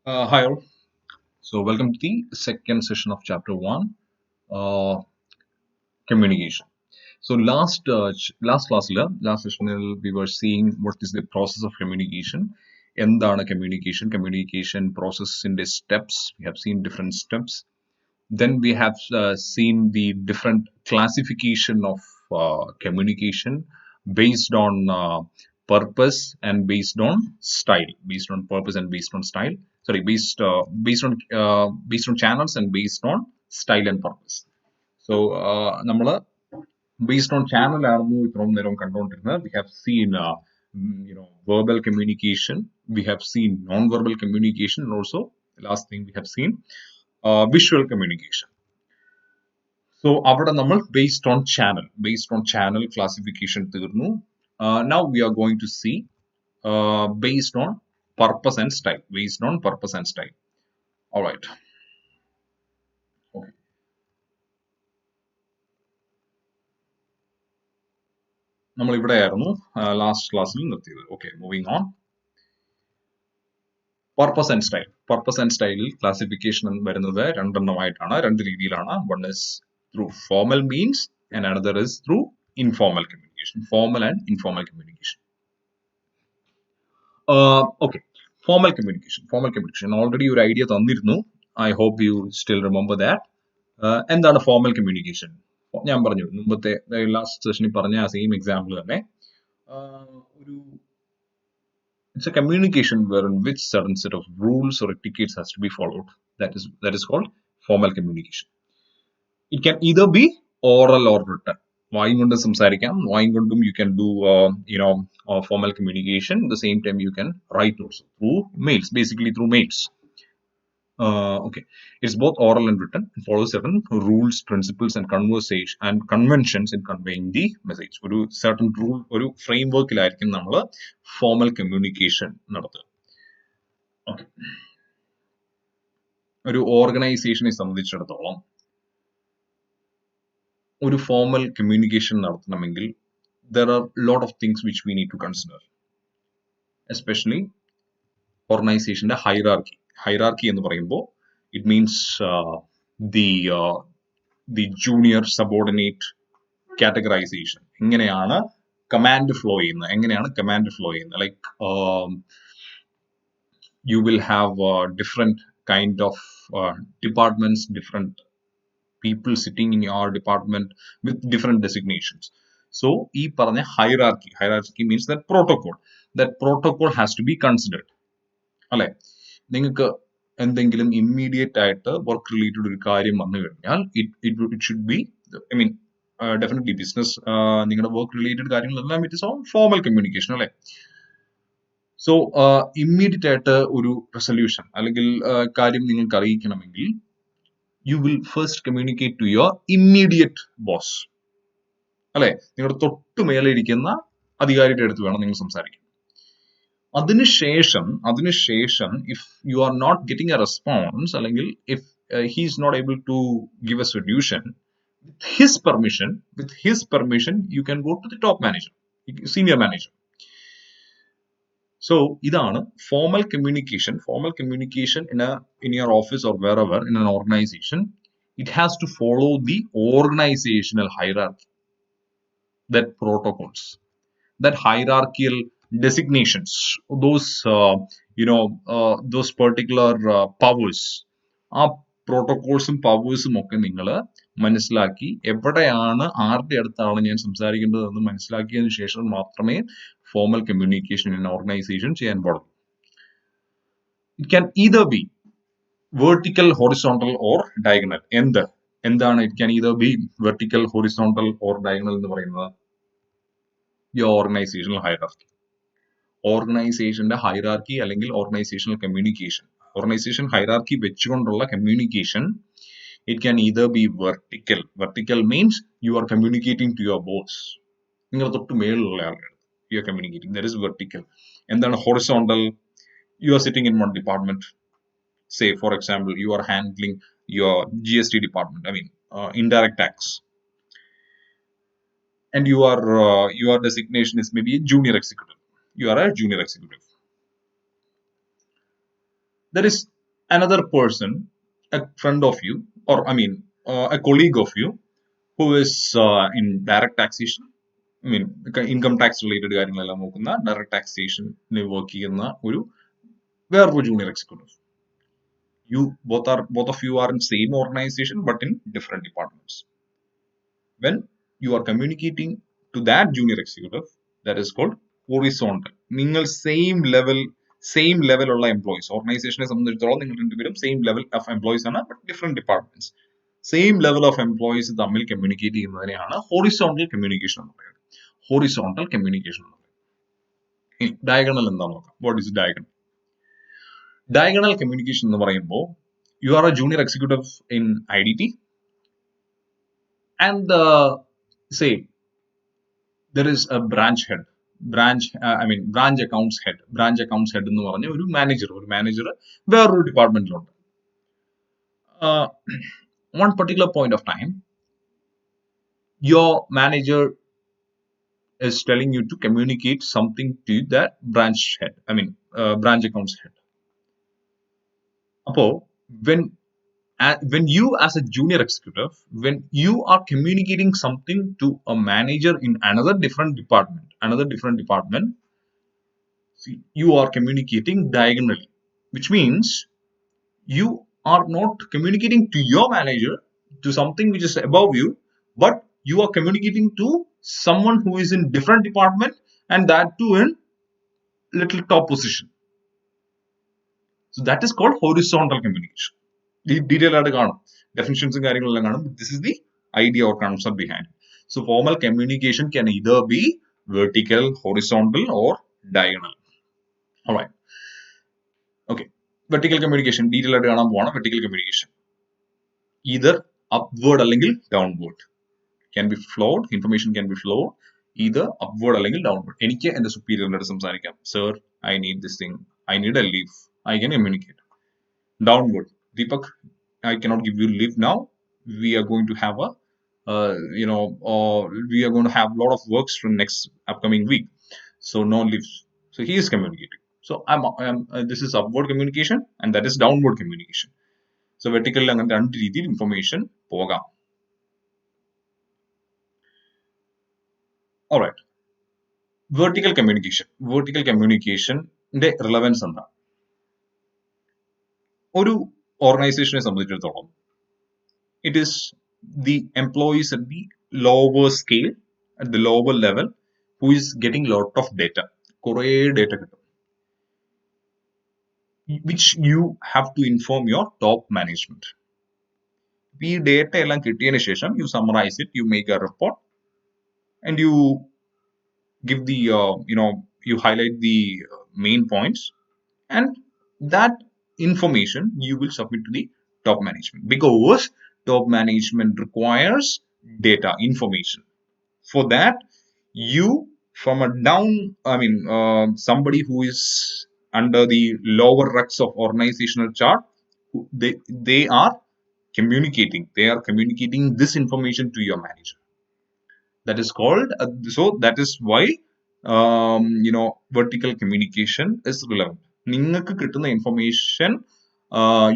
Hi all. So welcome to the second session of chapter one, uh, communication. So last class, last session we were seeing what is the process of communication. എന്താണ് communication process in the steps. We have seen different steps. Then we have seen the different classification of communication based on purpose and based on style. Based on purpose and based on style. Sorry, based on channels and based on style and purpose. So നമ്മൾ based on channel ആയിരുന്നു ഇത്രയും നേരം കണ്ടുകൊണ്ടിരുന്നത്. We have seen verbal communication. We have seen non-verbal communication, and also the last thing we have seen visual communication. So അവിടെ നമ്മൾ based on channel classification തീർന്നു. Now we are going to see based on purpose and style. Based on purpose and style. All right. Okay. നമ്മൾ ഇവിടെയായിരുന്നു last ക്ലാസ്സിൽ നിർത്തിയത്. Okay, moving on. Purpose and style. Purpose and style classification വരുന്നത് രണ്ടെണ്ണമായിട്ടാണ്, രണ്ട് രീതിയിലാണ്. One is through formal means and another is through informal communication. Formal and informal communication. Okay. Formal communication. Formal communication. Already ഒരു idea തന്നിരുന്നു. I hope you still remember that. എന്താണ് formal communication? ഞാൻ പറഞ്ഞു മുമ്പത്തെ last സെഷനിൽ പറഞ്ഞ ആ same example തന്നെ. ഒരു it's a communication wherein which certain set of rules or etiquettes has to be followed. That is called formal communication. It can either be oral or written. വായും കൊണ്ട് സംസാരിക്കാം, വായും കൊണ്ടും you can do formal communication. At the same time you can write also through mails, basically through mails. Okay, it's both oral and written. It follows certain rules, principles, and conversation and conventions in conveying the message. ഒരു certain rule, ഒരു frameworkലായിരിക്കും നമ്മൾ formal communication നടത്തുക. Okay. ഒരു ഓർഗനൈസേഷനെ സംബന്ധിച്ചിടത്തോളം ഒരു formal communication നടത്തണമെങ്കിൽ there are a lot of things which we need to consider, especially organizationന്റെ hierarchy എന്ന് പറയുമ്പോൾ it means the junior subordinate categorization. എങ്ങനെയാണ് കമാൻഡ് ഫ്ലോ ചെയ്യുന്നത്, like you will have different kind of departments, different people sitting in your department with different designations. So ഈ പറഞ്ഞ hierarchy means that protocol has to be considered. അല്ലെ, നിങ്ങൾക്ക് എന്തെങ്കിലും immediate ആയിട്ട് work related ഒരു കാര്യം വന്നു കഴിഞ്ഞാൽ it should be, I mean definitely business നിങ്ങളുടെ വർക്ക് റിലേറ്റഡ് കാര്യങ്ങളെല്ലാം it is on formal communication അല്ലെ. സോ ഇമ്മീഡിയറ്റ് ആയിട്ട് ഒരു റെസൊല്യൂഷൻ അല്ലെങ്കിൽ കാര്യം നിങ്ങൾക്ക് അറിയിക്കണമെങ്കിൽ you will first communicate to your immediate boss അല്ലെ, നിങ്ങളുടെ തൊട്ടു മേലെ ഇരിക്കുന്ന അധികാരിയുടെ അടുത്ത് വേണം നിങ്ങൾ സംസാരിക്കാൻ. അതിനുശേഷം if you are not getting a response അല്ലെങ്കിൽ if he is not able to give a solution, with his permission you can go to the top manager, senior manager. So ഇതാണ് formal communication in your office or wherever in an organization. It has to follow the organizational hierarchy, that protocols, that hierarchical designations, those particular powers. ആ പ്രോട്ടോകോൾസും പവേഴ്സും ഒക്കെ നിങ്ങൾ മനസ്സിലാക്കി എവിടെയാണ് ആരുടെ അടുത്താണ് ഞാൻ സംസാരിക്കേണ്ടത് എന്ന് മനസ്സിലാക്കിയതിനു ശേഷം മാത്രമേ ഫോർമൽ കമ്മ്യൂണിക്കേഷൻ ഇൻ ഓർഗനൈസേഷൻ ചെയ്യാൻ പാടുള്ളൂ. It can either be vertical, horizontal or diagonal. എന്താണ് it can either be vertical, horizontal or diagonal എന്ന് പറയുന്നത്? your organizational hierarchy. ഓർഗനൈസേഷന്റെ ഹൈറാർക്കി അല്ലെങ്കിൽ ഓർഗനൈസേഷണൽ കമ്മ്യൂണിക്കേഷൻ, ഓർഗനൈസേഷൻ ഹൈറാർക്കി വെച്ചുകൊണ്ടുള്ള communication, it can either be vertical means you are communicating to your boss, നിങ്ങൾ തൊട്ട് മേളിലുള്ള ആളുകൾ you are communicating, that is vertical. എന്താണ് horizontal? You are sitting in one department, say for example you R handling your GST department, I mean indirect tax, and your designation is maybe a junior executive. You are a junior executive. there is another person, a friend of you, or a colleague of you, who is in direct taxation. Income tax related കാര്യങ്ങളെല്ലാം നോക്കുന്ന direct taxation work ചെയ്യുന്ന വേറൊരു junior executive. Both of you are in same organization but in different departments. When you are communicating to that junior executive, that is called horizontal. നിങ്ങൾ same level ഉള്ള employees, ഓർഗനൈസേഷനെ സംബന്ധിച്ചിടത്തോളം നിങ്ങൾ രണ്ടുപേരും same level of employees ആണ്, but different departments. Same level of employees തമ്മിൽ communicate ചെയ്യുന്നതിനെയാണ് horizontal communication എന്ന് പറയുന്നത്. horizontal communication എന്ന് പറയുന്നത്. ഡയഗണൽ എന്താണെന്ന് നോക്കാം. What is diagonal? Diagonal communication എന്ന് പറയുമ്പോൾ, you are a junior executive in IDT and say there is a branch head, branch accounts head എന്ന് പറഞ്ഞ ഒരു മാനേജർ വേറൊരു ഡിപ്പാർട്ട്മെന്റിലുണ്ട്. One particular point of time, your manager is telling you to communicate something to that branch head, branch accounts head. Appo when you as a junior executive, when you are communicating something to a manager in another different department, see, you are communicating diagonally, which means you are not communicating to your manager, to something which is above you, but you are communicating to someone who is in different department, and that too in little top position. So that is called horizontal communication. Detail definitions and this is the idea or concept behind it. So formal communication can either be vertical, horizontal, or diagonal. All right. Okay. Vertical communication. Detail vertical communication. Either upward or downward. Can be flowed. Information can be flowed either upward or downward. Any and the superior letter samsarikam. Sir, I need this thing. I need a leave. I can communicate. Downward. Deepak, I cannot give you leave now. We are going to have we are going to have a lot of works from next upcoming week. So no leaves. So he is communicating. So this is upward communication and that is downward communication. So vertical information poga. All right. Vertical communication. Vertical communication the relevance എന്താ? ഒരു ഓർഗനൈസേഷനെ സംബന്ധിച്ചിടത്തോളം, it is the employees at the lower scale, at the lower level, who is getting lot of data, കുറേ data കിട്ടും, which you have to inform your top management. ഈ data എല്ലാം കിട്ടിയതിനു ശേഷം you summarize it, you make a report, and you give the you highlight the main points, and that information you will submit to the top management, because top management requires data information. For that, you from a down somebody who is under the lower rungs of organizational chart, they are communicating this information to your manager. That is called so that is why vertical communication is relevant. നിങ്ങൾക്ക് കിട്ടുന്ന information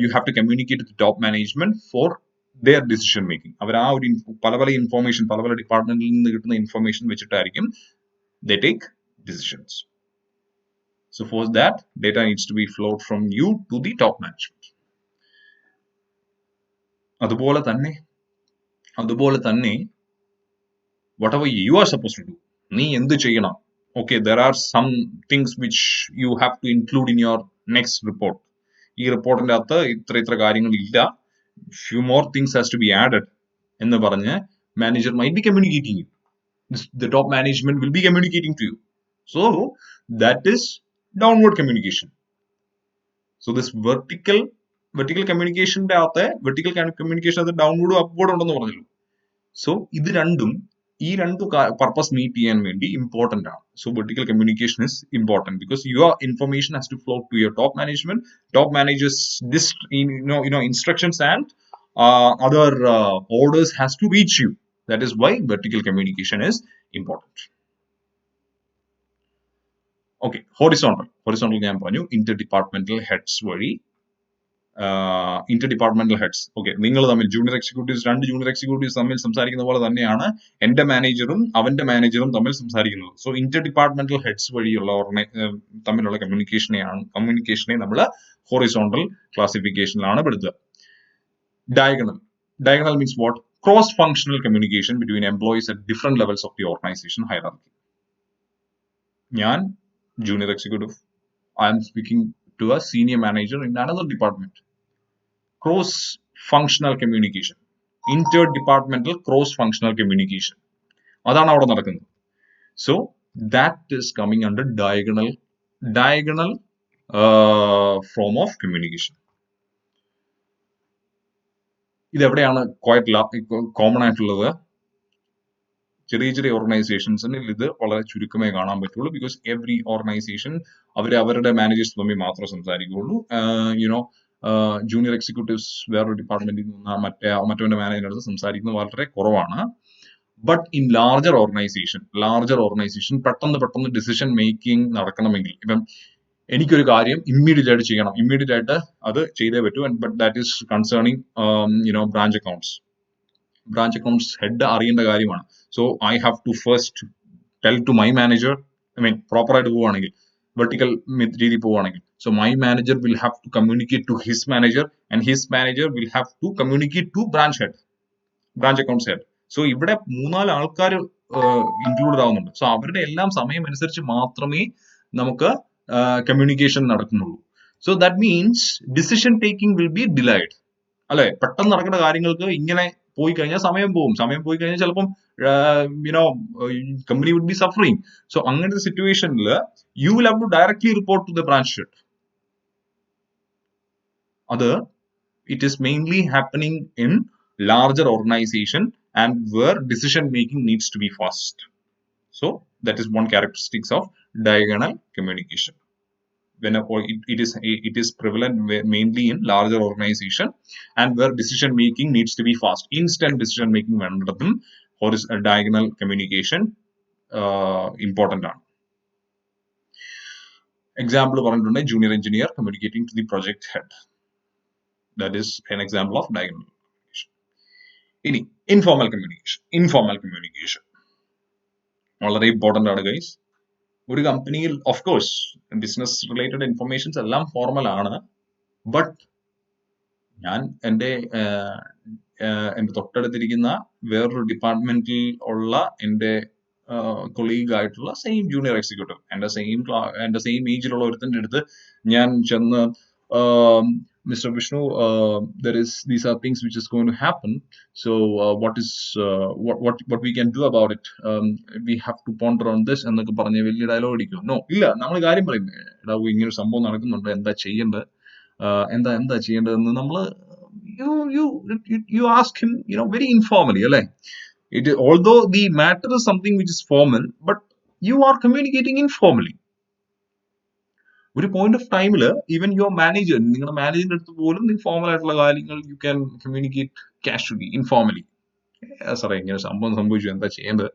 you have to communicate to the top management for their decision making. അവർ ആ ഒരു പല information പല ഡിപ്പാർട്ട്മെന്റിൽ നിന്ന് കിട്ടുന്ന information വെച്ചിട്ടായിരിക്കും they take decisions. So for that, data needs to be flowed from you to the top management. അതുപോലെ തന്നെ whatever you are supposed to do, നീ എന്ത് ചെയ്യണം? Okay, there are some things which you have to include in your next report. ഈ റിപ്പോർട്ടിന്റെ അകത്ത് ഇത്ര കാര്യങ്ങൾ ഇല്ല, few more things has to be added എന്ന് പറഞ്ഞ് manager might be communicating you. The top management will be communicating to you. So that is downward communication. So this vertical communication vertical communication അത് downward upward ഉണ്ടെന്ന് പറഞ്ഞല്ലോ. So ഇത് രണ്ടും ഈ രണ്ട് purpose meet ചെയ്യാൻ വേണ്ടി important ആണ്. So vertical communication is important because your information has to flow to your top management. Top managers this instructions and other orders has to reach you. That is why vertical communication is important. Okay, horizontal ഞാൻ പറഞ്ഞു interdepartmental heads വഴി ഇന്റർഡിപ്പാർട്ട്മെന്റൽ heads. Okay, നിങ്ങൾ തമ്മിൽ രണ്ട് junior executives തമ്മിൽ സംസാരിക്കുന്ന പോലെ തന്നെയാണ് എന്റെ മാനേജറും അവന്റെ മാനേജറും തമ്മിൽ സംസാരിക്കുന്നത്. സോ ഇന്റർഡിപ്പാർട്ട്മെന്റൽ ഹെഡ്സ് വഴിയുള്ള തമ്മിലുള്ള കമ്മ്യൂണിക്കേഷനെ നമ്മൾ horizontal ക്ലാസിഫിക്കേഷനിലാണ് പെടുത്തുക. Diagonal means what? Cross-functional communication between employees at different levels of the organization hierarchy. ഞാൻ junior executive, I am speaking to a senior manager in another department. Cross-functional communication, interdepartmental cross-functional communication. അതാണ് അവിടെ നടക്കുന്നത്. So that is coming under diagonal form of communication. ഇതെവിടെയാണ് quite common ആയിട്ടുള്ളത്? ചെറിയ ഓർഗനൈസേഷൻസിൽ ഇത് വളരെ ചുരുക്കമേ കാണാൻ പറ്റുള്ളൂ. ബിക്കോസ് എവറി ഓർഗനൈസേഷൻ അവരുടെ മാനേജേഴ്സ് തമ്മിൽ മാത്രമേ സംസാരിക്കുകയുള്ളൂ. ജൂനിയർ എക്സിക്യൂട്ടീവ്സ് വേറൊരു ഡിപ്പാർട്ട്മെന്റിൽ നിന്ന് മറ്റവന്റെ മാനേജറിന്റെ അടുത്ത് സംസാരിക്കുന്നത് വളരെ കുറവാണ്. ബട്ട് ഇൻ ലാർജർ ഓർഗനൈസേഷൻ പെട്ടെന്ന് ഡിസിഷൻ മേക്കിംഗ് നടക്കണമെങ്കിൽ, ഇപ്പം എനിക്കൊരു കാര്യം ഇമ്മീഡിയറ്റ് ആയിട്ട് ചെയ്യണം, ഇമ്മീഡിയറ്റ് ആയിട്ട് അത് ചെയ്തേ പറ്റൂ. But that is concerning branch accounts head അറിയേണ്ട കാര്യമാണ്. So I have to first tell to my manager, proper ആയിട്ട് പോവുകയാണെങ്കിൽ, വെർട്ടിക്കൽ രീതി പോവുകയാണെങ്കിൽ, so my manager will have to communicate to his manager and his manager will have to communicate to branch accounts head. So ഇവിടെ 3-4 ആൾക്കാർ included ആവുന്നുണ്ട്. So അവരുടെ എല്ലാം സമയം അനുസരിച്ച് മാത്രമേ നമുക്ക് കമ്മ്യൂണിക്കേഷൻ നടക്കുന്നുള്ളൂ. So that means decision taking will be delayed. അല്ലെ, പെട്ടെന്ന് നടക്കുന്ന കാര്യങ്ങൾക്ക് ഇങ്ങനെ പോയി കഴിഞ്ഞാൽ സമയം പോയി കഴിഞ്ഞാൽ ചിലപ്പം company would be suffering. So അങ്ങനത്തെ സിറ്റുവേഷനിൽ you will have to directly report to the branch head. അത് it is mainly happening in larger organization and where decision making needs to be fast. So that is one characteristics of diagonal communication. When it is prevalent mainly in larger organization and where decision making needs to be fast. Instant decision making വേണ്ടതും diagonal communication important ആണ്. Example പറഞ്ഞിട്ടുണ്ട്, junior engineer communicating to the project head. That is an example of diagonal. ഇനി informal communication വളരെ important ആണ് guys. ഒരു കമ്പനിയിൽ of course business related informations എല്ലാം formal ആണ്. But ഞാൻ എൻ്റെ തൊട്ടടുത്തിരിക്കുന്ന വേറൊരു ഡിപ്പാർട്ട്മെന്റിൽ ഉള്ള എൻ്റെ കൊളീഗ് ആയിട്ടുള്ള സെയിം ജൂനിയർ എക്സിക്യൂട്ടീവ്, എൻ്റെ സെയിം ഏജിലുള്ള ഒരുത്തൻ്റെ അടുത്ത് ഞാൻ ചെന്ന്, Mr. Vishnu, these are things which is going to happen. So what we can do about it? We have to ponder on this. എന്നൊക്കെ പറഞ്ഞ് വലിയ ഡയലോഗ് അടിക്കും. നോ, ഇല്ല, നമ്മൾ കാര്യം പറയും, എടാ ഇങ്ങനെ ഒരു സംഭവം നടക്കുന്നുണ്ട്, എന്താ ചെയ്യേണ്ടതെന്ന് നമ്മൾ you ask him, very informally, അല്ലെ? Although the matter is something which is formal, but you are communicating informally. ഒരു പോയിന്റ് ഓഫ് ടൈമില് ഈവൻ യുവർ മാനേജർ, നിങ്ങളുടെ മാനേജറിന്റെ അടുത്ത് പോലും ഫോർമൽ ആയിട്ടുള്ള കാര്യങ്ങൾ you can communicate casually, informally. സാറേ ഇങ്ങനെ സംഭവം സംഭവിച്ചു, എന്താ ചെയ്യേണ്ടത്?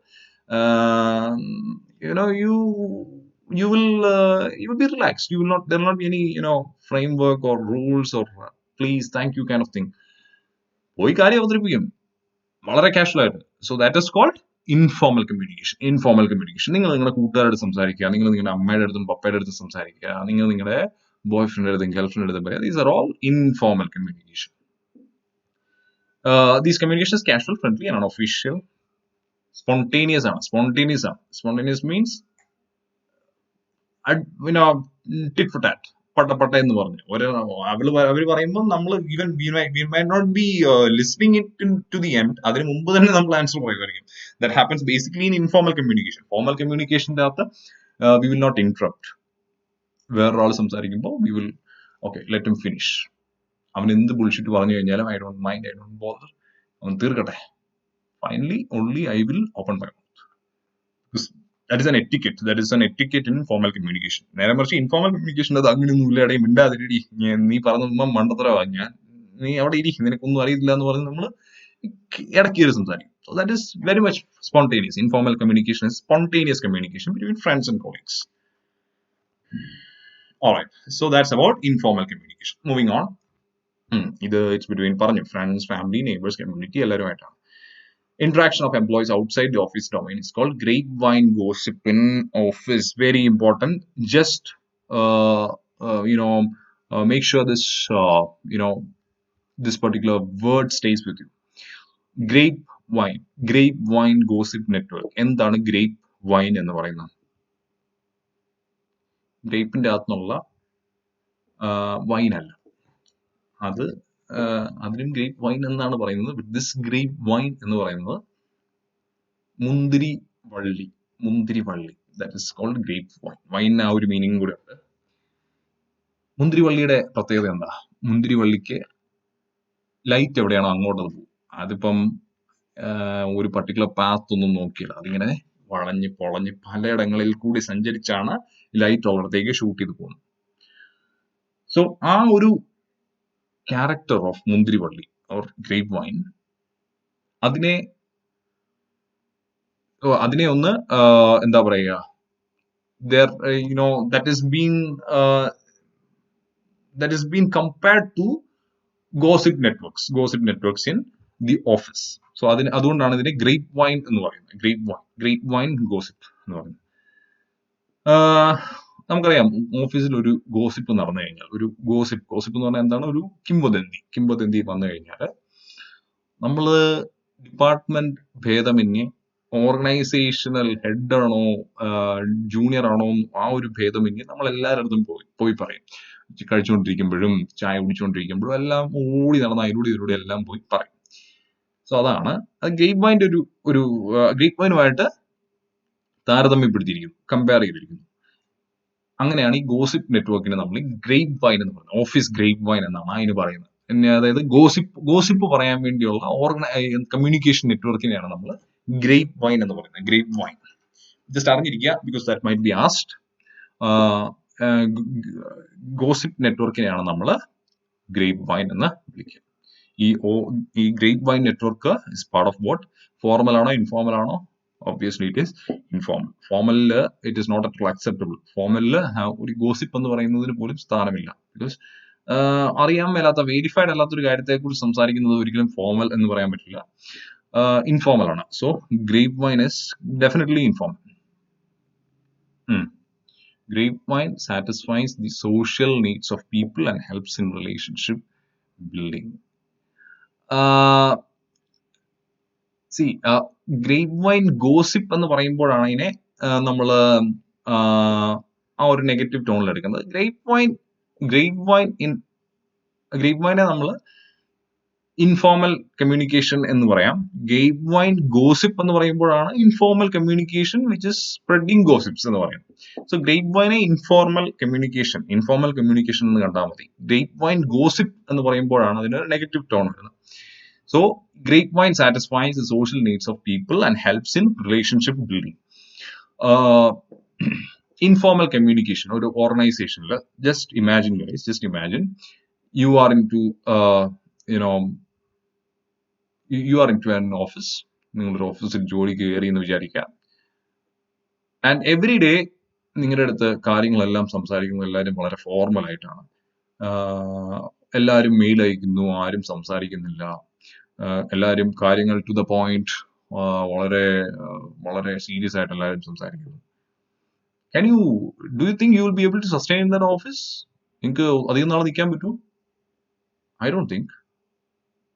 You will be relaxed. There will not be any framework or rules or please, thank you kind of thing. പോയി കാര്യം അവതരിപ്പിക്കും വളരെ കാഷ്വൽ ആയിട്ട്. So that is called informal communication. നിങ്ങൾ നിങ്ങളുടെ കൂട്ടുകാരുടെ സംസാരിക്കുക, നിങ്ങൾ നിങ്ങളുടെ അമ്മയുടെ അടുത്തും പപ്പയുടെ അടുത്തും സംസാരിക്കുക, നിങ്ങൾ നിങ്ങളുടെ ബോയ് ഫ്രണ്ടിന്റെ അടുത്തും ഗേൾ ഫ്രണ്ടിന്റെ അടുത്തും പറയാം. These are all informal communication. These communications casual, friendly and unofficial. Spontaneous ആണ്. Spontaneous means tit for tat, പട്ട എന്ന് പറഞ്ഞു അവര് പറയുമ്പോൾ നമ്മൾ we might not be listening it to the end. അതിന് മുമ്പ് തന്നെ നമ്മൾ ആൻസർ പറയുമായിരിക്കും. That happens basically in informal communication. Formal communicationന്റെ അകത്ത് we will not interrupt. വേറൊരാൾ സംസാരിക്കുമ്പോൾ we will, okay, let him finish. അവൻ എന്ത് ബുൾഷിറ്റ് പറഞ്ഞു കഴിഞ്ഞാലും I don't mind, I don't bother, അവൻ തീർക്കട്ടെ. Finally only I will open my mouth. That is an etiquette in formal communication. നേരെ മറിച്ച് ഇൻഫോർമൽ കമ്മ്യൂണിക്കേഷൻ അത് അങ്ങനെയൊന്നും ഇല്ലാടെ മിണ്ടാതിരി, നീ പറഞ്ഞ മണ്ടത്തരവാ, നീ അവിടെ ഇരി, നിനക്കൊന്നും അറിയില്ല എന്ന് പറഞ്ഞ് നമ്മൾ ഇടയ്ക്ക് ഒരു സംസാരിക്കും. So that is very much spontaneous. Informal communication is spontaneous communication between friends and colleagues. Alright, so that's about informal communication. Moving on. It's between friends, family, neighbors, community, എല്ലാവരുമായിട്ടാണ്. Interaction of employees outside the office domain is called grapevine gossip in office. Very important. Just uh, uh, you know make sure this particular word stays with you. Grapevine gossip network. എന്താണ് grape wine എന്ന് പറയുന്നത്? ഗ്രേപ്പിന്റെ അകത്തുനിന്നുള്ള wine അല്ല, അത് അതിനും grape wine എന്നാണ് പറയുന്നത്. This grape wine എന്ന് പറയുന്നത് മുന്തിരി വള്ളി, that is called grapevine. വൈനിന് ആ ഒരു മീനിങ് കൂടെ ഉണ്ട്. മുന്തിരിവള്ളിയുടെ പ്രത്യേകത എന്താ? മുന്തിരിവള്ളിക്ക് ലൈറ്റ് എവിടെയാണോ അങ്ങോട്ട് അത് പോകും. അതിപ്പം ഒരു പർട്ടിക്കുലർ പാത്ത് ഒന്നും നോക്കിയില്ല, അതിങ്ങനെ വളഞ്ഞ് പൊളഞ്ഞ് പലയിടങ്ങളിൽ കൂടി സഞ്ചരിച്ചാണ് ലൈറ്റ് ഉള്ളിടത്തേക്ക് ഷൂട്ട് ചെയ്ത് പോകുന്നത്. സോ ആ ഒരു ക്യാരക്ടർ ഓഫ് മുന്തിരിവള്ളി ഓർ ഗ്രേപ്പ് വൈൻ, അതിനെ ഒന്ന് എന്താ പറയുക, that is being compared to gossip networks in the office. So അതുകൊണ്ടാണ് ഇതിനെ ഗ്രേപ്പ് വൈൻ എന്ന് പറയുന്നത്. ഗ്രേപ്പ് വൈൻ ഗോസിപ്പ് എന്ന് പറയുന്നത്. നമുക്കറിയാം, ഓഫീസിൽ ഒരു ഗോസിപ്പ് നടന്നു കഴിഞ്ഞാൽ, ഒരു ഗോസിപ്പ് എന്ന് പറഞ്ഞാൽ എന്താണ്? ഒരു കിംവദന്തി വന്നു കഴിഞ്ഞാൽ നമ്മൾ ഡിപ്പാർട്ട്മെന്റ് ഭേദമന്യേ ഓർഗനൈസേഷണൽ ഹെഡ് ആണോ ജൂനിയർ ആണോ ആ ഒരു ഭേദമന്യേ നമ്മൾ എല്ലാവരുടെ പോയി പറയും. കഴിച്ചുകൊണ്ടിരിക്കുമ്പോഴും ചായ കുടിച്ചുകൊണ്ടിരിക്കുമ്പോഴും എല്ലാം ഓടി നടന്ന് അതിലൂടെ എല്ലാം പോയി പറയും. സോ അതാണ് അത് ഗ്രേപ്പ് വൈൻ്റെ ഒരു ഗ്രേപ്പ് വൈനുമായിട്ട് താരതമ്യപ്പെടുത്തിയിരിക്കുന്നു, കമ്പയർ ചെയ്തിരിക്കുന്നു. അങ്ങനെയാണ് ഈ ഗോസിപ്പ് നെറ്റ്വർക്കിനെ നമ്മൾ ഗ്രേപ്പ് വൈൻ എന്ന് പറയുന്നത്. ഓഫീസ് ഗ്രേപ്പ് വൈൻ എന്നാണ് അതിന് പറയുന്നത്. അതായത് ഗോസിപ്പ് പറയാൻ വേണ്ടിയുള്ള കമ്മ്യൂണിക്കേഷൻ നെറ്റ്വർക്കിനെയാണ് നമ്മൾ ഗ്രേപ്പ് വൈൻ എന്ന് പറയുന്നത്. ഗ്രേപ്പ് വൈൻ ജസ്റ്റ് അറിഞ്ഞിരിക്കുക, because that might be asked. Gossip നെറ്റ്വർക്കിനെയാണ് നമ്മൾ ഗ്രേപ്പ് വൈൻ എന്ന് വിളിക്കുക. ഈ grapevine network is part of what? Formal ആണോ ഇൻഫോർമൽ ആണോ? Obviously it is informal. ഫോർമലില് it is not at all acceptable. ഫോർമലില് ഒരു ഗോസിപ്പ് എന്ന് പറയുന്നതിന് പോലും സ്ഥാനമില്ല. ബിക്കോസ് അറിയാൻ മേലാത്ത, വെരിഫൈഡ് അല്ലാത്തൊരു കാര്യത്തെ കുറിച്ച് സംസാരിക്കുന്നത് ഒരിക്കലും ഫോർമൽ എന്ന് പറയാൻ പറ്റില്ല, ഇൻഫോർമൽ ആണ്. So grape wine is definitely informal. Grapevine satisfies the social needs of people and helps in relationship building. Grapevine gossip എന്ന് പറയുമ്പോഴാണ് അതിനെ നമ്മൾ ആ ഒരു നെഗറ്റീവ് ടോണിൽ എടുക്കുന്നത്. ഗ്രേപ്പ്വൈനെ നമ്മൾ ഇൻഫോർമൽ കമ്മ്യൂണിക്കേഷൻ എന്ന് പറയാം. ഗ്രേപ്പ്വൈൻ ഗോസിപ്പ് എന്ന് പറയുമ്പോഴാണ് informal communication which is spreading gossips എന്ന് പറയും. സോ ഗ്രേപ്പ്വൈനെ ഇൻഫോർമൽ കമ്മ്യൂണിക്കേഷൻ എന്ന് കണ്ടാൽ മതി. ഗ്രേപ്പ്വൈൻ ഗോസിപ്പ് എന്ന് പറയുമ്പോഴാണ് അതിന് നെഗറ്റീവ് ടോൺ വരുന്നത്. So, grapevine satisfies the social needs of people and helps in relationship building. Informal communication or organization. Just imagine, guys. You are into, you are into an office. നിങ്ങളുടെ ഓഫീസിൽ ജോലിക്ക് കയറി എന്ന് വിചാരിക്കുക. ആൻഡ് എവറി ഡേ നിങ്ങളുടെ അടുത്ത് കാര്യങ്ങളെല്ലാം സംസാരിക്കുന്നത് എല്ലാവരും വളരെ ഫോർമൽ ആയിട്ടാണ്. എല്ലാവരും മെയിൽ അയക്കുന്നു, ആരും സംസാരിക്കുന്നില്ല. എല്ലാവരും കാര്യങ്ങൾ ടു ദ പോയിന്റ്, വളരെ സീരിയസ് ആയിട്ട് എല്ലാവരും സംസാരിക്കുന്നു. Do you think you will be able to sustain in that office? നിങ്ങൾക്ക് അധികം നാളെ നിൽക്കാൻ പറ്റുമോ? I don't think.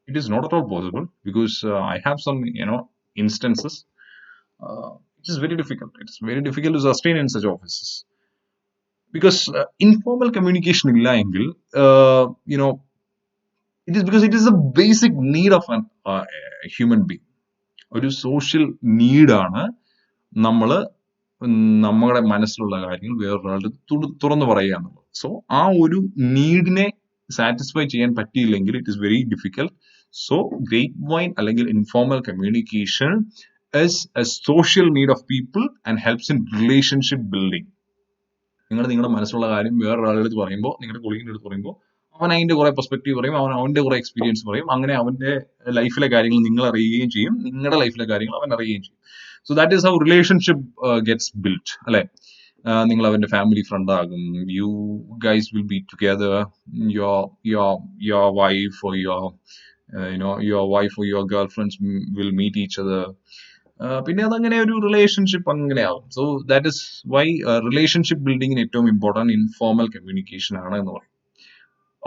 It is not at all possible, because I have some instances. It is very difficult. It's very difficult to sustain in such offices, because informal communication illa engil, it is because it is a basic need of a human being. ഒരു social നീഡാണ് നമ്മുടെ മനസ്സിലുള്ള കാര്യങ്ങൾ വേറൊരാളുടെ തുറന്നു പറയുക എന്നുള്ളത്. So ആ ഒരു നീഡിനെ സാറ്റിസ്ഫൈ ചെയ്യാൻ പറ്റിയില്ലെങ്കിൽ it is very difficult. So grapevine അല്ലെങ്കിൽ informal communication is a social need of people and helps in relationship building. നിങ്ങളുടെ മനസ്സിലുള്ള കാര്യം വേറൊരാളുടെ അടുത്ത് പറയുമ്പോൾ, നിങ്ങളുടെ കൊളീഗിന്റെ അടുത്ത് പറയുമ്പോൾ, അവൻ അതിന്റെ കുറെ പെർസ്പെക്റ്റീവ് പറയും, അവന്റെ കുറെ എക്സ്പീരിയൻസ് പറയും. അങ്ങനെ അവന്റെ ലൈഫിലെ കാര്യങ്ങൾ നിങ്ങൾ അറിയുകയും ചെയ്യും, നിങ്ങളുടെ ലൈഫിലെ കാര്യങ്ങൾ അവൻ അറിയുകയും ചെയ്യും. So that is how relationship gets built, അല്ലെ? നിങ്ങൾ അവന്റെ ഫാമിലി ഫ്രണ്ട് ആകും. You guys will be together. Your wife or your wife or your girlfriends will meet each other. പിന്നെ അതങ്ങനെ ഒരു റിലേഷൻഷിപ്പ് അങ്ങനെയാവും. So that is why relationship ബിൽഡിങ്ങിന് ഏറ്റവും ഇമ്പോർട്ടൻറ്റ് ഇൻഫോർമൽ കമ്മ്യൂണിക്കേഷൻ ആണ് എന്ന് പറയും.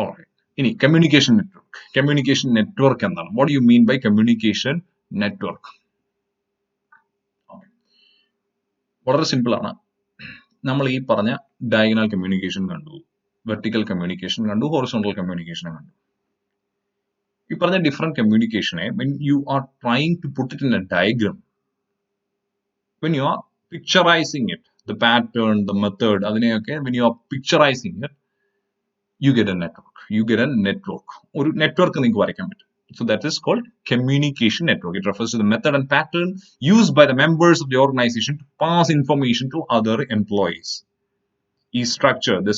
ഓൾറൈറ്റ്. ഇനി കമ്മ്യൂണിക്കേഷൻ നെറ്റ്വർക്ക്. കമ്മ്യൂണിക്കേഷൻ നെറ്റ്വർക്ക് എന്താണ്? What you mean by communication network? വളരെ സിമ്പിൾ ആണ്. നമ്മൾ ഈ പറഞ്ഞ ഡയഗണൽ കമ്മ്യൂണിക്കേഷൻ കണ്ടു, വെർട്ടിക്കൽ കമ്മ്യൂണിക്കേഷൻ കണ്ടു, ഹൊറിസോണ്ടൽ കമ്മ്യൂണിക്കേഷൻ കണ്ടു. ഈ പറഞ്ഞ ഡിഫറെന്റ് കമ്മ്യൂണിക്കേഷനെ when you are trying to put it in a diagram, when you are picturizing it, the pattern, the method, അതിനെയൊക്കെ when you are picturizing it, you get a network. You get a network. ഒരു network നിങ്ങൾക്ക് വരയ്ക്കാൻ പറ്റും. So that is called communication network. It refers to the method and pattern used by the members of the organization to pass information to other employees. The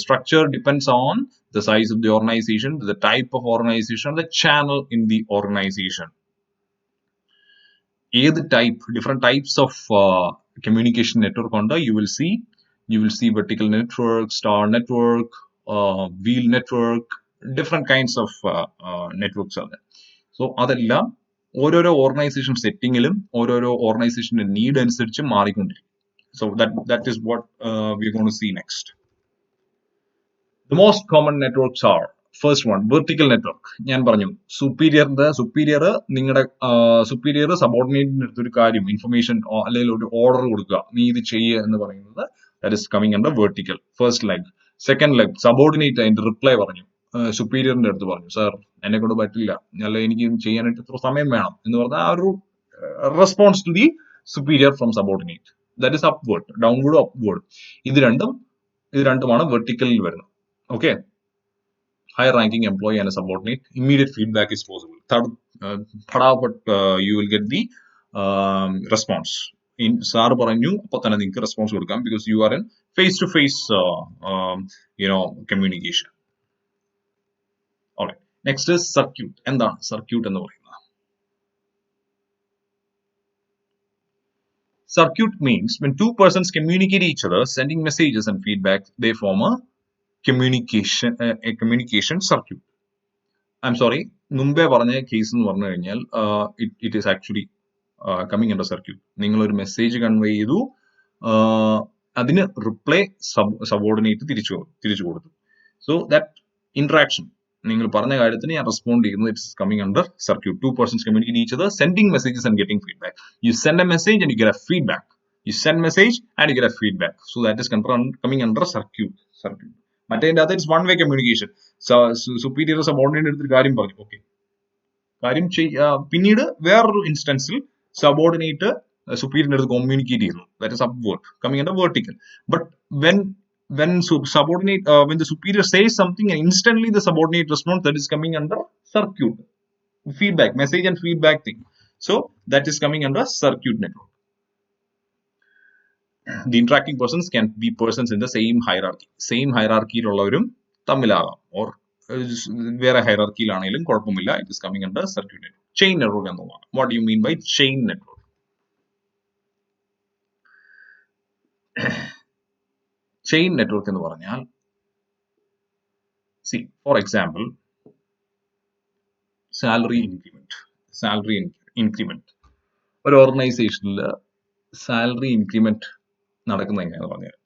structure depends on the size of the organization, the type of organization, the channel in the organization. Different types of communication network you will see vertical network, star network, wheel network, different kinds of networks are there. So അതെല്ലാം ഓരോരോ organisation സെറ്റിങ്ങിലും ഓരോരോ ഓർഗനൈസേഷന്റെ need അനുസരിച്ച് മാറിക്കൊണ്ടിരിക്കും. So that is what we're going to see next. The most common networks are, first one, vertical network. ഞാൻ പറഞ്ഞു superior നിങ്ങളുടെ superior subordinateന്റെ അടുത്തൊരു കാര്യം ഇൻഫർമേഷൻ അല്ലെങ്കിൽ ഒരു ഓർഡർ കൊടുക്കുക, നീ ഇത് ചെയ്യുക എന്ന് പറയുന്നത്, that is coming under vertical. First leg. Second leg, subordinate അതിന്റെ റിപ്ലൈ പറഞ്ഞു, സുപ്പീരിയറിന്റെ അടുത്ത് പറഞ്ഞു, സാർ എന്നെ കൊണ്ട് പറ്റില്ല, അല്ല എനിക്ക് ചെയ്യാനായിട്ട് ഇത്ര സമയം വേണം എന്ന് പറഞ്ഞാൽ ആ ഒരു response to the superior from subordinate. That is upward, downward, upward. ഇത് രണ്ടുമാണ് വെർട്ടിക്കലിൽ വരുന്നത്. Okay, higher ranking employee and a subordinate, immediate feedback is possible. You will get the response. In sir പറഞ്ഞു അപ്പോൾ തന്നെ നിങ്ങൾക്ക് റെസ്പോൺസ് കൊടുക്കാം, because you are in face to face communication. Alright, next is circuit. എന്താണ് circuit എന്ന് പറയുന്നത്? Circuit means when two persons communicate each other, sending messages and feedback, they form a communication circuit. I'm sorry, മുമ്പേ പറഞ്ഞ case എന്ന് പറഞ്ഞു കഴിഞ്ഞാൽ it is actually coming under circuit. നിങ്ങൾ ഒരു മെസ്സേജ് കൺവേ ചെയ്തു, അതിന് റിപ്ലൈ സബോർഡിനേറ്റ് തിരിച്ചു കൊടുത്തു. സോ ദാറ്റ് ഇന്ററാക്ഷൻ, നിങ്ങൾ പറഞ്ഞ കാര്യത്തിന് ഞാൻ റെസ്പോണ്ട് ചെയ്യുന്നത്, it's coming under circuit. Two persons communicate each other, sending messages and getting feedback. You send a message and you get a feedback. You send message and you get a feedback. So that is coming under circuit. മറ്റേതിന്റെ അത് it's one way communication. Superior subordinate എടുത്തൊരു കാര്യം പറഞ്ഞു, okay, കാര്യം പിന്നീട് വേറൊരു ഇൻസ്റ്റൻസിൽ subordinate superior അടുത്ത് communicate ചെയ്യുന്നു, that is upward, coming under vertical. But when subordinate when the superior says something and instantly the subordinate responds, that is coming under circuit, feedback, message and feedback thing. So that is coming under circuit network. The interacting persons can be persons in the same hierarchy ഉള്ളവരും തമ്മിലാകാം, or വേറെ ഹൈറാർക്കിയിലാണെങ്കിലും കുഴപ്പമില്ല. It is coming under circuit network. Chain network എന്നുള്ളതാണ്. What do you mean by chain network? Chain network എന്ന് പറഞ്ഞാൽ, C for example, salary increment. ഒരു ഓർഗനൈസേഷനിൽ salary increment നടക്കുന്നത് എങ്ങനെയാണെന്ന് പറഞ്ഞാൽ,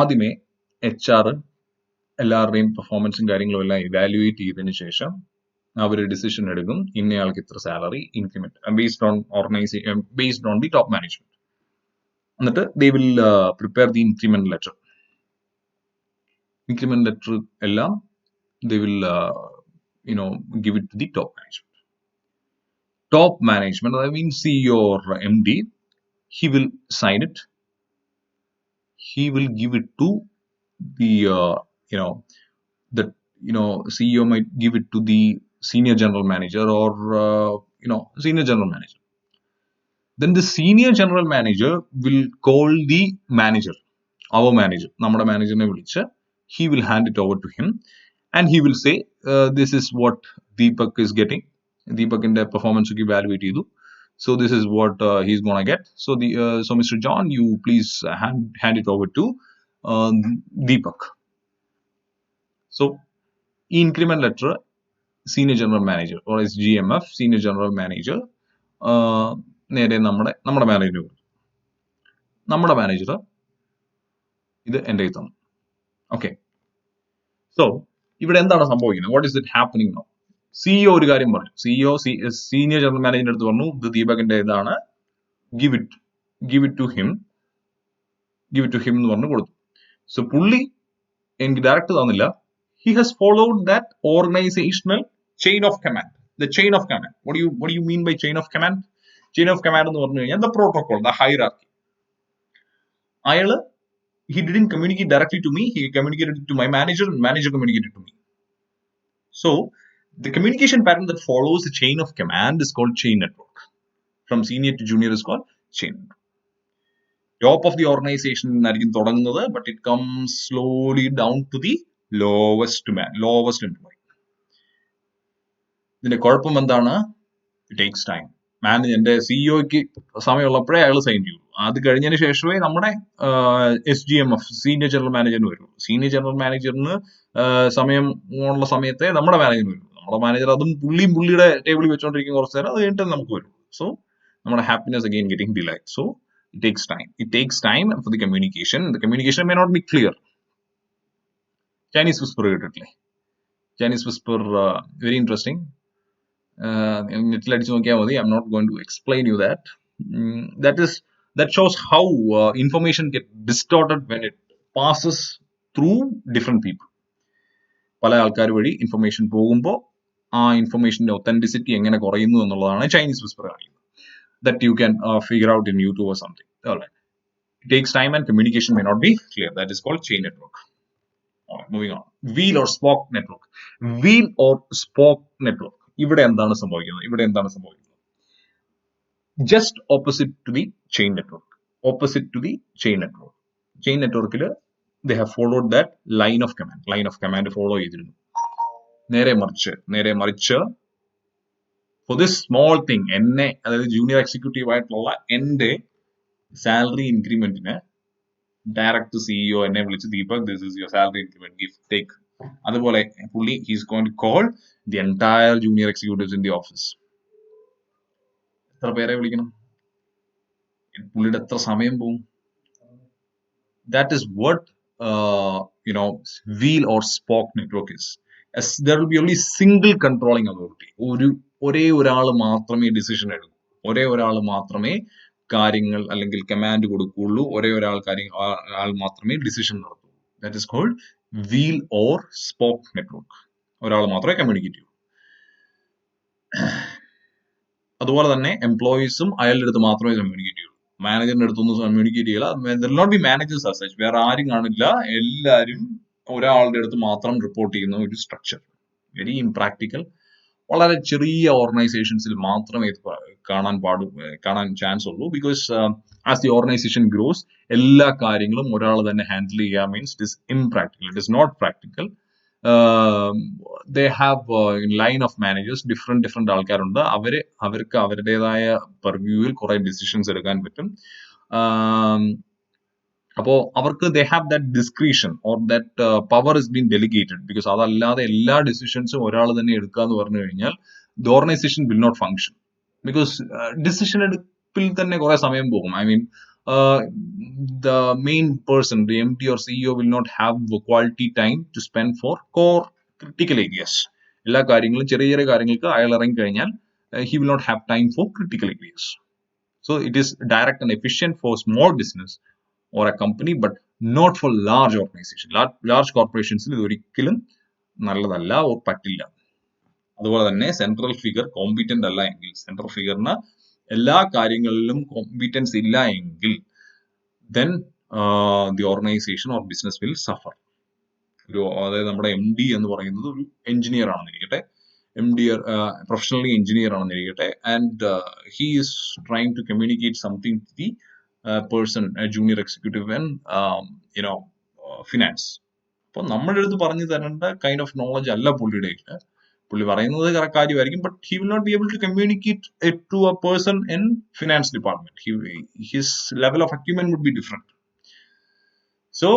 ആദ്യമേ HR എല്ലാവരുടെയും പെർഫോമൻസും കാര്യങ്ങളും എല്ലാം ഇവാലുവേറ്റ് ചെയ്തതിനു ശേഷം അവർ ഡിസിഷൻ എടുക്കും, ഇന്നയാൾക്ക് ഇത്ര salary increment based on the top management. എന്നിട്ട് they will prepare the increment letter എല്ലാം they will give it to the top management. I mean CEO or MD, he will sign it, he will give it to the CEO might give it to the senior general manager or senior general manager. Then the senior general manager will call the manager, our manager, നമ്മുടെ മാനേജറിനെ വിളിച്ച്, he will hand it over to him and he will say, this is what Deepak is getting. ദീപകിന്റെ performance ഒക്കെ evaluate ചെയ്തു, So this is what he's gonna get. So so Mr. John, you please hand it over to Deepak. So increment letter, senior general manager or SGMF, senior general manager, നേരെ നമ്മുടെ manager ഇത് എൻ്റെ കയ്യിൽ തന്നു. Okay, so ഇവിടെ എന്താണ് സംഭവിക്കുന്നത്? What is it happening now? CEO ഒരു കാര്യം പറഞ്ഞു. സിഇഒ സീനിയർ ജനറൽ മാനേജറിന്റെ അടുത്ത് പറഞ്ഞു, ഇത് ദീപകിന്റെ ഇതാണ്, ഗിവ് ഇറ്റ് ടു ഹിം എന്ന് പറഞ്ഞു കൊടുത്തു. സോ പുള്ളി എനിക്ക് ഡയറക്റ്റ് തന്നില്ല. He has followed that organizational chain of command. The chain of command. What do you mean by chain of command? Chain of command എന്ന് പറഞ്ഞു കഴിഞ്ഞാൽ the protocol, the hierarchy. അയാള് he didn't communicate directly to me. He communicated to my manager, and manager communicated to me. So the communication pattern that follows the chain of command is called chain network. From senior to junior is called chain network. Top of the organization ആയിരിക്കും തുടങ്ങുന്നത്, but it comes slowly down to the lowest employee. ഇതിന്റെ കുഴപ്പം എന്താണ്? It takes time. എന്റെ സിഇഒക്ക് സമയമുള്ളപ്പോഴേ അയാൾ sign ചെയ്യും. അത് കഴിഞ്ഞതിന് ശേഷമേ നമ്മുടെ SGMF സീനിയർ ജനറൽ മാനേജറിന് വരുള്ളൂ. സീനിയർ ജനറൽ മാനേജറിന് സമയമുള്ള സമയത്തെ നമ്മുടെ മാനേജറിന് വരുള്ളൂ. നമ്മുടെ മാനേജർ അതും പുള്ളിയുടെ ടേബിളിൽ വെച്ചോണ്ടിരിക്കും കുറച്ച് നേരം, അത് കഴിഞ്ഞിട്ട് നമുക്ക് വരും. സോ നമ്മുടെ happiness again getting delayed. So it takes time for the communication. The communication may not be clear. Chinese whisper കേട്ടിട്ടില്ലേ? Chinese whisper, very interesting. നെറ്റിൽ അടിച്ചു നോക്കിയാൽ മതി. I'm not going to explain you that. That shows how information get distorted when it passes through different people. പല ആൾക്കാർ വഴി information പോകുമ്പോൾ ആ ഇൻഫർമേഷന്റെ ഒത്തന്റിസിറ്റി എങ്ങനെ കുറയുന്നു എന്നുള്ളതാണ് ചൈനീസ് വിസ്പർ കാണിക്കുന്നത്. That you can figure out in YouTube or something. All right. It takes time and communication may not be clear. That is called chain network. All right, moving on. Wheel or spoke network. ഇവിടെ എന്താണ് സംഭവിക്കുന്നത്? Just opposite to the chain network. Chain network, they have followed that line of command follow ചെയ്തിരുന്നു. നേരെ മറിച്ച് for this small thing, എന്നെ, അതായത് junior executive ആയിട്ടുള്ള എന്റെ സാലറി ഇൻക്രിമെന്റിന് ഡയറക്റ്റ് സിഇഒ എന്നെ വിളിച്ച്, Deepak, this is your salary increment, gift, take. അതുപോലെ പുള്ളി he's going to call the entire junior executives in the office. എത്ര പേരെ വിളിക്കണം? പുള്ളിയുടെ എത്ര സമയം പോകും? That is what wheel or spoke network is. As there will be only single controlling authority. ഒരേ ഒരാൾ മാത്രമേ ഡിസിഷൻ എടുക്കൂ, ഒരേ ഒരാൾ മാത്രമേ കാര്യങ്ങൾ അല്ലെങ്കിൽ കമാൻഡ് കൊടുക്കുകയുള്ളൂ, ഒരേ ആൾ മാത്രമേ ഡിസിഷൻ നടത്തൂ. That is called wheel or spoke network. ഒരാൾ മാത്രമേ കമ്മ്യൂണിക്കേറ്റ് ചെയ്യൂ. അതുപോലെ തന്നെ എംപ്ലോയീസും അയാളുടെ അടുത്ത് മാത്രമേ കമ്മ്യൂണിക്കേറ്റ് ചെയ്യൂ. മാനേജറിന്റെ അടുത്തൊന്നും കമ്മ്യൂണിക്കേറ്റ് ചെയ്യില്ല. there will not be managers as such. വേറെ ആരും കാണില്ല. എല്ലാവരും ഒരാളുടെ അടുത്ത് മാത്രം റിപ്പോർട്ട് ചെയ്യുന്ന ഒരു സ്ട്രക്ചർ. Very impractical. വളരെ ചെറിയ ഓർഗനൈസേഷൻസിൽ മാത്രമേ ഇത് കാണാൻ ചാൻസ് ഉള്ളൂ. Because as the organization grows എല്ലാ കാര്യങ്ങളും ഒരാൾ തന്നെ ഹാൻഡിൽ ചെയ്യുക means it is impractical. It is not practical. they have line of managers, different ആൾക്കാരുണ്ട്. അവർക്ക് അവരുടേതായ പെർവ്യൂവിൽ കുറെ ഡിസിഷൻസ് എടുക്കാൻ പറ്റും. അപ്പോൾ അവർക്ക് they have that discretion or that power is being delegated. because അതല്ലാതെ എല്ലാ ഡിസിഷൻസും ഒരാൾ തന്നെ എടുക്കുക എന്ന് പറഞ്ഞു കഴിഞ്ഞാൽ the organization will not function. because decision എടുപ്പിൽ തന്നെ കുറെ സമയം പോകും. I mean, the main person, the MD or CEO will not have quality time to spend for core critical areas. എല്ലാ കാര്യങ്ങളും ചെറിയ കാര്യങ്ങൾക്ക് അയാൾ ഇറങ്ങി കഴിഞ്ഞാൽ he will not have time for critical areas. So it is direct and efficient for small business or a company, but not for large organization. Large corporations ഇത് ഒരിക്കലും നല്ലതല്ല or പറ്റില്ല. അതുപോലെ തന്നെ സെൻട്രൽ ഫിഗർ കോമ്പീറ്റന്റ് അല്ല എങ്കിൽ, central ഫിഗറിന് എല്ലാ കാര്യങ്ങളിലും കോമ്പീറ്റൻസ് ഇല്ല എങ്കിൽ then the organization or business will suffer. അതായത് നമ്മുടെ MD എന്ന് പറയുന്നത് ഒരു എഞ്ചിനീയർ ആണെന്നിരിക്കട്ടെ, പ്രൊഫഷണലി എഞ്ചിനീയർ ആണെന്നിരിക്കട്ടെ, and he is trying to communicate something to the person, junior executive and finance. അപ്പോൾ നമ്മുടെ അടുത്ത് പറഞ്ഞു തരേണ്ട കൈൻഡ് ഓഫ് നോളജ് അല്ല പുള്ളിയുടെ. പുള്ളി പറയുന്നത് കാര്യമായിരിക്കും, but he will not be able to communicate it to a person in finance department. His level of acumen would be different. So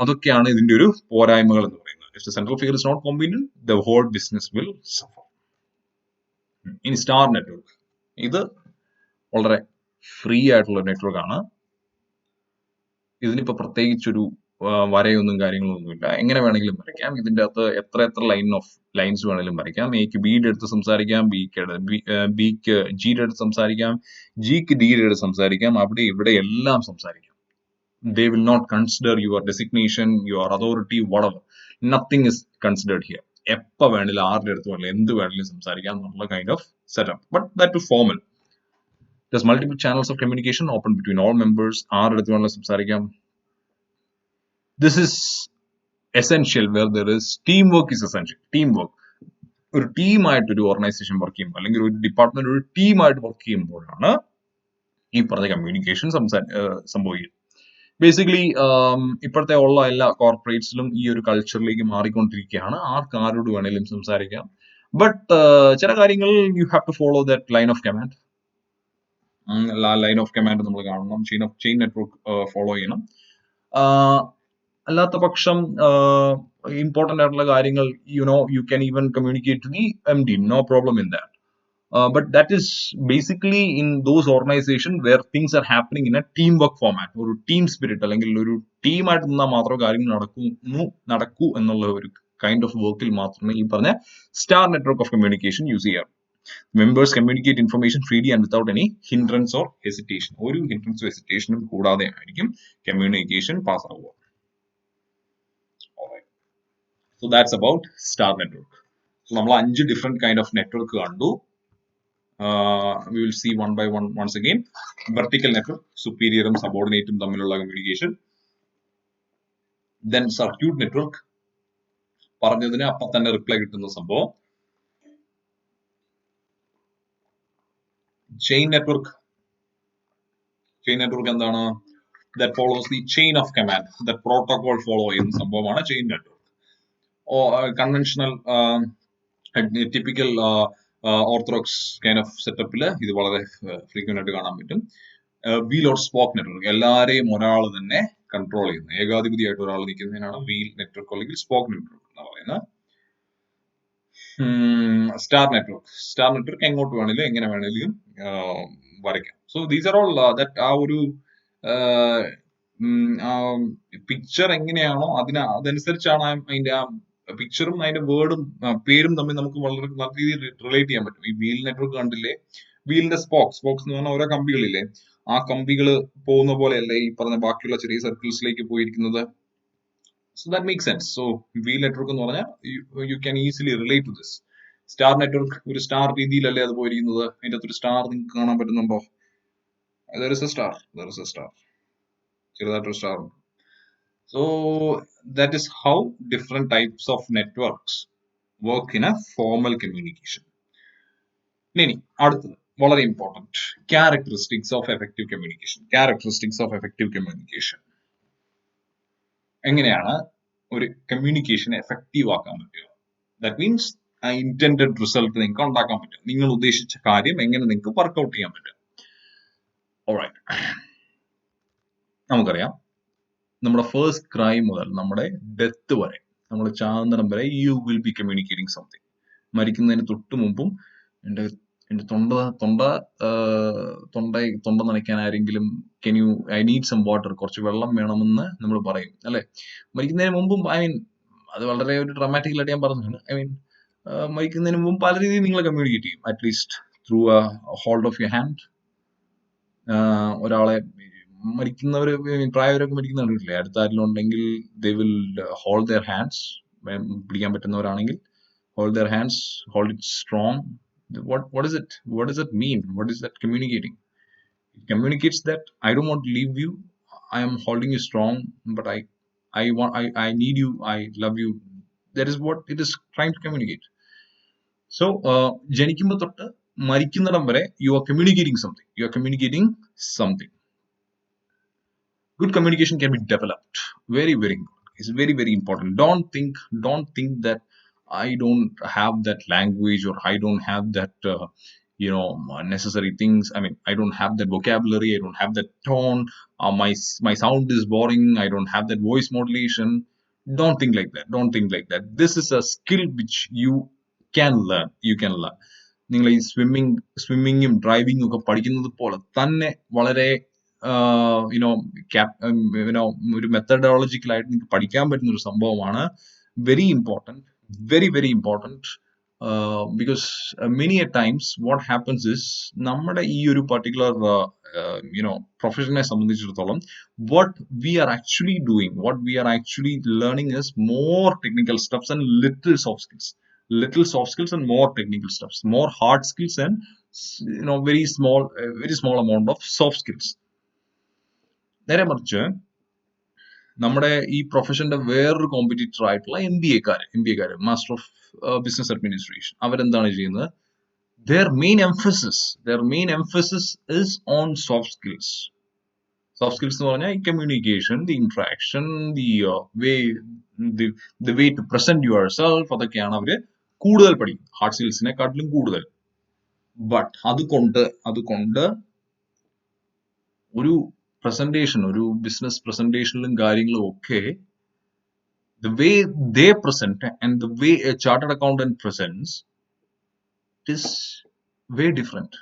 അതൊക്കെയാണ് ഇതിന്റെ ഒരു പോരായ്മകൾ എന്ന് പറയുന്നത്. If the central figure is not competent, the whole business will suffer. ഇനി star network, ഇത് വളരെ free ആയിട്ടുള്ള നെറ്റ്വർക്ക് ആണ്. ഇതിനിപ്പോ പ്രത്യേകിച്ചൊരു വരയൊന്നും കാര്യങ്ങളൊന്നുമില്ല, എങ്ങനെ വേണമെങ്കിലും വരയ്ക്കാം. ഇതിന്റെ അകത്ത് എത്ര ലൈൻസ് വേണമെങ്കിലും വരയ്ക്കാം. എക്ക് ബിയുടെ അടുത്ത് സംസാരിക്കാം, ബിക്ക് ജിയുടെ അടുത്ത് സംസാരിക്കാം, ജിക്ക് ഡിയുടെ അടുത്ത് സംസാരിക്കാം, അവിടെ ഇവിടെ എല്ലാം സംസാരിക്കാം. They will not consider your designation, your authority, whatever. Nothing is considered here. എപ്പോൾ വേണമെങ്കിലും ആരുടെ അടുത്ത് വേണമെങ്കിലും എന്ത് വേണമെങ്കിലും സംസാരിക്കാം എന്നുള്ള kind of setup. But that too formal. There's multiple channels of communication open between all members. ആരുടെ അടുത്ത് വേണമെങ്കിലും സംസാരിക്കാം. This is essential where there is teamwork is essential. Teamwork. ഒരു ടീമായിട്ട് ഒരു ഓർഗനൈസേഷൻ വർക്ക് ചെയ്യുമ്പോൾ അല്ലെങ്കിൽ ഒരു ഡിപ്പാർട്ട്മെന്റ് ഒരു ടീമായിട്ട് വർക്ക് ചെയ്യുമ്പോഴാണ് ഈ പറഞ്ഞ കമ്മ്യൂണിക്കേഷൻ സംഭവിക്കുക. ബേസിക്കലി ഇപ്പോഴത്തെ ഉള്ള എല്ലാ കോർപ്പറേറ്റ്സിലും ഈ ഒരു കൾച്ചറിലേക്ക് മാറിക്കൊണ്ടിരിക്കുകയാണ്. ആരോട് വേണേലും സംസാരിക്കാം. ബട്ട് ചില കാര്യങ്ങൾ you have to follow that line of command. Line of command നമ്മൾ കാണണം, ചെയിൻ നെറ്റ്വർക്ക് ഫോളോ ചെയ്യണം. അല്ലാത്ത പക്ഷം ഇമ്പോർട്ടൻ്റ് ആയിട്ടുള്ള കാര്യങ്ങൾ you can even communicate to the MD, no problem in that. But that is basically in those organizations where things are happening in a teamwork format, ഒരു team spirit അല്ലെങ്കിൽ ഒരു ടീമായിട്ട് നിന്നാൽ മാത്രമേ കാര്യങ്ങൾ നടക്കൂ എന്നുള്ള ഒരു കൈൻഡ് ഓഫ് വർക്കിൽ മാത്രമേ ഈ പറഞ്ഞ star network of communication use ചെയ്യാം. Members communicate information freely and without any hindrance or hesitation. ഒരു ഹിൻഡ്രൻസോ ഹെസിറ്റേഷനും കൂടാതെ ആയിരിക്കും കമ്മ്യൂണിക്കേഷൻ പാസ് ആവുക. So that's about star network. So നമ്മൾ 5 ഡിഫറെന്റ് കൈൻഡ് ഓഫ് നെറ്റ്വർക്ക് കണ്ടു. We will see one by one once again. Vertical network, superior subordinate തമ്മിലുള്ള communication. Then circuit network, പറഞ്ഞതിന് അപ്പം തന്നെ റിപ്ലൈ കിട്ടുന്ന സംഭവം. Chain network എന്താണ്? That follows the chain of command, that protocol follow ചെയ്യുന്ന സംഭവമാണ് chain network. Or conventional typical orthodox kind of സെറ്റപ്പില് ഇത് വളരെ ഫ്രീക്വന്റ് ആയിട്ട് കാണാൻ പറ്റും. വീൽ ഓർ സ്പോക്ക് നെറ്റ്വർക്ക്, എല്ലാവരെയും ഒരാൾ തന്നെ കൺട്രോൾ ചെയ്യുന്നത്, ഏകാധിപതിയായിട്ട് ഒരാൾ നിൽക്കുന്നതിനാണ് വീൽ നെറ്റ്വർക്ക് അല്ലെങ്കിൽ സ്പോക്ക് നെറ്റ്വർക്ക് എന്ന് പറയുന്നത്. സ്റ്റാർ നെറ്റ്വർക്ക് എങ്ങോട്ട് വേണമെങ്കിലും എങ്ങനെ വേണമെങ്കിലും വരയ്ക്കാം. So these are all that ആ ഒരു പിക്ചർ എങ്ങനെയാണോ അതനുസരിച്ചാണ് അതിന്റെ ആ പിക്ചറും അതിന്റെ വേർഡും പേരും തമ്മിൽ നമുക്ക് വളരെ നല്ല രീതിയിൽ റിലേറ്റ് ചെയ്യാൻ പറ്റും. ഈ വീൽ നെറ്റ്വർക്ക് കണ്ടില്ലേ, വീലിന്റെ സ്പോക്സ് എന്ന് പറഞ്ഞാൽ ഓരോ കമ്പികളില്ലേ, ആ കമ്പികൾ പോകുന്ന പോലെയല്ലേ ഈ പറഞ്ഞ ബാക്കിയുള്ള ചെറിയ സർക്കിൾസിലേക്ക് പോയിരിക്കുന്നത്. So that make sense. So wheel network എന്ന് പറഞ്ഞാൽ you can easily relate to this. Star network ഒരു സ്റ്റാർ രീതിയിലല്ലേ അത് പോയിരിക്കുന്നത്. അതിന്റെ അകത്തൊരു സ്റ്റാർ നിങ്ങൾക്ക് കാണാൻ പറ്റുന്നുണ്ടോ? There is a star. ചെറുതായിട്ടൊരു സ്റ്റാർ ഉണ്ട്. So that is how different types of networks work in a formal communication. ഇനി അടുത്തത് വളരെ important, characteristics of effective communication. എങ്ങനെയാണ് ഒരു കമ്മ്യൂണിക്കേഷൻ എഫക്റ്റീവ് ആക്കാൻ പറ്റുക? ദാറ്റ് മീൻസ് ആ ഇന്റൻഡഡ് റിസൾട്ട് നിങ്ങൾക്ക് ഉണ്ടാക്കാൻ പറ്റും, നിങ്ങൾ ഉദ്ദേശിച്ച കാര്യം എങ്ങനെ നിങ്ങൾക്ക് വർക്ക്ഔട്ട് ചെയ്യാൻ പറ്റും. ഓൾറൈറ്റ്, നമുക്കറിയാം നമ്മുടെ ഫസ്റ്റ് ക്രൈ മുതൽ നമ്മുടെ ഡെത്ത് വരെ, നമ്മൾ ചാകുന്നിടം വരെ U will be communicating something. മരിക്കുന്നതിന് തൊട്ട് മുമ്പും എൻ്റെ തൊണ്ട നനയ്ക്കാൻ ആരെങ്കിലും ഐ നീഡ് സം വാട്ടർ, കുറച്ച് വെള്ളം വേണമെന്ന് നമ്മൾ പറയും അല്ലെ. മരിക്കുന്നതിന് മുമ്പും അത് വളരെ ഒരു ഡ്രമാറ്റിക്കലായിട്ട് ഞാൻ പറഞ്ഞതാണ്. മരിക്കുന്നതിന് മുമ്പ് പല രീതിയിൽ നിങ്ങൾ കമ്മ്യൂണിക്കേറ്റ് ചെയ്യും. At least through a hold of your hand. ഒരാളെ മരിക്കുന്നവര് പ്രായവരൊക്കെ മരിക്കുന്ന കണ്ടിട്ടില്ലേ, അടുത്ത ആരെങ്കിലും ഉണ്ടെങ്കിൽ they will hold their hands. പിടിക്കാൻ പറ്റുന്നവരാണെങ്കിൽ hold their hands, hold it strong. What is it? What does that mean? What is that communicating? It communicates that I don't want to leave you. I am holding you strong, but I need you. I love you. That is what it is trying to communicate. So ജനിക്കുമ്പോൾ തൊട്ട് മരിക്കുന്നിടം വരെ you are communicating something. Good communication can be developed. Very, very important. It's very, very important. Don't think that I don't have that language, or I don't have that necessary things. I mean, I don't have that vocabulary, I don't have that tone, my sound is boring, I don't have that voice modulation. Don't think like that. Don't think like that. This is a skill which you can learn. നിങ്ങൾ ഈ സ്വിമ്മിങ്ങും ഡ്രൈവിങ്ങും ഒക്കെ പഠിക്കുന്നത് പോലെ തന്നെ വളരെ you know you know ഒരു മെത്തഡോളജിക്കലായിട്ട് നിങ്ങൾക്ക് പഠിക്കാൻ പറ്റുന്ന ഒരു സംഭവമാണ്. Very important, very important, because many a times what happens is നമ്മുടെ ഈ ഒരു particular പ്രൊഫഷനെ സംബന്ധിച്ചിടത്തോളം what we are actually doing, what we are actually learning is more technical stuffs and little soft skills. Little soft skills and more technical stuffs, more hard skills and very small amount of soft skills. നേരെ മറിച്ച് നമ്മുടെ ഈ പ്രൊഫഷന്റെ വേറൊരു competitor ആയിട്ടുള്ള M B എക്കാര് master of business administration, അവരെന്താണ് ചെയ്യുന്നത്? their main emphasis is on soft skills. Soft skills എന്ന് പറഞ്ഞാൽ communication, the interaction, the way to present yourself, അതൊക്കെയാണ് അവര് കൂടുതൽ പഠിക്കും, ഹാർഡ് സ്കിൽസിനെക്കാട്ടിലും കൂടുതൽ. ബട്ട് അതുകൊണ്ട് ഒരു പ്രസന്റേഷൻ, ഒരു ബിസിനസ് പ്രസന്റേഷനിലും കാര്യങ്ങളും ഒക്കെ the way they present and the way a chartered accountant presents is way different.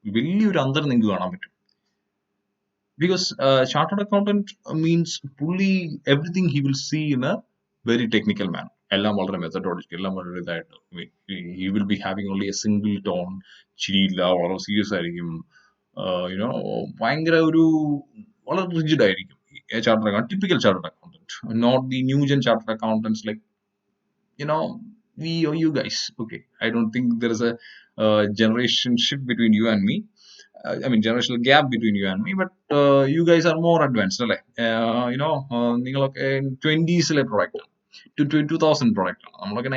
വലിയൊരു അന്തരം നിങ്ങൾക്ക് കാണാൻ പറ്റും. Because chartered accountant means fully everything he will see in a very technical manner. എല്ലാം വളരെ മെത്തഡോളജിക്കൽ, എല്ലാം വളരെ ഇതായിട്ട്. he will be having only a single tone, ചിരിയില്ല, വളരെ സീരിയസ് ആയിരിക്കും, ഭയങ്കര ഒരു വളരെ റിജിഡ് ആയിരിക്കും typical chartered accountant, not the new gen chartered accountants like we or you guys. Okay, I don't think there is a generation shift between you and me. I mean, generational gap between you and me, but you guys are more advanced, അല്ലേ? നിങ്ങളൊക്കെ 20s product ആണ്, 2000 product ആണ്, നമ്മളൊക്കെ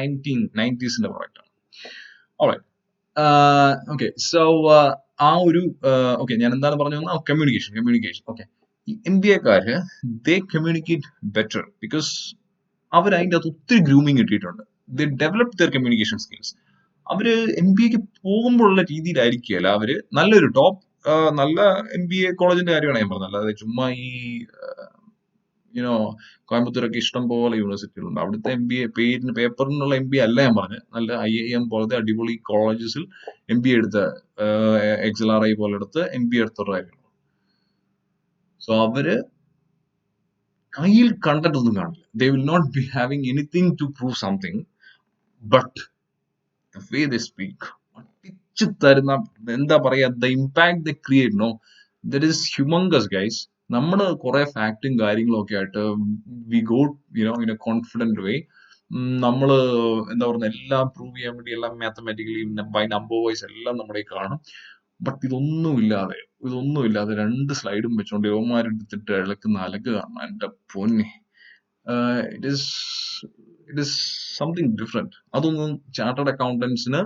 90s product ആണ്. Alright. Okay, so ആ ഒരു okay, ഞാൻ എന്താണ് പറഞ്ഞു വന്നത്? കമ്മ്യൂണിക്കേഷൻ. ഓക്കെ, ഈ MBA-ക്കാര് they communicate better because അവർ അതിൻ്റെ അകത്ത് ഒത്തിരി ഗ്രൂമിങ് കിട്ടിയിട്ടുണ്ട്. they develop their communication skills. അവര് MBA-ക്ക് പോകുമ്പോഴുള്ള രീതിയിലായിരിക്കുകയല്ല അവര് നല്ലൊരു നല്ല MBA കോളേജിന്റെ കാര്യമാണ് ഞാൻ പറഞ്ഞത്. അല്ലാതെ ചുമ്മാ ഈ കോയമ്പത്തൂരൊക്കെ ഇഷ്ടം പോലെ യൂണിവേഴ്സിറ്റികളുണ്ട്. അവിടുത്തെ MBA പേപ്പറിനുള്ള MBA അല്ല ഞാൻ പറഞ്ഞത്. നല്ല IIM പോലത്തെ അടിപൊളി കോളേജസിൽ MBA എടുത്ത, XLRI പോലെ എടുത്ത് MBA എടുത്തവരായിരുന്നു. സോ അവര് കയ്യിൽ കണ്ടന്റ് ഒന്നും കാണില്ല. they will not be having anything to prove something, but the way they speak, പഠിച്ചു തരുന്ന, എന്താ പറയാ, the impact they create, that is humongous, guys. നമ്മള് കുറെ ഫാക്റ്റും കാര്യങ്ങളും ഒക്കെ ആയിട്ട് we go in a confident way. നമ്മള് എന്താ പറയുക, എല്ലാം പ്രൂവ് ചെയ്യാൻ വേണ്ടി എല്ലാം മാത്തമാറ്റിക്കലി ബൈ നമ്പർ വൈസ് എല്ലാം നമ്മുടെ കാണും. ബട്ട് ഇതൊന്നുമില്ലാതെ 2 സ്ലൈഡും വെച്ചോണ്ട് യവന്മാരെടുത്തിട്ട് ഇളക്കുന്ന അലക്ക് കാണണം. എന്റെ പൊന്നെ, ഇറ്റ് ഈസ് സംതിങ് ഡിഫറെന്റ്. അതൊന്നും ചാർട്ടേഡ് അക്കൗണ്ടൻസിന്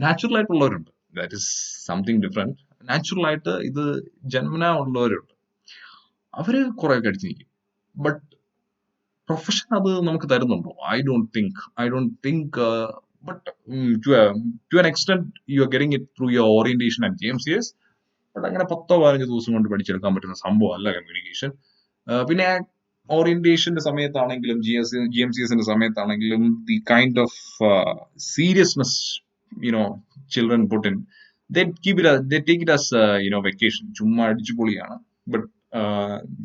നാച്ചുറൽ ആയിട്ടുള്ളവരുണ്ട്. That is something different. Natural ആയിട്ട് ഇത് ജന്മനാ ഉള്ളവരുണ്ട്, അവര് കുറെ ഒക്കെ അടിച്ചു നിൽക്കും. ബട്ട് പ്രൊഫഷൻ അത് നമുക്ക് തരുന്നുണ്ടോ? I don't think but to an extent you are getting it through your orientation at JMCS. But അങ്ങനെ 10-15 ദിവസം കൊണ്ട് പഠിച്ചെടുക്കാൻ പറ്റുന്ന സംഭവം അല്ല കമ്മ്യൂണിക്കേഷൻ. പിന്നെ ഓറിയന്റേഷന്റെ സമയത്താണെങ്കിലും GMCSന്റെ സമയത്താണെങ്കിലും the kind of seriousness children put in, they take it as vacation, ചുമ്മാ അടിച്ചു പൊളിയാണ്. But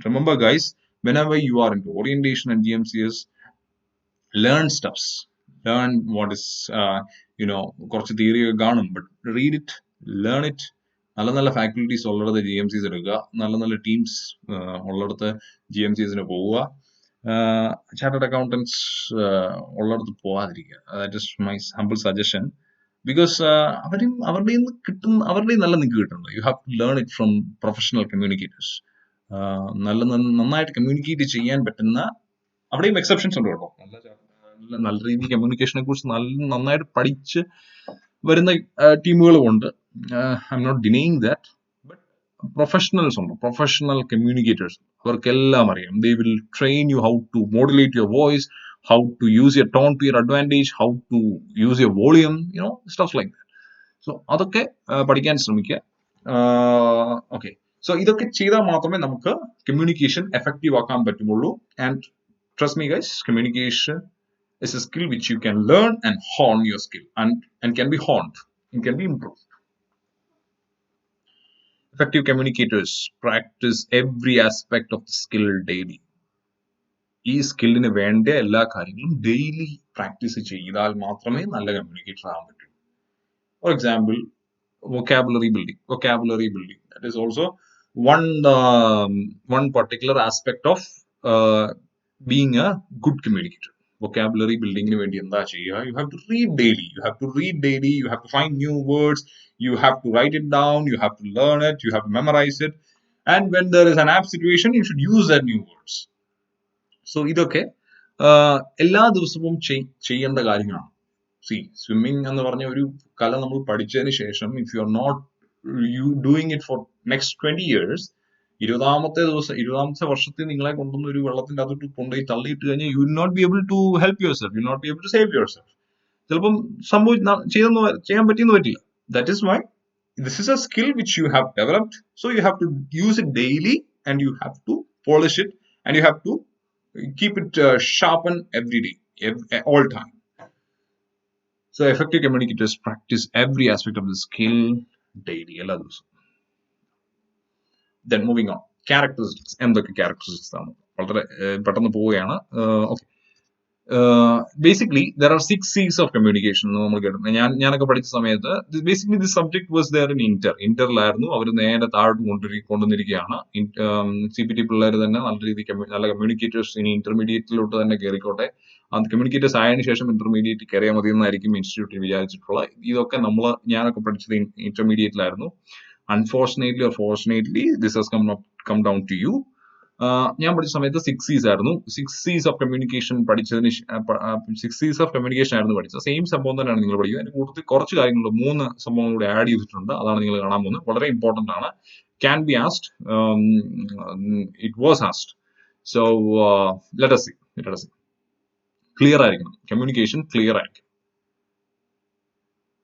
remember guys, whenever you are into orientation and GMCS, learn stuffs, learn what is കുറച്ച് തിയറി കാണും, but read it, learn it. നല്ല faculties ഉള്ളിടത്ത് GMCS എടുക്കുക, നല്ല teams ഉള്ളിടത്ത് GMCSന് പോവുക. ചാർട്ടേഡ് അക്കൗണ്ടൻസ് ഉള്ളിടത്ത് പോവാതിരിക്കുക. That is my humble suggestion. Because അവരുടെയും നല്ല നിങ്ങൾക്ക് കിട്ടുന്നുണ്ട്. You have to learn it from professional communicators. നന്നായിട്ട് കമ്മ്യൂണിക്കേറ്റ് ചെയ്യാൻ പറ്റുന്ന, അവിടെയും എക്സെപ്ഷൻസ് ഉണ്ട് കേട്ടോ. നല്ല രീതിയിൽ കമ്മ്യൂണിക്കേഷനെ കുറിച്ച് നന്നായിട്ട് പഠിച്ച് വരുന്ന ടീമുകളും ഉണ്ട്. I'm not denying that. But professionals ഉണ്ട്, പ്രൊഫഷണൽ കമ്മ്യൂണിക്കേറ്റേഴ്സ്, അവർക്കെല്ലാം അറിയാം. They will train you how to modulate your voice, how to use your tone to your advantage, how to use your volume, stuff like that. So അതൊക്കെ പഠിക്കാൻ ശ്രമിക്കുക. Okay, so ഇതൊക്കെ ചെയ്താൽ മാത്രമേ നമുക്ക് കമ്മ്യൂണിക്കേഷൻ എഫക്റ്റീവ് ആക്കാൻ പറ്റുള്ളൂ. And trust me guys, communication is a skill which you can learn and hone your skill and can be honed and can be improved. Effective communicators practice every aspect of the skill daily. ഈ സ്കില്ലിന് വേണ്ട എല്ലാ കാര്യങ്ങളും daily practice ചെയ്താൽ മാത്രമേ നല്ല communicator ആകാൻ പറ്റൂ. For example, vocabulary building. That is also one particular aspect of being a good communicator. Vocabulary building ന് വേണ്ടി എന്താ ചെയ്യുക? You have to read daily. You have to find new words. You have to write it down. You have to learn it. You have to memorize it. And when there is an apt situation, you should use that new words. So ഇതൊക്കെ എല്ലാ ദിവസവും ചെയ്യേണ്ട കാര്യങ്ങളാണ്. C, swimming എന്ന് പറഞ്ഞ ഒരു കല നമ്മൾ പഠിച്ചതിന് ശേഷം, if you are not doing it for next 20 years, 20ാമത്തെ വർഷത്തിൽ നിങ്ങളെ കൊണ്ടുവന്ന ഒരു വെള്ളത്തിന്റെ അകത്തോട്ട് കൊണ്ടുപോയി തള്ളിയിട്ട് കഴിഞ്ഞാൽ you will not be able to help yourself, you not be able to save yourself. ചിലപ്പം ചെയ്യാൻ പറ്റിയെന്ന് വരില്ല. That is why this is a skill which you have developed, so you have to use it daily and you have to polish it and you have to keep it sharpened every day, all time. So effective communicators practice every aspect of the skill daily. Then moving on, characteristics. എന്തൊക്കെ characteristics ആണ്? വളരെ പെട്ടെന്ന് പോവുകയാണ്. Okay. Basically, there are 6 C's of communication. ഞാനൊക്കെ പഠിച്ച സമയത്ത് basically this subject was there in ഇന്ററിലായിരുന്നു. അവർ നേരെ താഴോട്ട് കൊണ്ടുവന്നിരിക്കുകയാണ്. CPT പിള്ളേർ തന്നെ നല്ല രീതിക്ക് നല്ല കമ്മ്യൂണിക്കേറ്റേഴ്സ് ഇനി ഇന്റർമീഡിയറ്റിലോട്ട് തന്നെ കയറിക്കോട്ടെ, അത് കമ്മ്യൂണിക്കേറ്റേഴ്സ് ആയതിനു ശേഷം ഇന്റർമീഡിയറ്റ് കയറിയാൽ മതി എന്നായിരിക്കും ഇൻസ്റ്റിറ്റ്യൂട്ടിൽ വിചാരിച്ചിട്ടുള്ള. ഇതൊക്കെ ഞാനൊക്കെ പഠിച്ചത് ഇന്റർമീഡിയറ്റിലായിരുന്നു. Unfortunately or fortunately, this has come down to you. ഞാൻ പഠിച്ച സമയത്ത് 6 C's ആയിരുന്നു. 6 C's of communication പഠിച്ചതിന് 6 C's of communication ആയിരുന്നു പഠിച്ചത്. സെയിം സംഭവം തന്നെയാണ് നിങ്ങൾ പഠിക്കുക. അതിന് കൂടുതൽ കുറച്ച് കാര്യങ്ങളുണ്ട്, 3 സംഭവങ്ങൾ കൂടി ആഡ് ചെയ്തിട്ടുണ്ട്. അതാണ് നിങ്ങൾ കാണാൻ പോകുന്നത്. വളരെ ഇമ്പോർട്ടന്റ് ആണ്. Can be asked. It was asked. So let us see. Clear ആയിരിക്കണം. കമ്മ്യൂണിക്കേഷൻ ക്ലിയർ ആയിരിക്കണം.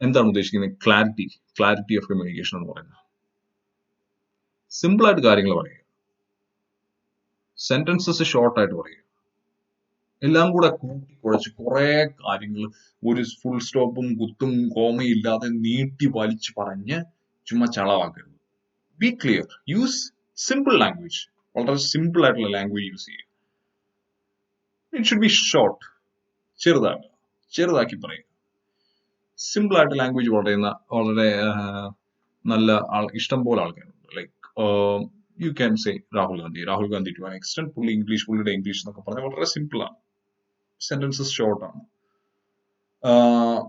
എന്താണ് ഉദ്ദേശിക്കുന്നത്? ക്ലാരിറ്റി ഓഫ് കമ്മ്യൂണിക്കേഷൻ എന്ന് പറയുന്നത് സിമ്പിൾ ആയിട്ട് കാര്യങ്ങൾ പറയുക, സെന്റൻസസ് ഷോർട്ട് ആയിട്ട് പറയുക. എല്ലാം കൂടെ കൂട്ടി കുഴച്ച് കുറെ കാര്യങ്ങൾ ഒരു ഫുൾ സ്റ്റോപ്പും കുത്തും കോമയും ഇല്ലാതെ നീട്ടി വലിച്ചു പറഞ്ഞ് ചുമ്മാ ചളവാക്കരുത്. Be clear, use simple language. വളരെ സിമ്പിൾ ആയിട്ടുള്ള ലാംഗ്വേജ് യൂസ് ചെയ്യുക. It should be short. ചെറുതാക്കി പറയുക. സിമ്പിൾ ആയിട്ട് ലാംഗ്വേജ് പറയുന്ന വളരെ നല്ല ഇഷ്ടം പോലെ ആൾക്കാരുണ്ട്. Like you can say Rahul Gandhi to an extent. പുള്ളിയുടെ ഇംഗ്ലീഷ് എന്നൊക്കെ പറഞ്ഞാൽ വളരെ സിമ്പിൾ ആണ്, സെന്റൻസസ് ഷോർട്ട് ആണ്.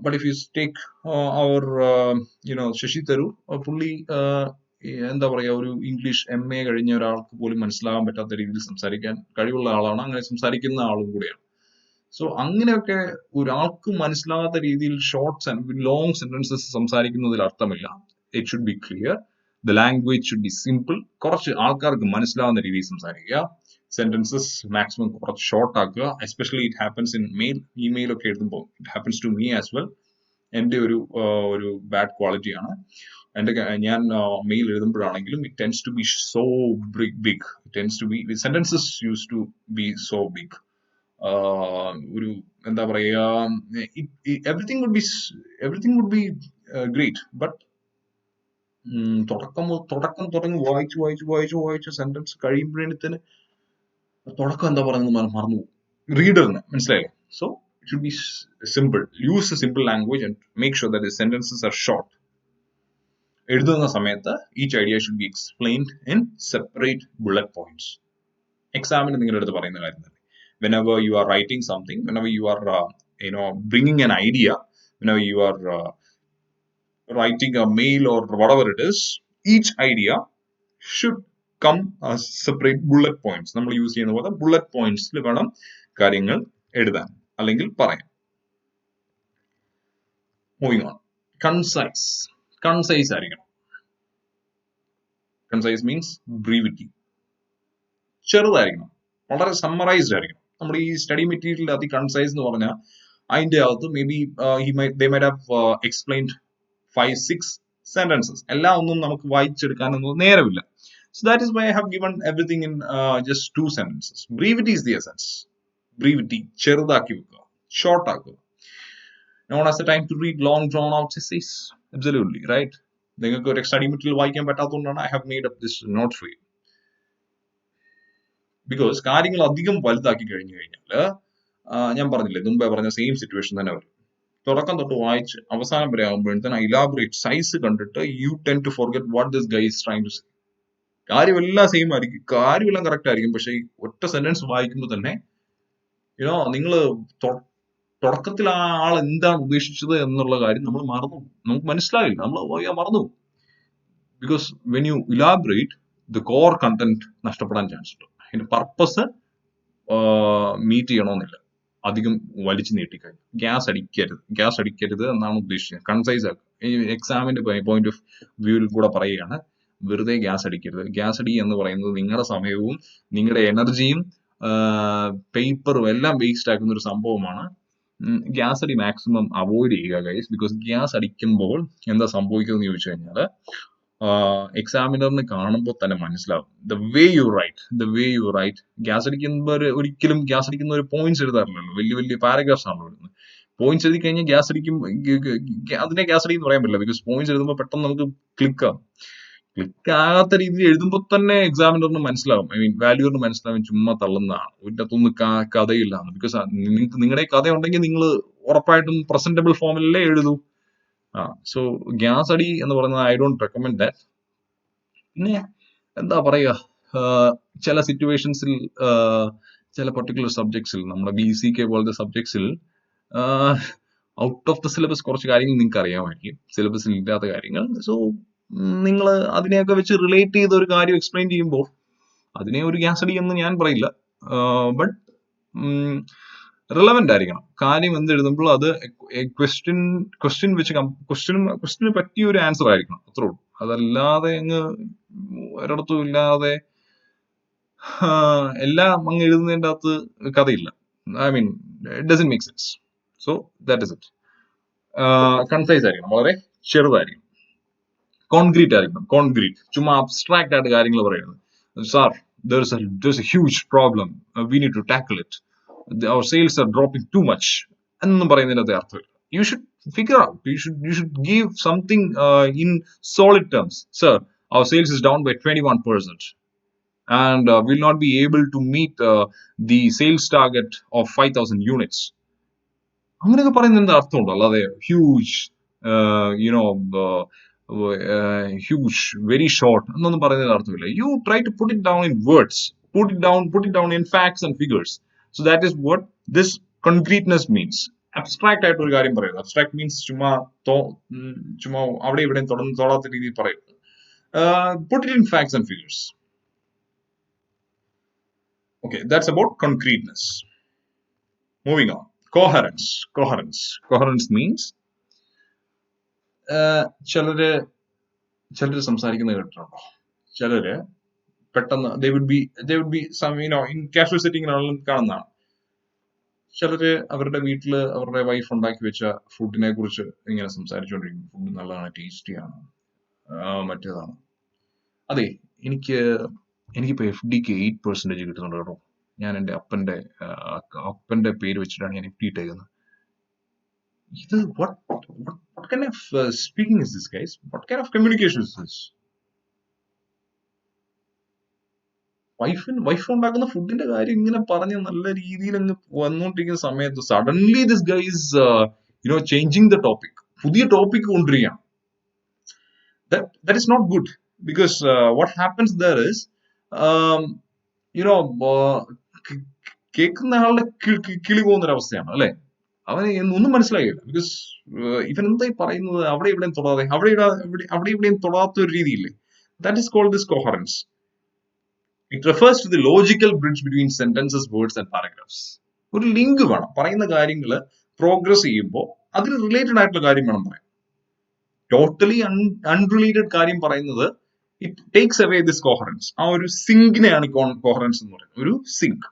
But if you take our Shashi Tharoor, പുള്ളി എന്താ പറയാ, ഒരു ഇംഗ്ലീഷ് MA കഴിഞ്ഞ ഒരാൾക്ക് പോലും മനസ്സിലാകാൻ പറ്റാത്ത രീതിയിൽ സംസാരിക്കാൻ കഴിവുള്ള ആളാണ്, അങ്ങനെ സംസാരിക്കുന്ന ആളും കൂടിയാണ്. സോ അങ്ങനെയൊക്കെ ഒരാൾക്ക് മനസ്സിലാകാത്ത രീതിയിൽ ലോങ് സെന്റൻസസ് സംസാരിക്കുന്നതിൽ അർത്ഥമില്ല. It should B clear. The language should be simple. കുറച്ച് ആൾക്കാർക്ക് മനസ്സിലാവുന്ന രീതിയിൽ സംസാരിക്കുക. സെന്റൻസസ് മാക്സിമം കുറച്ച് ഷോർട്ട് ആക്കുക. Especially it happens in email ഒക്കെ എഴുതുമ്പോൾ. It happens to me as well. എൻ്റെ ഒരു ബാഡ് ക്വാളിറ്റിയാണ്. ഞാൻ മെയിൽ എഴുതുമ്പോഴാണെങ്കിലും it tends to be so big. It tends to be sentences use to be so big. ഒരു എന്താ പറയുക, everything would be great. But തുടക്കം തുടങ്ങി വായിച്ചു സെന്റൻസ് കഴിയുമ്പോഴത്തേന് തുടക്കം എന്താ പറയുന്നത് മറന്നു പോകും റീഡറിന്, മനസ്സിലായില്ലേ? So it should B simple. Use A simple language and make sure that the sentences R short. എഴുതുന്ന സമയത്ത് each idea should be explained in separate bullet points. എക്സാമിന് നിങ്ങളുടെ അടുത്ത് പറയുന്ന കാര്യം തന്നെ. Whenever you are writing something, whenever you are bringing an idea, whenever you are writing a mail or whatever it is, each idea should come as separate bullet points. നമ്മൾ use ചെയ്യുന്ന പോലെ bullet പോയിന്റ്സിൽ വേണം കാര്യങ്ങൾ എഴുതാൻ അല്ലെങ്കിൽ പറയാൻ. Moving on, concise ആയിരിക്കണം. Concise means brevity. ചെറുതായിരിക്കണം, വളരെ സമ്മറൈസ്ഡ് ആയിരിക്കണം. നമ്മുടെ ഈ സ്റ്റഡി മെറ്റീരിയൽ അതി കൺസൈസ് എന്ന് പറഞ്ഞാൽ അതിന്റെ അകത്ത് may be they might have explained 5-6 sentences. എല്ലാം ഒന്നും നമുക്ക് വായിച്ചെടുക്കാനൊന്നും നേരമില്ല. So that is why I have given everything in just 2 sentences. Brevity is the essence. Brevity, ചെറുതാക്കി വെക്കുക, ഷോർട്ട് ആക്കുക. No one has the time to read long drawn out essays. Absolutely, right? നിങ്ങൾക്ക് ഒരു study material വായിക്കാൻ പറ്റാത്തതുകൊണ്ടാണ് I have made up this note for you. Because കാര്യങ്ങൾ അധികം വലുതാക്കി കഴിഞ്ഞു കഴിഞ്ഞാൽ ഞാൻ പറഞ്ഞില്ലേ, മുമ്പേ പറഞ്ഞ സെയിം സിറ്റുവേഷൻ തന്നെ വരും. തുടക്കം തൊട്ട് വായിച്ച് അവസാനം വരെ ആകുമ്പോഴത്തേന് ഇലാബറേറ്റ് സൈസ് കണ്ടിട്ട് you tend to forget what this guy is trying to say. കാര്യമെല്ലാം സെയിം ആയിരിക്കും, കാര്യമെല്ലാം കറക്റ്റ് ആയിരിക്കും, പക്ഷെ ഈ ഒറ്റ സെന്റൻസ് വായിക്കുമ്പോൾ തന്നെ നിങ്ങൾ തുടക്കത്തിൽ ആ ആൾ എന്താണ് ഉദ്ദേശിച്ചത് എന്നുള്ള കാര്യം നമ്മൾ മറന്നു, നമുക്ക് മനസ്സിലായില്ല, നമ്മൾ മറന്നു. Because when you elaborate the core content നഷ്ടപ്പെടാൻ ചാൻസ് ഉണ്ട്. അതിന്റെ പർപ്പസ് മീറ്റ് ചെയ്യണമെന്നില്ല, അധികം വലിച്ചു നീട്ടിക്കഴിഞ്ഞു. ഗ്യാസ് അടിക്കരുത് എന്നാണ് ഉദ്ദേശിച്ചത്. കൺസൈസ് ആക്കുക. എക്സാമിന്റെ പോയിന്റ് ഓഫ് വ്യൂവിൽ കൂടെ പറയുകയാണ്, വെറുതെ ഗ്യാസ് അടിക്കരുത്. ഗ്യാസ് അടി എന്ന് പറയുന്നത് നിങ്ങളുടെ സമയവും നിങ്ങളുടെ എനർജിയും പേപ്പറും എല്ലാം വേസ്റ്റ് ആക്കുന്ന ഒരു സംഭവമാണ്. ഗ്യാസ് അടി മാക്സിമം അവോയ്ഡ് ചെയ്യുക ഗൈസ്. ബിക്കോസ് ഗ്യാസ് അടിക്കുമ്പോൾ എന്താ സംഭവിക്കുന്നത് ചോദിച്ചു കഴിഞ്ഞാൽ എക്സാമിനറിന് കാണുമ്പോൾ തന്നെ മനസ്സിലാവും the way you write. Gas അടിക്കുമ്പോൾ ഒരിക്കലും ഗ്യാസ് അടിക്കുന്ന ഒരു പോയിന്റ്സ് എഴുതാറില്ലല്ലോ, വലിയ പാരഗ്രാഫ്സ് ആണല്ലോ എഴുതുന്നത്. പോയിന്റ്സ് എഴുതി കഴിഞ്ഞാൽ ഗ്യാസ് അടിക്കും, അതിനെ ഗ്യാസ് അടി എന്ന് പറയാൻ പറ്റില്ല. ബിക്കോസ് പോയിന്റ്സ് എഴുതുമ്പോൾ പെട്ടെന്ന് നമുക്ക് ക്ലിക്ക് ആകാത്ത രീതിയിൽ എഴുതുമ്പോൾ തന്നെ എക്സാമിനറിന് മനസ്സിലാവും, ഐ മീൻ വാല്യൂറിന് മനസ്സിലാവും ചുമ്മാ തള്ളുന്നതാണ്, ഒരിടത്തൊന്നും കഥയില്ലാന്ന്. ബിക്കോസ് നിങ്ങൾക്ക് നിങ്ങളുടെ കഥ ഉണ്ടെങ്കിൽ നിങ്ങൾ ഉറപ്പായിട്ടും പ്രസന്റബിൾ ഫോമിലല്ലേ എഴുതൂ. സോ ഗ്യാസ് അടി എന്ന് പറയുന്നത് ഐ ഡോണ്ട് റെക്കമെൻഡ് ദാറ്റ്. പിന്നെ എന്താ പറയുക, ചില സിറ്റുവേഷൻസിൽ ചില പർട്ടിക്കുലർ സബ്ജക്ട്സിൽ, നമ്മുടെ BCK പോലത്തെ സബ്ജക്ട്സിൽ ഔട്ട് ഓഫ് ദ സിലബസ് കുറച്ച് കാര്യങ്ങൾ നിങ്ങൾക്ക് അറിയാമായിരിക്കും, സിലബസിൽ ഇല്ലാത്ത കാര്യങ്ങൾ. സോ നിങ്ങൾ അതിനെയൊക്കെ വെച്ച് റിലേറ്റ് ചെയ്ത ഒരു കാര്യം എക്സ്പ്ലെയിൻ ചെയ്യുമ്പോൾ അതിനെ ഒരു ഗ്യാസ് അടി എന്ന് ഞാൻ പറയില്ല. ബട്ട് റിലവന്റ് ആയിരിക്കണം. കാര്യം എന്തെഴുതുമ്പോൾ അത് ക്വസ്റ്റ്യന് പറ്റിയ ഒരു ആൻസർ ആയിരിക്കണം, അത്രേ ഉള്ളൂ. അതല്ലാതെ അങ്ങ് ഒരിടത്തും ഇല്ലാതെ എല്ലാം അങ്ങ് എഴുതുന്നതിൻ്റെ അകത്ത് കഥയില്ല. I mean it doesn't make sense. So that is it. Concise ആയിരിക്കണം, വളരെ ചെറുതായിരിക്കണം, കോൺക്രീറ്റ് ആയിരിക്കണം. ചുമ്മാ അബ്സ്ട്രാക്ട് ആയിട്ട് കാര്യങ്ങൾ പറയുന്നത്. Sir, there's a huge problem, we need to tackle it, our sales are dropping too much എന്നൊന്നും പറയുന്നതിനകത്ത് അർത്ഥമില്ല. You should figure out, you should give something in solid terms. Sir, our sales is down by 21% and will not be able to meet the sales target of 5,000 units. അങ്ങനെയൊക്കെ പറയുന്നത് എന്താ അർത്ഥമുണ്ടോ? അല്ലാതെ huge, very short എന്നൊന്നും പറയുന്നതിന് അർത്ഥമില്ല. You try to put it down in words, put it down in facts and figures. So that is what this concreteness means. Abstract ആയിട്ട് ഒരു കാര്യം പറയുന്നത്. Abstract means ചുമ്മാ അവിടെ ഇവിടെ തൊടാത്ത രീതിയിൽ പറയുന്നത്. Put it in facts and figures. Okay, that's about concreteness. Moving on. Coherence means ചിലര് സംസാരിക്കുന്നത് കേട്ടിട്ടുണ്ടോ? ചിലര് പെട്ടെന്ന് they would be some in casual setting കാണുന്നതാണ്. ചിലര് അവരുടെ വീട്ടില് അവരുടെ വൈഫ് ഉണ്ടാക്കി വെച്ച ഫുഡിനെ കുറിച്ച് ഇങ്ങനെ സംസാരിച്ചുകൊണ്ടിരിക്കും. ഫുഡ് നല്ലതാണ്, ടേസ്റ്റിയാണ്, മറ്റേതാണ്. അതെ, എനിക്കിപ്പോ FDക്ക് 8% കിട്ടുന്നുണ്ട് കേട്ടോ. ഞാൻ എൻ്റെ അപ്പന്റെ പേര് വെച്ചിട്ടാണ് ഞാൻ FD ഇട്ടേക്കുന്നത്. ഇത് what kind of speaking is this, guys? What kind of communication is this? Wife ഉണ്ടാക്കുന്ന ഫുഡിന്റെ കാര്യം ഇങ്ങനെ പറഞ്ഞ് നല്ല രീതിയിൽ അങ്ങ് വന്നുകൊണ്ടിരിക്കുന്ന സമയത്ത് suddenly this guy is changing the topic, പുതിയ ടോപ്പിക് കൊണ്ടുവരികയാണ്. That is not good, because what happens there is കേൾക്കുന്ന ആളുടെ കിളി പോകുന്നൊരവസ്ഥയാണ്, അല്ലെ? അവന് ഒന്നും മനസ്സിലായില്ല. ബിക്കോസ് ഇവൻ എന്തായി പറയുന്നത് അവിടെ ഇവിടെയും തൊടാത്ത ഒരു രീതിയില്ലേ. That is called this coherence. It refers to the logical bridge between sentences, words and paragraphs. ഒരു ലിങ്ക് വേണം. പറയുന്ന കാര്യങ്ങൾ പ്രോഗ്രസ് ചെയ്യുമ്പോൾ അതിന് റിലേറ്റഡ് ആയിട്ടുള്ള കാര്യം വേണം പറയാൻ. ടോട്ടലി അൺറിലേറ്റഡ് കാര്യം പറയുന്നത് it takes away this coherence. ആ ഒരു സിങ്കിനെയാണ് കോഹറൻസ് എന്ന് പറയുന്നത്, ഒരു zinc.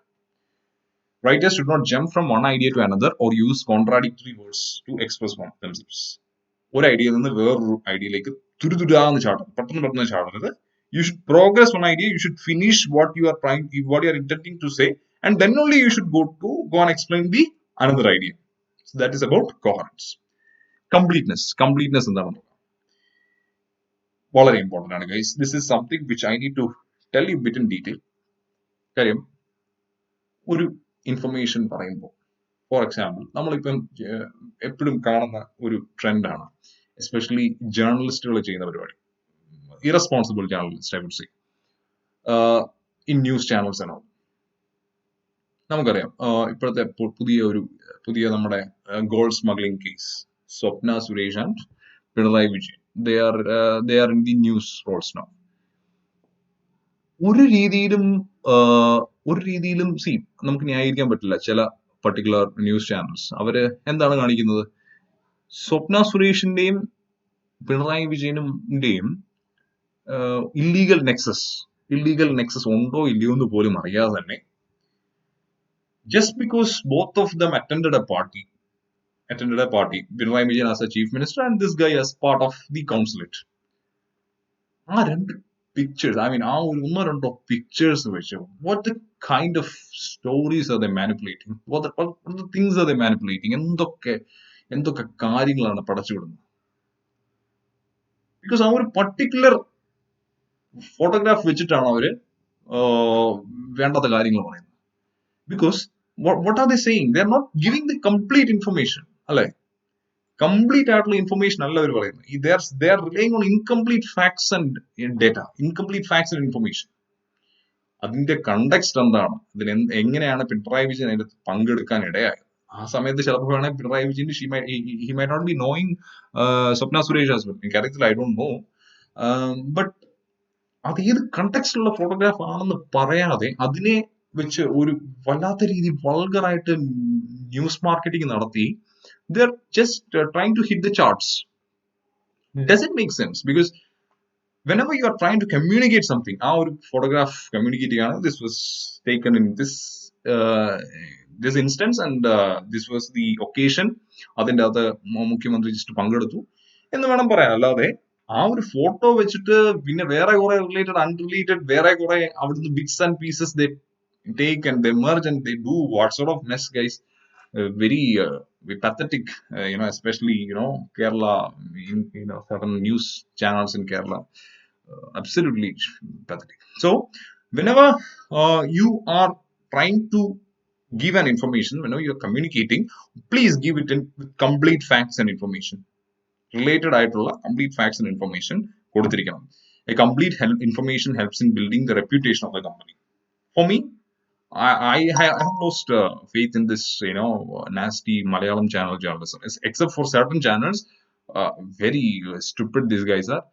Writers should not jump from one idea to another or use contradictory words to express themselves. ഒരു ഐഡിയയിൽ നിന്ന് വേറൊരു ഐഡിയയിലേക്ക് തുരുതുരാന്ന് ചാടരുത്, പെട്ടെന്ന് ചാടരുത്. You should progress one idea. You should finish what you are intending to say, and then only you should go and explain the another idea. So that is about coherence. Completeness എന്താണ്? വളരെ important ആണ് guys. This is something which I need to tell you a bit in detail. കാര്യം ഒരു information പറയുമ്പോൾ, for example, നമ്മളിപ്പം എപ്പോഴും കാണുന്ന ഒരു ട്രെൻഡാണ്, എസ്പെഷ്യലി ജേർണലിസ്റ്റുകൾ ചെയ്യുന്ന പരിപാടി, irresponsible journalist I would say in news channels ആണോ. നമുക്കറിയാം ഇപ്പോഴത്തെ പുതിയ നമ്മുടെ gold smuggling case, Swapna Suresh and Pinarayi Vijayan, they are in the news roles now. ഒരു രീതിയിലും നമുക്ക് ന്യായീകരിക്കാൻ പറ്റില്ല ചില പർട്ടിക്കുലർ ന്യൂസ് ചാനൽസ്. അവര് എന്താണ് കാണിക്കുന്നത്? സ്വപ്ന സുരേഷിന്റെയും പിണറായി വിജയന്റെയും ഇല്ലീഗൽ നെക്സസ് ഉണ്ടോ ഇല്ലയോ എന്ന് പോലും അറിയാതെ തന്നെ, just because both of them attended a party, Pinarayi Vijayan as a chief minister and this guy as part of the consulate. ആ രണ്ട് പിക്ചേഴ്സ്, ആ ഒരു ഒന്നോ രണ്ടോ പിക്ചേഴ്സ് വെച്ച് what the kind of stories are they manipulating, what the things are they manipulating, എന്തൊക്കെ കാര്യങ്ങളാണ് പടച്ചുവിടുന്നത്. Because ആ ഒരു പർട്ടിക്കുലർ ഫോട്ടോഗ്രാഫ് വെച്ചിട്ടാണ് അവര് വേണ്ടാത്ത കാര്യങ്ങൾ പറയുന്നത്. Because what are they saying? They are not giving the complete information, അല്ലെ? കംപ്ലീറ്റ് ആയിട്ടുള്ള ഇൻഫർമേഷൻ അല്ല അവർ പറയുന്നത്. They are relying on incomplete facts and data, incomplete facts and information. അതിന്റെ കണ്ടക്സ്റ്റ് എന്താണ്, എങ്ങനെയാണ് പിണറായി വിജയൻ അതിൽ പങ്കെടുക്കാൻ ഇടയായത്? ആ സമയത്ത് ചിലപ്പോൾ വേണമെങ്കിൽ Pinarayi Vijayan he might not be knowing Swapna Suresh as well. എനിക്കറിയത്തില്ല, I don't know. ബട്ട് അത് ഏത് കണ്ടക്സ്റ്റിലുള്ള ഫോട്ടോഗ്രാഫ് ആണെന്ന് പറയാതെ അതിനെ വെച്ച് ഒരു വല്ലാത്ത രീതി വൾഗറായിട്ട് ന്യൂസ് മാർക്കറ്റിംഗ് നടത്തി they're just trying to hit the charts. Does it make sense? Because whenever you are trying to communicate something, our photograph communicating, this was taken in this instance and this was the occasion, അതിന്റെ അത് മുഖ്യമന്ത്രി just പങ്കെടുത്തു എന്ന് വേണം പറയാൻ. അല്ലാതെ ആ ഒരു ഫോട്ടോ വെച്ചിട്ട് പിന്നെ വേറെ കുറെ റിലേറ്റഡ് അൺറിലേറ്റഡ് വേറെ കുറെ അവിടുന്ന് bits and pieces they take and they merge and they do what sort of mess, guys. Very pathetic, especially Kerala, certain news channels in Kerala, absolutely pathetic. So whenever you are trying to give an information, whenever you are communicating, please give it in with complete facts and information, related ആയിട്ടുള്ള complete facts and information കൊടുത്തിരിക്കണം. A complete information helps in building the reputation of the company. For me, I have lost faith in this, nasty Malayalam channel journalism, except for certain channels. Very stupid these guys are.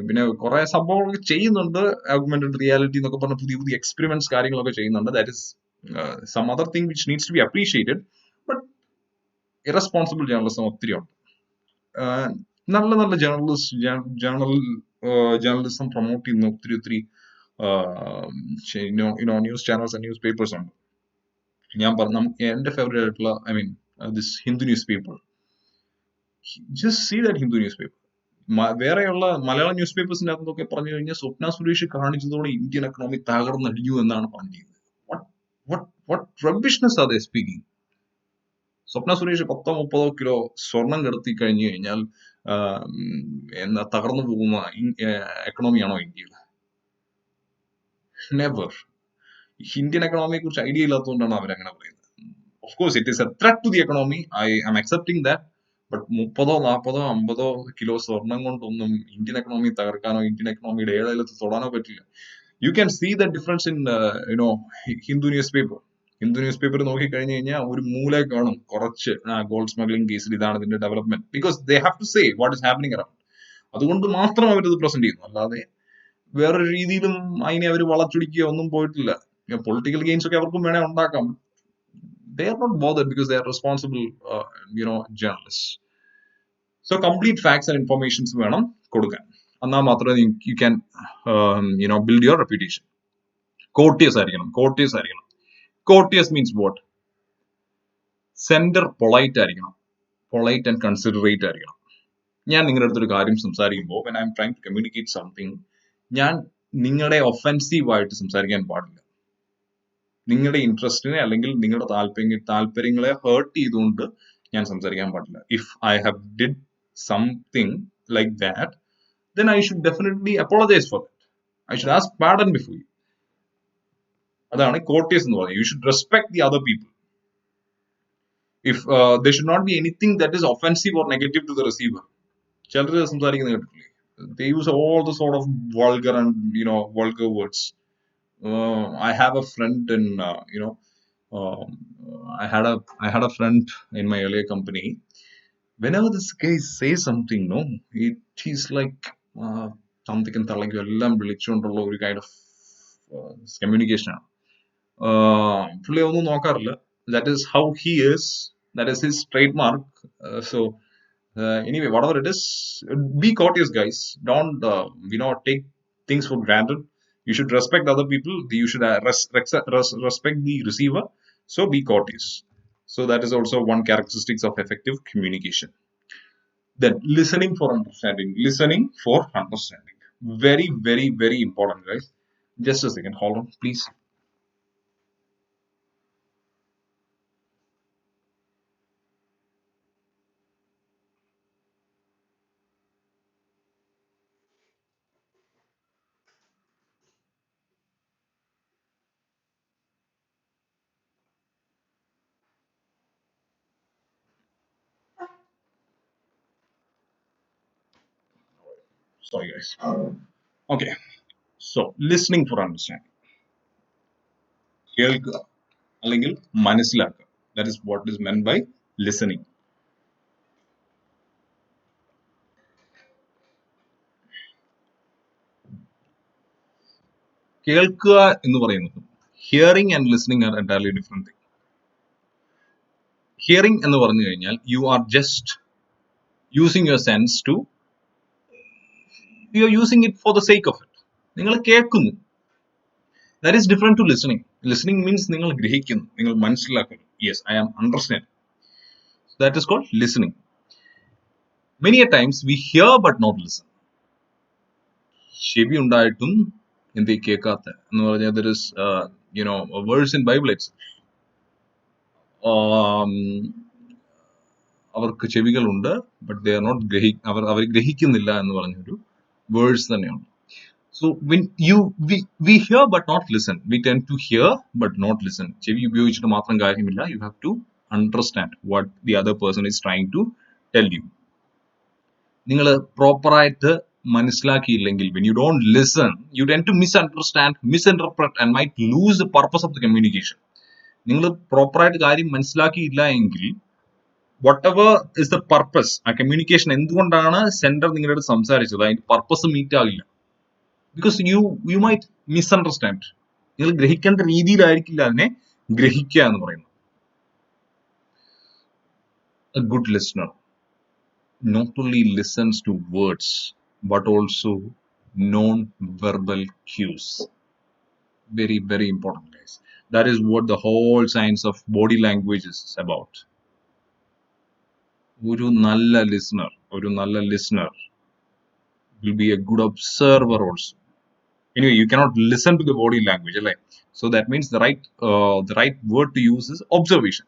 പിന്നെ കുറെ സംഭവങ്ങളൊക്കെ ചെയ്യുന്നുണ്ട്, augmented reality എന്നൊക്കെ പറഞ്ഞ പുതിയ experiments കാര്യങ്ങളൊക്കെ ചെയ്യുന്നുണ്ട്. That is some other thing which needs to be appreciated. But irresponsible journalism ഒത്തിരി ഉണ്ട്. നല്ല ജേർണലിസം പ്രൊമോട്ട് ചെയ്യുന്ന ഒത്തിരി news channels and newspapers ഉണ്ട്. ഞാൻ പറഞ്ഞ എന്റെ ഫേവറേറ്റ് ആയിട്ടുള്ള this Hindu newspaper. Just see that Hindu newspaper. വേറെയുള്ള മലയാളം ന്യൂസ് പേപ്പേഴ്സിന്റെ അകത്തൊക്കെ പറഞ്ഞു കഴിഞ്ഞാൽ സ്വപ്ന സുരേഷ് കാണിച്ചതോടെ ഇന്ത്യൻ എക്കണോമി തകർന്നടിഞ്ഞു എന്നാണ് പറഞ്ഞിരുന്നത്. what rubbishness are they speaking? Swapna Suresh 10-30 kilo സ്വർണം കടത്തി കഴിഞ്ഞു കഴിഞ്ഞാൽ തകർന്നു പോകുന്ന എക്കണോമിയാണോ ഇന്ത്യയിൽ? നെവർ. ഇന്ത്യൻ എക്കണോമിയെ കുറിച്ച് ഐഡിയ ഇല്ലാത്തതുകൊണ്ടാണ് അവരങ്ങനെ പറയുന്നത്. Of course it is a threat to the economy, I am accepting that. But 30-40-50 kilo സ്വർണം കൊണ്ടൊന്നും ഇന്ത്യൻ എക്കണോമി തകർക്കാനോ ഇന്ത്യൻ എക്കണോമിയുടെ ഏഴായിലത്ത് തൊടാനോ പറ്റില്ല. You can see the difference in Hindu newspaper. Hindu newspaper നോക്കിക്കഴിഞ്ഞു കഴിഞ്ഞാൽ ഒരു മൂല കാണും കുറച്ച് ഗോൾഡ് സ്മഗ്ലിംഗ് കേസിൽ ഇതാണ് ഇതിന്റെ development. Because they have to say what is happening around. അതുകൊണ്ട് മാത്രം അവരിത് പ്രസന്റ് ചെയ്യുന്നു. അല്ലാതെ വേറൊരു രീതിയിലും അതിനെ അവർ വളച്ചൊടിക്കുകയോ ഒന്നും പോയിട്ടില്ല. പൊളിറ്റിക്കൽ ഗെയിംസ് ഒക്കെ അവർക്കും വേണേ ഉണ്ടാക്കാം. They are not bothered because they are responsible, journalists. So complete facts and informations വേണം കൊടുക്കാൻ. എന്നാൽ മാത്രമേ you can build your reputation. Courteous ആയിരിക്കണം. Courteous means what? Sender polite ആയിരിക്കണം. Polite and considerate ആയിരിക്കണം. ഞാൻ നിങ്ങളുടെ അടുത്തൊരു കാര്യം സംസാരിക്കുമ്പോൾ when I'm trying to communicate something, ഞാൻ നിങ്ങളെ ഒഫൻസീവ് ആയിട്ട് സംസാരിക്കാൻ പാടില്ല. നിങ്ങളുടെ ഇൻട്രസ്റ്റിനെ അല്ലെങ്കിൽ നിങ്ങളുടെ താല്പര്യങ്ങളെ ഹേർട്ട് ചെയ്തുകൊണ്ട് ഞാൻ സംസാരിക്കാൻ പാടില്ല. If I have did something like that, then I should definitely apologize for that. I should ask pardon before you. അതാണ് courteous എന്ന് പറയുന്നത്. You should respect the other people. If there should not be anything that is offensive or negative to the receiver. ചിലർ സംസാരിക്കുന്നത് കേട്ടിട്ടില്ലേ? They use all the sort of vulgar and vulgar words. I have a friend in um, I had a friend in my earlier company. Whenever this guy says something, no, he's like something തളയ്ക്കും എല്ലാം വിളിച്ചുകൊണ്ടുള്ള ഒരു kind of communication ആണ്. പുള്ളി ഒന്നും നോക്കാറില്ല. That is how he is. That is his trademark. So anyway, whatever it is, be courteous, guys. Don't take things for granted. You should respect other people. You should respect the receiver. So be courteous. So that is also one characteristics of effective communication. Then listening for understanding. Listening for understanding. Very, very, very important, guys. Just a second. Hold on, please. Sorry, guys. Okay. So listening for understanding. കേൾക്കുക അല്ലെങ്കിൽ മനസ്സിലാക്കുക. That is what is meant by listening. കേൾക്കുക എന്ന് പറയുന്നത് hearing and listening are entirely different thing. Hearing എന്ന് പറഞ്ഞു കഴിഞ്ഞാൽ you are just using your sense to you are using it for the sake of it. നിങ്ങൾ കേൾക്കുന്നു. That is different to listening. Listening means നിങ്ങൾ ഗ്രഹിക്കുന്നു, നിങ്ങൾ മനസ്സിലാക്കുന്നു. Yes, I am understand. That is called listening. Many a times we hear but not listen. ചെവി ഉണ്ടായിട്ടും എന്ത് കേൾക്കാത്ത എന്ന് പറഞ്ഞാൽ there is a verse in Bible itself. അവർക്ക് ചെവികളുണ്ട്, ബട്ട് ദേ ആർ നോട്ട് അവർ ഗ്രഹിക്കുന്നില്ല എന്ന് പറഞ്ഞൊരു വേഴ്സ് തന്നെയാണ്. So we hear but not listen. We tend to hear but not listen. ചെവി ഉപയോഗിച്ചിട്ട് മാത്രം കാര്യമില്ല. You have to understand what the other person is trying to tell you. നിങ്ങൾ പ്രോപ്പറായിട്ട് മനസ്സിലാക്കിയില്ലെങ്കിൽ, when you don't listen, you tend to misunderstand, misinterpret and might lose the purpose of the communication. നിങ്ങൾ പ്രോപ്പറായിട്ട് കാര്യം മനസ്സിലാക്കിയില്ല എങ്കിൽ whatever is the purpose, ആ communication എന്തുകൊണ്ടാണ് sender നിങ്ങളുടെ സംസാരിച്ചത്, അതിന്റെ പർപ്പസ് മീറ്റ് ആകില്ല. Because you might misunderstand. നിങ്ങൾ ഗ്രഹിക്കേണ്ട രീതിയിലായിരിക്കില്ല അതിനെ ഗ്രഹിക്കുക എന്ന് പറയുന്നത്. A good listener not only listens to words but also non-verbal cues. Very, very important, guys. That is what the whole science of body language is about. ഒരു നല്ല listener will be a good observer also. Anyway, you cannot listen to the body language, right? So that means the right word to use is observation.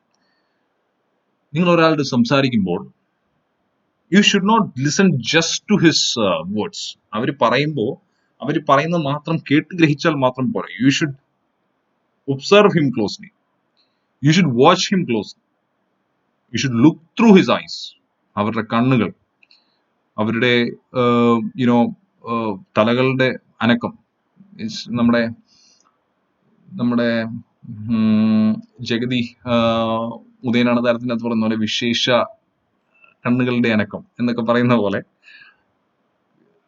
നിങ്ങൾ ഒരാളുടെ സംസാരിക്കുമ്പോൾ you should not listen just to his words. അവർ പറയുന്നത് മാത്രം കേട്ട് ഗ്രഹിച്ചാൽ മാത്രം പോരാ. You should observe him closely. You should watch him closely. You should look through his eyes. അവരുടെ കണ്ണുകൾ, അവരുടെ തലകളുടെ അനക്കം. നമ്മുടെ ജഗതി ഉദയനാണ് താരത്തിനകത്ത് പറയുന്ന പോലെ വിശേഷ കണ്ണുകളുടെ അനക്കം എന്നൊക്കെ പറയുന്ന പോലെ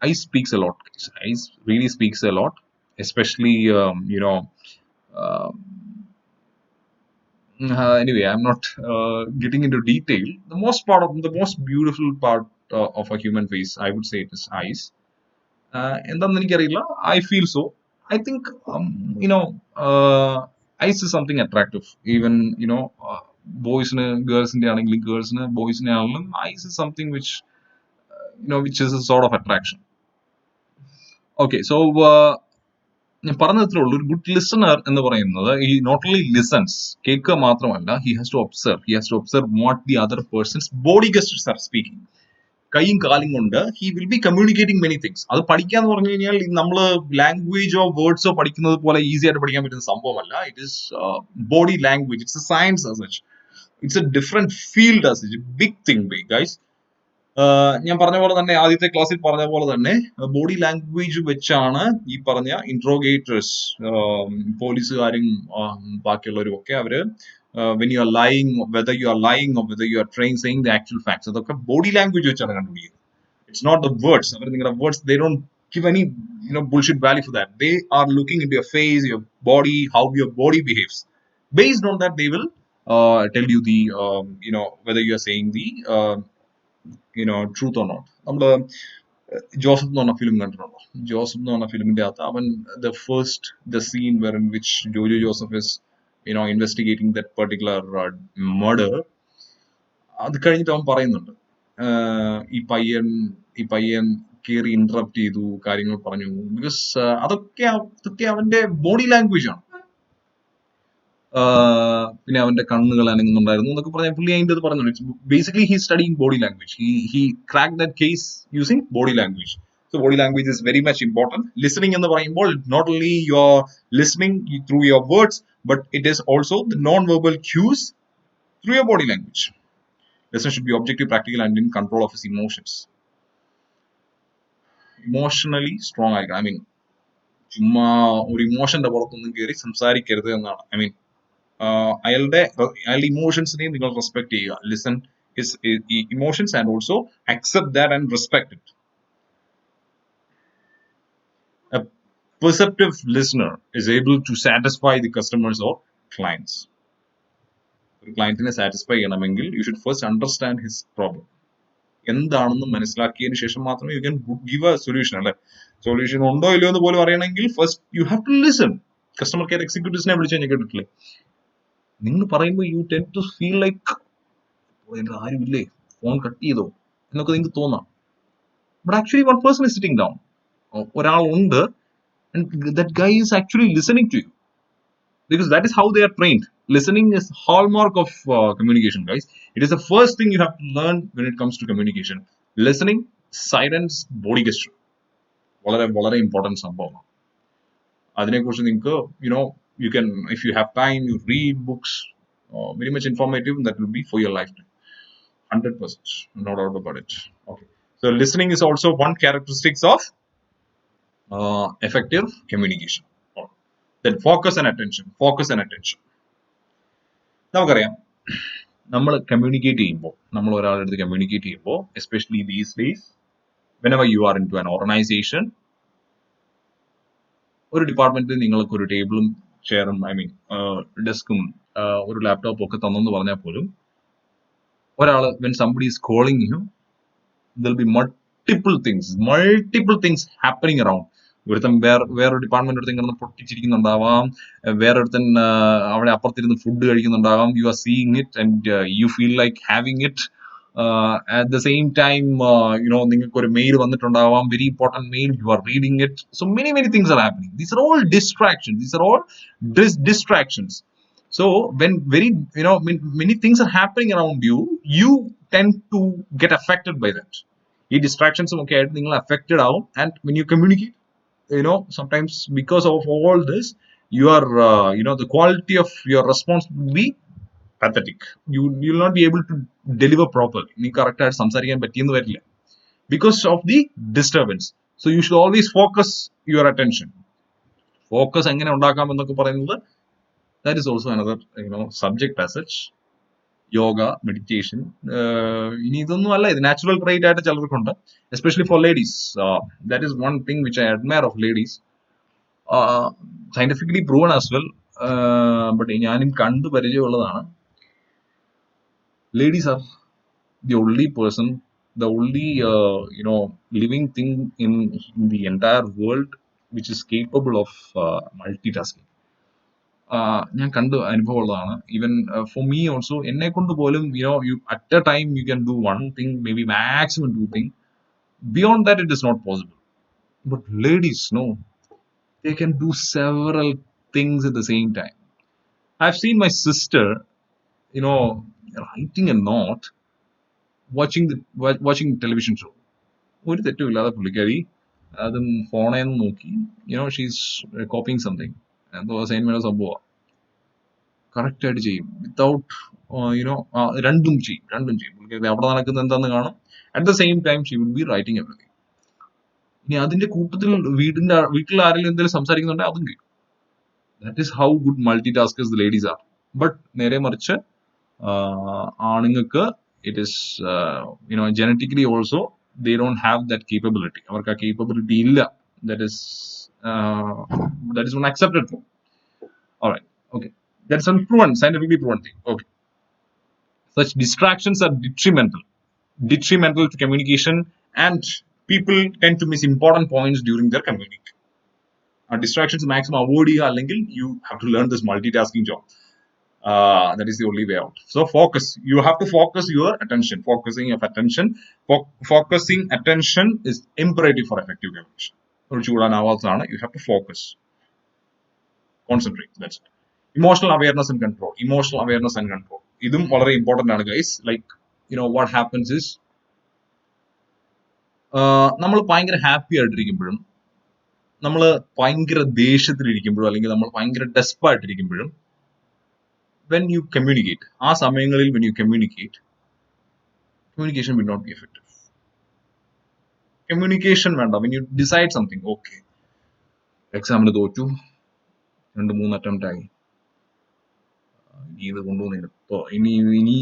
eyes speaks a lot. Eyes really speaks a lot, especially anyway, I'm not getting into detail. The most beautiful part of a human face, I would say it is eyes. എന്താണെന്ന് എനിക്കറിയില്ല. I feel so. I think eyes is something attractive. Even boys and girls in the girls and boys in the eyes is something which which is a sort of attraction. Okay, so ഞാൻ പറഞ്ഞത്രേ ഉള്ളൂ, ഒരു good listener എന്ന് പറയുന്നത് ഈ not only listens, കേൾക്കുക മാത്രമല്ല, he has to observe what the other person's body gestures are speaking. കൈയും കാലും കൊണ്ട് he will be communicating many things. അത് പഠിക്കാന്ന് പറഞ്ഞു കഴിഞ്ഞാൽ നമ്മൾ ലാംഗ്വേജോ വേർഡ്സോ പഠിക്കുന്നത് പോലെ ഈസി ആയിട്ട് പഠിക്കാൻ പറ്റുന്ന സംഭവമല്ല. It is body language, it's a science as such, it's a different field as such, big thing guys. ഞാൻ പറഞ്ഞ പോലെ തന്നെ, ആദ്യത്തെ ക്ലാസ്സിൽ പറഞ്ഞ പോലെ തന്നെ, ബോഡി ലാംഗ്വേജ് വെച്ചാണ് ഈ പറഞ്ഞ ഇൻട്രോഗേറ്റേഴ്സ്, പോലീസുകാരും ബാക്കിയുള്ളവരും ഒക്കെ അവര് when you are lying, whether you are lying or whether you are saying the actual facts, അതൊക്കെ ബോഡി ലാംഗ്വേജ് വെച്ചാണ് കണ്ടുപിടിക്കുന്നത്. It's not the words. അവർ നിങ്ങളുടെ words, they don't give any bullshit value for that. They are looking into your face, your body, how your body behaves. Based on that, they will tell you the whether you are saying the truth or not. നമ്മള് ജോസഫ് എന്ന് പറഞ്ഞ film കണ്ടിട്ടുണ്ടോ? Joseph എന്ന് പറഞ്ഞ ഫിലിമിന്റെ അകത്ത് അവൻ the scene where in which Jojo Joseph is investigating that particular murder. അത് കഴിഞ്ഞിട്ട് അവൻ പറയുന്നുണ്ട്, ഈ പയ്യൻ കയറി ഇന്ററപ്റ്റ് ചെയ്തു, കാര്യങ്ങൾ പറഞ്ഞു. ബിക്കോസ് അതൊക്കെ അവന്റെ ബോഡി ലാംഗ്വേജ് ആണ്. പിന്നെ അവന്റെ കണ്ണുകൾ അനങ്ങുന്നുണ്ടായിരുന്നു എന്നൊക്കെ പറഞ്ഞാൽ പുള്ളി അതിൻ്റെ അത് പറഞ്ഞു. Basically he studying body language. He crack that case using body language. So body language is very much important. Listening എന്ന് പറയുമ്പോൾ not only you are listening through your words, but it is also the non verbal cues through your body language. Listener should be objective, practical, and in control of his emotions. Emotionally strong ആയിരിക്കണം. I mean ചുമ്മാ ഒരു ഇമോഷന്റെ പുറത്തൊന്നും കയറി സംസാരിക്കരുത് എന്നാണ്. I mean അയാളുടെ ഇമോഷൻസിനെയും നിങ്ങൾ respect ചെയ്യുക. Listen his emotions and also accept that and respect it. A perceptive listener is able to satisfy the customers or clients. ഒരു ക്ലയന്റിനെ സാറ്റിസ്ഫൈ ചെയ്യണമെങ്കിൽ you should first understand his problem എന്താണെന്ന് മനസ്സിലാക്കിയതിന് ശേഷം മാത്രമേ you can give a solution. അല്ലെ, solution ഉണ്ടോ ഇല്ലയോ എന്ന് പോലും അറിയണമെങ്കിൽ first you have to listen. Customer care എക്സിക്യൂട്ടീവ്സിനെ വിളിച്ചു കഴിഞ്ഞാൽ കേട്ടിട്ടില്ലേ, നിങ്ങൾ പറയുമ്പോൾ you tend to feel like ആരുമില്ലേ, ഫോൺ കട്ട് ചെയ്തോ എന്നൊക്കെ നിങ്ങൾക്ക് തോന്നാം. But actually one person is sitting down. ഒരാളുണ്ട്, and that guy is actually listening to you, because that is how they are trained. Listening is hallmark of communication, guys. It is the first thing you have to learn when it comes to communication. Listening, silence, body gesture, വളരെ വളരെ important സംഭവമാണ്. അതിനെക്കുറിച്ച് നിങ്ങൾക്ക് you can, if you have time, you read books, very much informative, that will be for your lifetime, 100%, no doubt about it. Okay, so listening is also one characteristics of effective communication. Then focus and attention. നമുക്കറിയാം, നമ്മൾ communicate ചെയ്യുമ്പോൾ, നമ്മൾ ഒരാളുടെ അടുത്ത് communicate ചെയ്യുമ്പോൾ, especially these days, whenever you are into an organization, ഒരു ഡിപ്പാർട്ട്മെന്റിൽ നിങ്ങൾക്ക് ഒരു ടേബിളും ചെയറും, ഐ മീൻ ഡെസ്കും ഒരു ലാപ്ടോപ്പും ഒക്കെ തന്നെന്ന് പറഞ്ഞാൽ പോലും, ഒരാൾ when somebody is calling you, there will be multiple things happening around. ഒരുത്തൻ വേറൊരു ഡിപ്പാർട്ട്മെന്റ് അടുത്ത് ഇങ്ങനെ പൊട്ടിച്ചിരിക്കുന്നുണ്ടാവാം, വേറൊരുത്തൻ അവിടെ അപ്പുറത്തിരുന്ന് ഫുഡ് കഴിക്കുന്നുണ്ടാവാം. You are seeing it and you feel like having it. At the same time, നിങ്ങൾക്ക് ഒരു മെയിൽ വന്നിട്ടുണ്ടാവാം, very important mail, you are reading it. So many things are happening. These are all distractions. So when many things are happening around you, you tend to get affected by that. ഈ ഡിസ്ട്രാക്ഷൻസും ഒക്കെ ആയിട്ട് നിങ്ങൾ affected ആവും. And when you communicate, sometimes because of all this, you are the quality of your response will be pathetic. You will not be able to deliver properly. നീ correct ആയിട്ട് സംസാരിക്കാൻ പറ്റിയെന്ന് വരില്ല because of the disturbance. So you should always focus your attention. Focus എങ്ങനെ ഉണ്ടാക്കാം എന്നൊക്കെ പറയുന്നത്, that is also another subject as such. Yoga, meditation, ഇനി ഇതൊന്നും അല്ല, ഇത് നാച്ചുറൽ ട്രൈറ്റ് ആയിട്ട് ചിലർക്കുണ്ട്, especially for ladies. That is one thing which I admire of ladies. Scientifically proven as well, but ഞാനും കണ്ടു പരിചയമുള്ളതാണ്. Ladies are the only living thing in the entire world which is capable of multitasking. ഞാൻ കണ്ട് അനുഭവമുള്ളതാണ്. Even for me also, എന്നെ കൊണ്ട് പോലും you at a time you can do one thing, may be maximum two thing. Beyond that it is not possible. But ladies, no, they can do several things at the same time. I've seen my sister, writing a note, watching television show. ഒരു തെറ്റുമില്ലാതെ പുള്ളിക്കാരി അതും ഫോണിൽ നിന്ന് നോക്കി she's coping something, എന്തോ assignment സംഭവമാണ്, correct ആയിട്ട് ചെയ്യും. വിത്തൗട്ട് രണ്ടും ചെയ്യും. പുള്ളിക്കാരി അവിടെ നടക്കുന്നത് എന്താന്ന് കാണും. At the same time she will be writing everything. ഇനി അതിന്റെ കൂട്ടത്തിൽ വീട്ടിൽ ആരെങ്കിലും എന്തെങ്കിലും സംസാരിക്കുന്നുണ്ടെങ്കിൽ അതും കേൾക്കും. That is how good multitaskers the ladies are. But നേരെ മറിച്ച് ആണുങ്ങൾക്ക് it is genetically also they don't have that capability. അവർക്ക് ആ capability ഇല്ല. That is not accepted for. All right, okay, that's unproven, scientifically proven thing. Okay, such distractions are detrimental to communication, and people tend to miss important points during their communication. Distractions maximum avoid ചെയ്യുക, അല്ലെങ്കിൽ you have to learn this multitasking job. That is the only way out. So focus. You have to focus your attention. Focusing attention is imperative for effective communication. You have to focus, concentrate. That's it. Emotional awareness and control. Idum വളരെ important ആണ് guys. Like, what happens is, നമ്മൾ ഭയങ്കര happy ആയിട്ടിരിക്കുമ്പോഴും, നമ്മൾ ഭയങ്കര ദേഷ്യത്തിലിരിക്കുമ്പോഴും, അല്ലെങ്കിൽ നമ്മൾ ഭയങ്കര ഡെസ്പായിട്ടിരിക്കുമ്പോഴും, when you communicate, ആ സമയങ്ങളിൽ when you communicate, communication will not be effective. Communication വേണ്ട. When you decide something, okay, എക്സാമിന് തോറ്റു, 2-3 അറ്റംപ്റ്റ് ആയി, ഇത് കൊണ്ടുപോകുന്നതിന്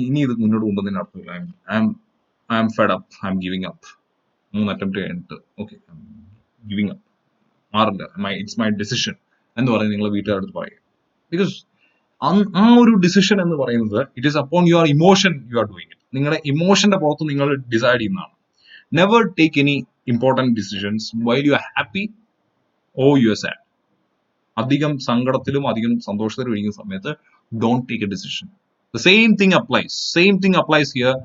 ഇനി ഇത് മുന്നോട്ട് കൊണ്ടുപോകുന്നതിന് അർത്ഥമില്ല. I M fed up, I M giving up. 3 attempt കഴിഞ്ഞിട്ട് ഓക്കെ, ഗിവിംഗ് അപ്പ്, മാറില്ല, ഇറ്റ്സ് മൈ ഡിസിഷൻ എന്ന് പറഞ്ഞ് നിങ്ങൾ വീട്ടുകാരുടെ പറയും. ബിക്കോസ് ആ ഒരു ഡിസിഷൻ എന്ന് പറയുന്നത് it is upon your emotion you are doing it. നിങ്ങളുടെ ഇമോഷന്റെ പുറത്ത് നിങ്ങൾ ഡിസൈഡ് ചെയ്യുന്നതാണ്. Never take any important decisions while you are happy or you are sad. അധികം സങ്കടത്തിലും അധികം സന്തോഷത്തിലും ഇരിക്കുന്ന സമയത്ത് don't take A decision. The same thing applies here.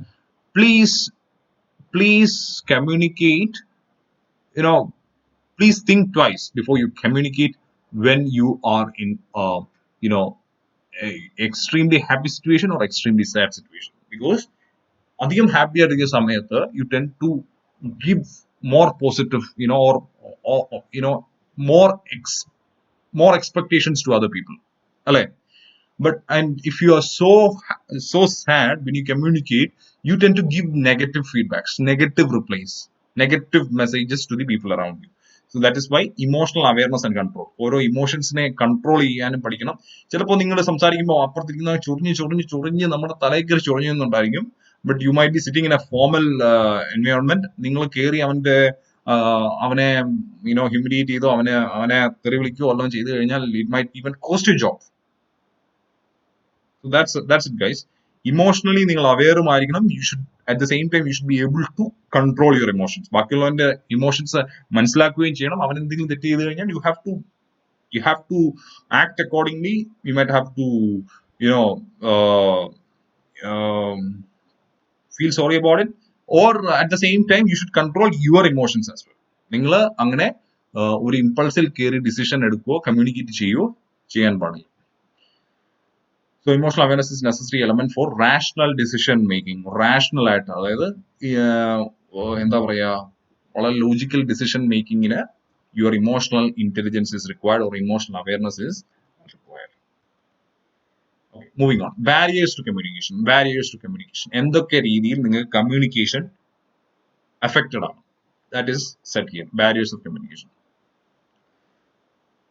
Please communicate. Please think twice before you communicate when you are in extremely happy situation or extremely sad situation. Because adhigam happy ആയിരിക്കുന്ന സമയത്ത് you tend to give more positive, or more expectations to other people. Alle? And if you are so sad, when you communicate, you tend to give negative feedbacks, negative replies, negative messages to the people around you. So that is why emotional awareness and control. ഓരോ ഇമോഷൻസിനെ control ചെയ്യാനും പഠിക്കണം. ചിലപ്പോൾ നിങ്ങൾ സംസാരിക്കുമ്പോൾ അപ്പുറത്തിരിക്കുന്ന ചൊറിഞ്ഞ് നമ്മുടെ തലയിൽ കയറി ചൊറിഞ്ഞുണ്ടായിരിക്കും. But you might be sitting in a formal environment. നിങ്ങൾ കയറി അവനെ ഹ്യൂമിലിയേറ്റ് ചെയ്തോ അവനെ തെറി വിളിക്കുകയോ എല്ലാം ചെയ്തു കഴിഞ്ഞാൽ it might even cost you job. So that's it, guys. Emotionally നിങ്ങൾ അവെയറും ആയിരിക്കണം. You should, at the same time, you should be able to control your emotions. ബാക്കിയുള്ളവന്റെ ഇമോഷൻസ് മനസ്സിലാക്കുകയും ചെയ്യണം. അവൻ എന്തെങ്കിലും തെറ്റ് ചെയ്ത് കഴിഞ്ഞാൽ you have to act accordingly. You might have to feel sorry about it, or at the same time you should control your emotions as well. നിങ്ങൾ അങ്ങനെ ഒരു ഇമ്പൾസിൽ കയറി ഡിസിഷൻ എടുക്കുകയോ കമ്മ്യൂണിക്കേറ്റ് ചെയ്യുകയോ ചെയ്യാൻ പാടില്ല. So emotional awareness is necessary element for rational decision making. Rational ആയിട്ട്, അതായത് എന്താ പറയാ, വളരെ ലോജിക്കൽ ഡിസിഷൻ മേക്കിങ്ങിന് your emotional intelligence is required, or emotional awareness is required. Okay, moving on. Barriers to communication. എന്തൊക്കെ രീതിയിൽ നിങ്ങൾക്ക് കമ്മ്യൂണിക്കേഷൻ affected ആണ്? That is set here. Barriers of communication.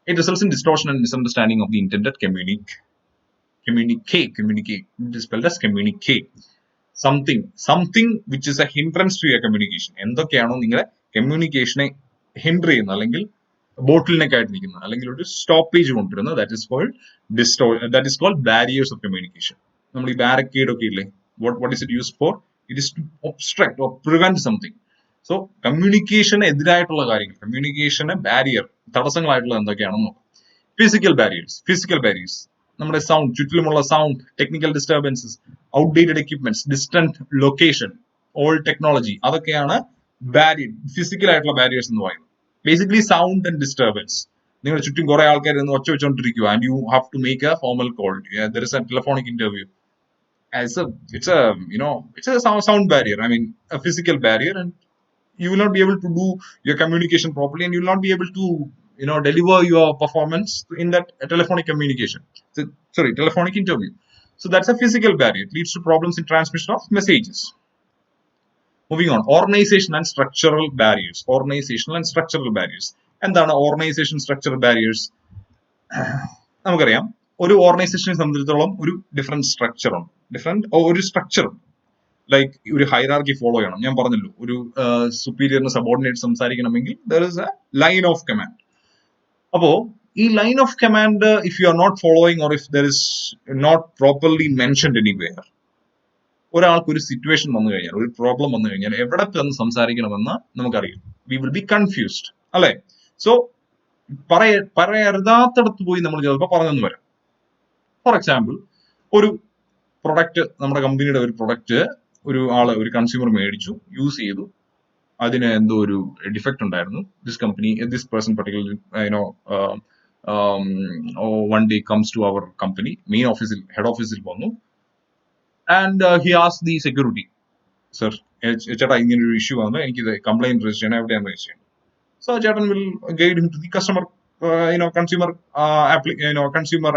It results in distortion and misunderstanding of the intended communicate. It is spelled as communicate. Something which is a hindrance to your communication. എന്തൊക്കെയാണോ നിങ്ങളുടെ കമ്മ്യൂണിക്കേഷനെ hinder ചെയ്യുന്ന, അല്ലെങ്കിൽ ബോട്ടിൽ neck ആയിട്ട് നിൽക്കുന്ന, അല്ലെങ്കിൽ ഒരു stoppage കൊണ്ടുവരുന്നത്, that is called barriers of communication. നമ്മൾ ഈ ബാരിക്കേഡ് ഒക്കെ ഇല്ലേ, what is it used for? It is to obstruct or prevent something. So കമ്മ്യൂണിക്കേഷന് എതിരായിട്ടുള്ള കാര്യങ്ങൾ, കമ്മ്യൂണിക്കേഷന് ബാരിയർ, തടസ്സങ്ങളായിട്ടുള്ള എന്തൊക്കെയാണെന്ന് നോക്കാം. Physical barriers. നമ്മുടെ സൗണ്ട്, ചുറ്റിലുമുള്ള sound, technical disturbances, outdated equipments, distant location, old technology, അതൊക്കെയാണ് ബാരിയർ, ഫിസിക്കൽ ആയിട്ടുള്ള ബാരിയേഴ്സ് എന്ന് പറയുന്നത്. Basically sound and disturbance. നിങ്ങളുടെ ചുറ്റും കുറെ ആൾക്കാർ നിന്ന് ഒച്ച വെച്ചുകൊണ്ടിരിക്കുക, and you have to make a formal call, there is a telephonic interview. It's a sound barrier. I mean, a physical barrier, and you will not be able to do your communication properly, and you will not be able to deliver your performance in that telephonic communication. Telephonic interview. So that's a physical barrier. It leads to problems in transmission of messages. Moving on, organization and structural barriers. Organizational and structural barriers. എന്താണ് organisation structural barriers? നമുക്കറിയാം, ഒരു ഓർഗനൈസേഷനെ സംബന്ധിച്ചിടത്തോളം ഒരു different structure ഉണ്ട്, ഒരു structure ഉണ്ട്. Like ഒരു ഹൈറാർക്കി ഫോളോ ചെയ്യണം. ഞാൻ പറഞ്ഞല്ലോ, ഒരു സുപ്പീരിയറിന് സബോർഡിനേറ്റ് സംസാരിക്കണമെങ്കിൽ there is a line of command. അപ്പോ ഈ line of command if you are not following, or if there is not properly mentioned anywhere, ഒരാൾക്ക് ഒരു സിറ്റുവേഷൻ വന്നു കഴിഞ്ഞാൽ, ഒരു പ്രോബ്ലം വന്നു കഴിഞ്ഞാൽ എവിടെ ചെന്ന് സംസാരിക്കണമെന്ന് നമുക്കറിയാം. വി വിൽ ബി കൺഫ്യൂസ്ഡ്, അല്ലെ? സോ പറയരുതാത്തടത്ത് പോയി നമ്മൾ ചിലപ്പോൾ പറഞ്ഞെന്ന് വരാം. ഫോർ എക്സാമ്പിൾ, ഒരു പ്രൊഡക്റ്റ്, നമ്മുടെ കമ്പനിയുടെ ഒരു പ്രൊഡക്റ്റ് ഒരു കൺസ്യൂമർ മേടിച്ചു, യൂസ് ചെയ്തു, അതിന് എന്തോ ഒരു ഡിഫക്റ്റ് ഉണ്ടായിരുന്നു. This person particularly one day comes to our company, main ഓഫീസിൽ, ഹെഡ് ഓഫീസിൽ വന്നു, and he asked the security, sir, ചേട്ടാ ഇങ്ങനെ ഒരു ഇഷ്യൂ വന്നു, എനിക്കിത് കംപ്ലൈന്റ് രജിസ്റ്റർ ചെയ്യണം, എവിടെയാണ് രജിസ്റ്റർ ചെയ്യണം? സോ ചേട്ടൻ will guide him to the customer consumer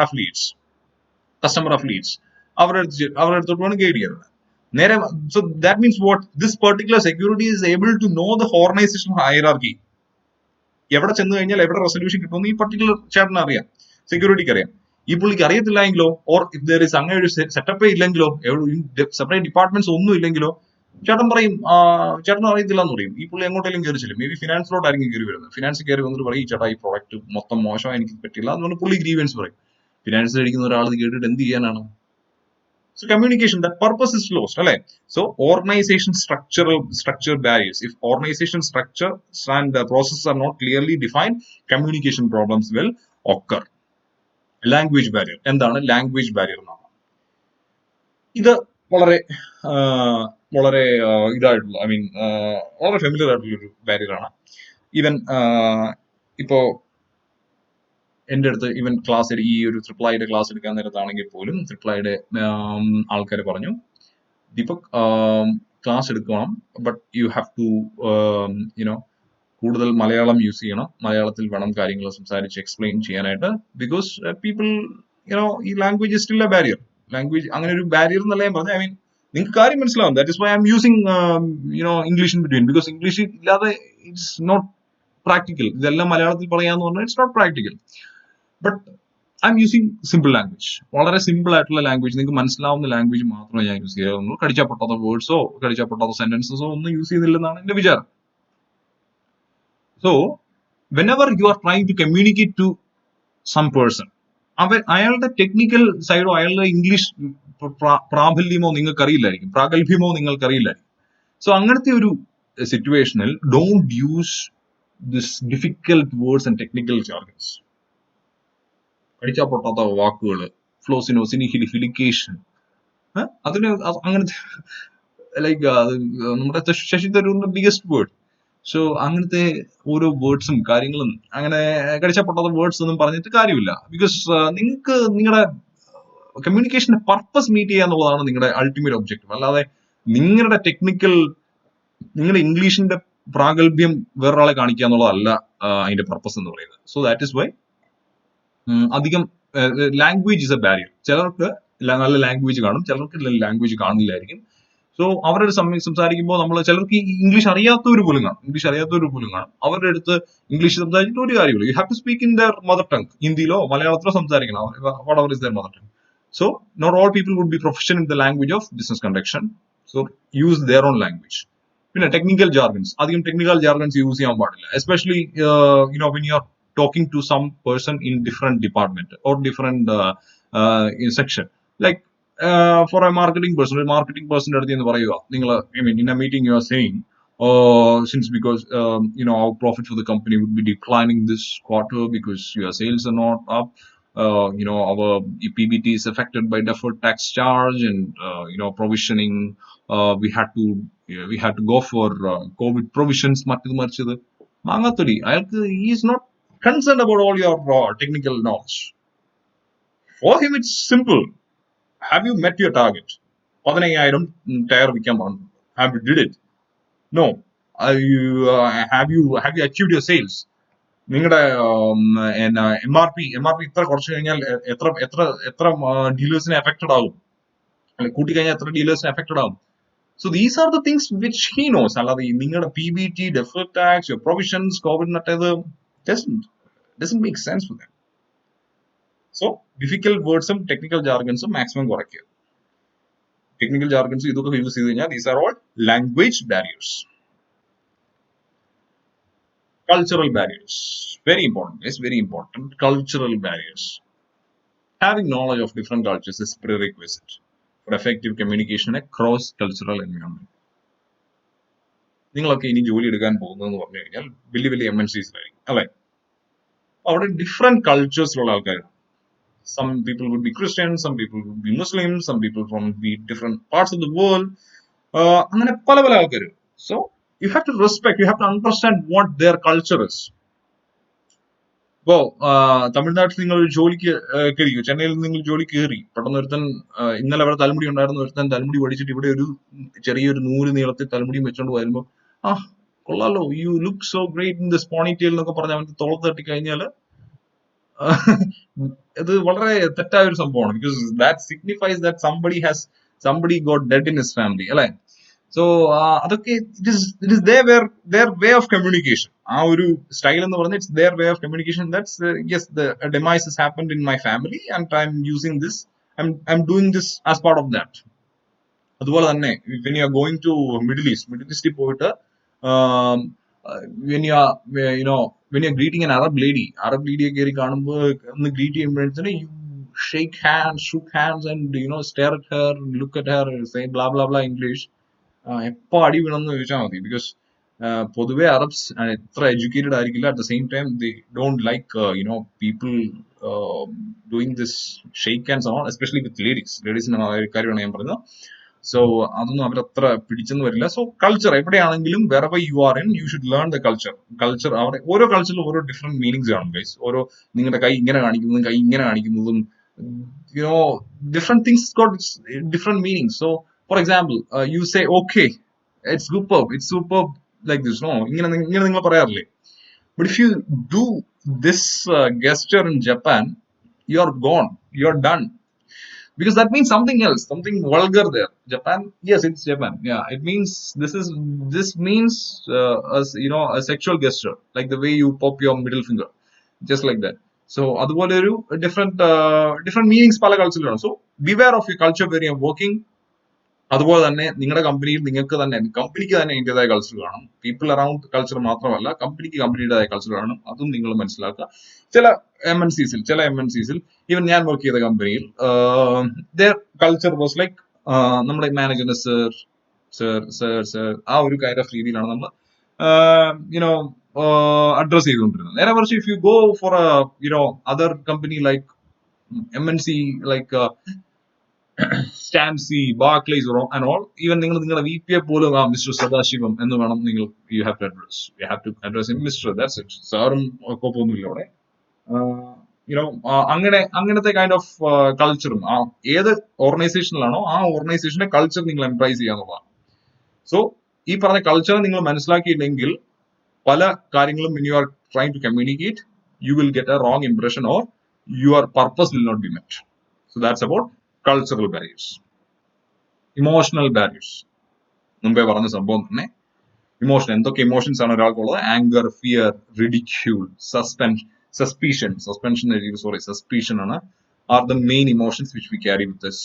affiliates, അവരുടെ അടുത്തോട്ടാണ് ഗൈഡ് ചെയ്യുന്നത് നേരെ. So that means what? This particular security is able to know the organisation hierarchy. എവിടെ ചെന്ന് കഴിഞ്ഞാൽ എവിടെ റെസൊല്യൂഷൻ കിട്ടുമെന്ന് ഈ പർട്ടിക്കുലർ ചേട്ടന് അറിയാം, സെക്യൂരിറ്റിക്ക് അറിയാം. ഈ പുള്ളിക്ക് അറിയത്തില്ല എങ്കിലോ, ഓർ ഇഫ് ദർ ഇസ് അങ്ങനെ ഒരു സെറ്റപ്പേ ഇല്ലെങ്കിലോ, സെപ്പറേറ്റ് ഡിപ്പാർട്ട്മെന്റ്സ് ഒന്നും ഇല്ലെങ്കിലോ, ചേട്ടൻ പറയും ചേട്ടനും അറിയത്തില്ല എന്ന് പറയും. ഈ പുള്ളി എങ്ങോട്ടെങ്കിലും കയറി ചെല്ലും. മേ ബി ഫിനാൻസിലോട്ടായിരിക്കും കയറി വരുന്നത്. ഫിനാൻസിൽ കയറി വന്നിട്ട് പറയും, ചേട്ടാ ഈ പ്രോഡക്റ്റ് മൊത്തം മോശമായി, എനിക്ക് പറ്റില്ല എന്ന് പറഞ്ഞ് പുള്ളി ഗ്രീവൻസ് പറയും. ഫിനാൻസിൽ അടിക്കുന്ന ഒരാൾ കേട്ടിട്ട് എന്ത് ചെയ്യാനാണ്? So communication, that purpose is lost, right? So organization structure barriers. If organization structure and the processes are not clearly defined, communication problems will occur. Language barrier. എന്താണ് ലാംഗ്വേജ് ബാരിയർ എന്നാണ്? ഇത് വളരെ ഇതായിട്ടുള്ള, ഐ മീൻ വളരെ familiar ആയിട്ടുള്ള ഒരു barrier ആണ്. Even ഇപ്പോ എൻ്റെ അടുത്ത് ഈവൻ ക്ലാസ് ഈ ഒരു ട്രിപ്പിളൈയുടെ ക്ലാസ് എടുക്കാൻ നേരത്താണെങ്കിൽ പോലും ട്രിപ്പിളൈയുടെ ആൾക്കാർ പറഞ്ഞു, ദീപക് ക്ലാസ് എടുക്കണം, ബട്ട് യു ഹാവ് ടു കൂടുതൽ മലയാളം യൂസ് ചെയ്യണം, മലയാളത്തിൽ വേണം കാര്യങ്ങൾ സംസാരിച്ച് എക്സ്പ്ലെയിൻ ചെയ്യാനായിട്ട്. ബിക്കോസ് പീപ്പിൾ ഈ language still A barrier. Language അങ്ങനെ ഒരു ബാരിയർ എന്നല്ല ഞാൻ പറഞ്ഞു. ഐ മീൻ നിങ്ങൾക്ക് കാര്യം മനസ്സിലാവും. That is why I'm using English in between, because English ഇല്ലാതെ ഇറ്റ്സ് നോട്ട് പ്രാക്ടിക്കൽ. ഇതെല്ലാം മലയാളത്തിൽ പറയാന്ന് പറഞ്ഞാൽ it's not practical. But I'm using simple language, വളരെ സിമ്പിൾ ആയിട്ടുള്ള ലാംഗ്വേജ്, നിങ്ങൾക്ക് മനസ്സിലാവുന്ന ലാംഗ്വേജ് മാത്രമേ ഞാൻ യൂസ് ചെയ്യാറുള്ളൂ. കടിച്ചാപ്പൊട്ടാത്ത വേർഡ്സോ കടിച്ചാപ്പൊട്ടാത്ത സെന്റൻസസോ ഒന്നും യൂസ് ചെയ്യുന്നില്ലെന്നാണ് എന്റെ വിചാരം. So whenever you are trying to communicate to some person, അയാളുടെ ടെക്നിക്കൽ സൈഡോ അയാളുടെ ഇംഗ്ലീഷ് പ്രാബല്യമോ നിങ്ങൾക്കറിയില്ലായിരിക്കും, പ്രാഗൽഭ്യമോ നിങ്ങൾക്കറിയില്ലായിരിക്കും. സോ അങ്ങനത്തെ ഒരു സിറ്റുവേഷനിൽ don't use this difficult words and technical jargons. കടിച്ചാ പൊട്ടാത്ത വാക്കുകൾ, ഫ്ലോസിനോസിനി ഹിലിക്കേഷൻ, അതിന് അങ്ങനത്തെ ലൈക്ക് നമ്മുടെ ശശി തരൂരിന്റെ ബിഗസ്റ്റ് വേർഡ്. സോ അങ്ങനത്തെ ഓരോ വേർഡ്സും കാര്യങ്ങളും അങ്ങനെ കടിച്ചാ പൊട്ടാത്ത വേർഡ്സ് ഒന്നും പറഞ്ഞിട്ട് കാര്യമില്ല. ബിക്കോസ് നിങ്ങൾക്ക് നിങ്ങളുടെ കമ്മ്യൂണിക്കേഷന്റെ പർപ്പസ് മീറ്റ് ചെയ്യുക എന്നുള്ളതാണ് നിങ്ങളുടെ അൾട്ടിമേറ്റ് ഒബ്ജക്റ്റീവ്. അല്ലാതെ നിങ്ങളുടെ നിങ്ങളുടെ ഇംഗ്ലീഷിന്റെ പ്രാഗൽഭ്യം വേറൊരാളെ കാണിക്കുക എന്നുള്ളതല്ല അതിന്റെ പർപ്പസ് എന്ന് പറയുന്നത്. സോ ദാറ്റ് ഇസ് വൈ അധികം ലാംഗ്വേജ് ഇസ് എ ബാരിയർ. ചിലർക്ക് നല്ല ലാംഗ്വേജ് കാണും, ചിലർക്ക് ലാംഗ്വേജ് കാണുന്നില്ലായിരിക്കും. സോ അവരുടെ സംസാരിക്കുമ്പോൾ ചിലർക്ക് ഇംഗ്ലീഷ് അറിയാത്തവർ പോലും കാണും. അവരുടെ അടുത്ത് ഇംഗ്ലീഷ് സംസാരിച്ചിട്ട് ഒരു കാര്യമില്ല. You have to speak in their mother tongue. ഹിന്ദിയിലോ മലയാളത്തിലോ സംസാരിക്കണം, whatever is their mother tongue. So not all people would be proficient in the language of business conduction. So use their own language. പിന്നെ technical jargons, അധികം technical jargons use ചെയ്യാൻ പാടില്ല. Especially when you are talking to some person in different department or different section, like for a marketing person അടുത്ത് എന്ന് പറയുക, നിങ്ങൾ I mean in a meeting you are saying, since because our profit for the company would be declining this quarter because your sales are not up, our PBT is affected by deferred tax charge and provisioning. We had to go for COVID provisions. Mangaturi, he is not concerned about all your technical knowledge. For him, it's simple. Have you met your target? 15,000 tire വിൽക്കാൻ പറഞ്ഞു. Have you did it? No. Have you achieved your sales? നിങ്ങളുടെ MRP ഇത്ര കുറച്ച് കഴിഞ്ഞാൽ എത്ര എത്ര എത്ര ഡീലേഴ്സിനെ affected ആകും, അല്ലെങ്കിൽ കൂട്ടിക്കഴിഞ്ഞാൽ എത്ര ഡീലേഴ്സിനെ എഫക്റ്റഡ് ആകും? So these are the things which he knows. അല്ലാതെ നിങ്ങളുടെ PBT, deferred tax, your provisions, COVID മറ്റേത് doesn't make sense for them. So difficult wordsും technical jargonsും maximum കുറയ്ക്കുക. Technical jargons ഇതൊക്കെ യൂസ് ചെയ്ത് കഴിഞ്ഞാൽ these are all language barriers. Cultural barriers, very important. It's very important. Cultural barriers. Having knowledge of different cultures is prerequisite for effective communication in a cross-cultural environment. നിങ്ങളൊക്കെ ഇനി ജോലി എടുക്കാൻ പോകുന്നതെന്ന് പറഞ്ഞു കഴിഞ്ഞാൽ വലിയ വലിയ MNCs ആയിരിക്കും അല്ലെ? അവിടെ ഡിഫറെന്റ് കൾച്ചേഴ്സിലുള്ള ആൾക്കാരാണ്. Some people would be Christians, some people would be Muslims, some people from the different parts of the world. അങ്ങനെ പല പല ആൾക്കാർ. So you have to respect, you have to understand what their culture is. ഇപ്പോ തമിഴ്നാട്ടിൽ നിങ്ങൾ ഒരു ജോലിക്ക് കയറിയോ, ചെന്നൈയിൽ നിങ്ങൾ ജോലി കയറി, പെട്ടെന്ന് ഒരുത്തൻ ഇന്നലെ അവിടെ തലമുടി ഉണ്ടായിരുന്നു, ഒരുത്തൻ തലമുടി പഠിച്ചിട്ട് ഇവിടെ ഒരു ചെറിയൊരു നൂല് നീളത്തിൽ തലമുടിയും വെച്ചോണ്ട് വരുമ്പോ കൊള്ളാലോ, you look so great in this ponytail എന്നൊക്കെ പറഞ്ഞ് അവൻ തോളത്ത് തട്ടി കഴിഞ്ഞാല് ഇത് വളരെ തെറ്റായ ഒരു സംഭവമാണ്. Because that signifies that somebody got dead in his family അല്ലെ? സോ അതൊക്കെ it is their way of communication. ആ ഒരു സ്റ്റൈൽ എന്ന് പറഞ്ഞാൽ it's their way of communication. That's yes, the demise has happened in my family and I'm using this, I'm doing this as part of that. അതുപോലെ തന്നെ when you are going to Middle East പോയിട്ട് when you are when you are greeting an Arab lady കയറി കാണുമ്പോൾ ഒന്ന് greet ചെയ്യുമ്പോഴത്തേന് you shook hands and stare at her, look at her, say blah blah blah English. എപ്പോ അടി വീണെന്ന് ചോദിച്ചാൽ മതി. Because പൊതുവെ Arabs എത്ര എഡ്യൂക്കേറ്റഡ് ആയിരിക്കില്ല, at the same time they don't like people doing this shake hands on, especially with ലേഡീസിന്റെ കാര്യമാണ് ഞാൻ പറയുന്നത്. സോ അതൊന്നും അവരത്ര പിടിച്ചെന്ന് വരില്ല. സോ കൾച്ചർ എവിടെയാണെങ്കിലും wherever you are in, you should learn the culture. അവിടെ ഓരോ കൾച്ചറിലും ഓരോ ഡിഫറെന്റ് മീനിങ്സ് കാണും ഗൈസ്. ഓരോ നിങ്ങളുടെ കൈ ഇങ്ങനെ കാണിക്കുന്നതും കൈ ഇങ്ങനെ കാണിക്കുന്നതും different things got different meanings. So for example, you say okay, it's superb like this, no, ഇങ്ങനെ നിങ്ങൾ പറയാറില്ലേ? But if you do this gesture in Japan, you're gone, you're done, because that means something else, something vulgar there. Japan, yes, it's Japan, yeah, it means this means as a sexual gesture, like the way you pop your middle finger, just like that. So അതുപോലെ ഒരു different meanings പല കൾച്ചറിലാണ്. So beware of your culture where you're working. അതുപോലെ തന്നെ നിങ്ങളുടെ കമ്പനിയിൽ കമ്പനിക്ക് തന്നെ അതിൻ്റെതായ കൾച്ചർ കാണും. പീപ്പിൾ അറൌണ്ട് കൾച്ചർ മാത്രമല്ല, കമ്പനിക്ക് കമ്പനിയുടേതായ കൾച്ചർ കാണും. അതും നിങ്ങൾ മനസ്സിലാക്കുക. ചില MNCസിൽ ഈവൻ ഞാൻ വർക്ക് ചെയ്ത കമ്പനിയിൽ their culture was like നമ്മുടെ മാനേജറിന്റെ സർ ആ ഒരു കൈൻഡ് ഓഫ് രീതിയിലാണ് നമ്മൾ അഡ്രസ് ചെയ്തുകൊണ്ടിരുന്നത്. നേരെ മറിച്ച് if you go for other company like MNC like സ്റ്റാൻസി, ബാർക്ലേസ് and all, even നിങ്ങളുടെ VP പോലും മിസ്റ്റർ സദാശിവം എന്ന് വേണം you have to address him Mr. That's it. സാറും ഒക്കൊന്നുമില്ല അവിടെ. അങ്ങനത്തെ കൈൻഡ് ഓഫ് കൾച്ചറും ഏത് ഓർഗനൈസേഷനിലാണോ ആ ഓർഗനൈസേഷന്റെ കൾച്ചർ നിങ്ങൾ എംപ്രൈസ് ചെയ്യാന്നുള്ളതാണ്. സോ ഈ പറഞ്ഞ കൾച്ചർ നിങ്ങൾ മനസ്സിലാക്കിയില്ലെങ്കിൽ പല കാര്യങ്ങളും when you are trying to communicate, you will get a wrong impression or your purpose will not be met. So that's about cultural barriers. Emotional barriers, മുമ്പേ പറഞ്ഞ സംഭവം തന്നെ. ഇമോഷൻ, എന്തൊക്കെ ഇമോഷൻസ് ആണ് ഒരാൾക്കുള്ളത്? ആംഗർ, ഫിയർ, റിഡിക്യൂൾ, സസ്പെൻഷൻ ആണ് are the main emotions which we carry with us.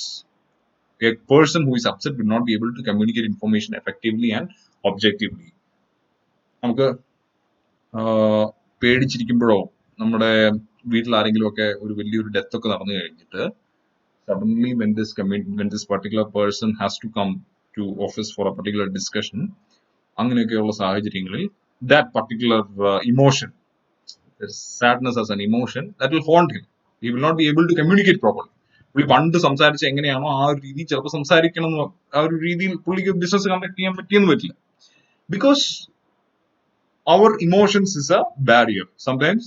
A person who is upset will not be able to communicate information effectively and objectively. നമുക്ക് പേടിച്ചിരിക്കുമ്പോഴോ നമ്മുടെ വീട്ടിൽ ആരെങ്കിലും ഒക്കെ ഒരു വലിയൊരു ഡെത്ത് ഒക്കെ നടന്നു കഴിഞ്ഞിട്ട് suddenly when this particular person has to come to office for a particular discussion, അങ്ങനെയൊക്കെയുള്ള സാഹചര്യങ്ങളിൽ that particular emotion, sadness as an emotion, that will haunt him. He will not be able to communicate properly. പുള്ളി പണ്ട് സംസാരിച്ച എങ്ങനെയാണോ ആ ഒരു രീതി ചിലപ്പോൾ സംസാരിക്കണം എന്ന് ആ ഒരു രീതിയിൽ പുള്ളിക്ക് ബിസിനസ് കണ്ടക്ട് ചെയ്യാൻ പറ്റിയെന്ന് പറ്റില്ല. Because our emotions is a barrier. Sometimes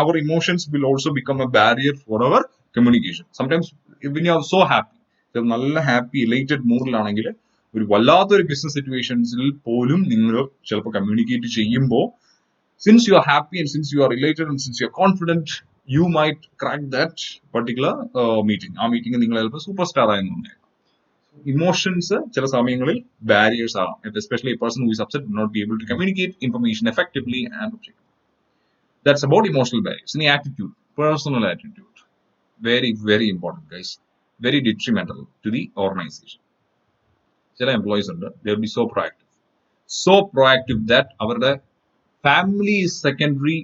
our emotions will also become a barrier for our communication. Sometimes when you are so happy, നല്ല ഹാപ്പി ഇലൈറ്റഡ് മൂഡിലാണെങ്കിൽ ഒരു വല്ലാത്തൊരു ബിസിനസ് സിറ്റുവേഷൻസിൽ പോലും നിങ്ങൾ ചിലപ്പോൾ കമ്മ്യൂണിക്കേറ്റ് ചെയ്യുമ്പോൾ since you are happy and since you are elated and since you are confident, you might crack that particular meeting. ആ meeting നിങ്ങൾ ചിലപ്പോൾ സൂപ്പർ സ്റ്റാർ ആയെന്ന് തോന്നുന്നു. Emotions ചില സമയങ്ങളിൽ barriers are, especially a person who is upset will not be able to communicate information effectively and objectively. That's about emotional barriers. In the attitude, personal attitude, very, very important, guys. Very detrimental to the organization. ചില employees ഉണ്ട്, they will be so proactive that അവരുടെ family is secondary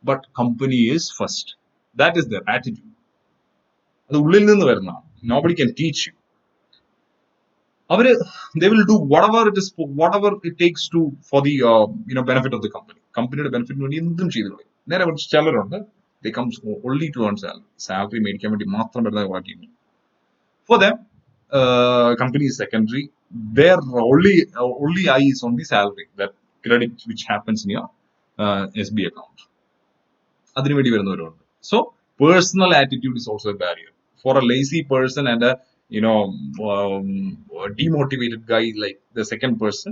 but company is first. That is their attitude. അത് ഉള്ളിൽ നിന്ന് വരുന്നതാണ്. Nobody can teach you. They will do whatever it takes to for the benefit of the company. Companyയുടെ ബെനിഫിറ്റിന് വേണ്ടി എന്തും ചെയ്തു കളയും. നേരെ കുറച്ച് ചിലരുണ്ട്, they come only to earn salary മേടിക്കാൻ വേണ്ടി മാത്രം വരുന്ന പാർട്ടിയുണ്ട്. For them, company is secondary. Their only eye is on the salary, that credit which happens in your SB account. അതിനു വേണ്ടി വരുന്നവരുണ്ട്. So personal attitude is also a barrier for a lazy person and a demotivated guy like the second person.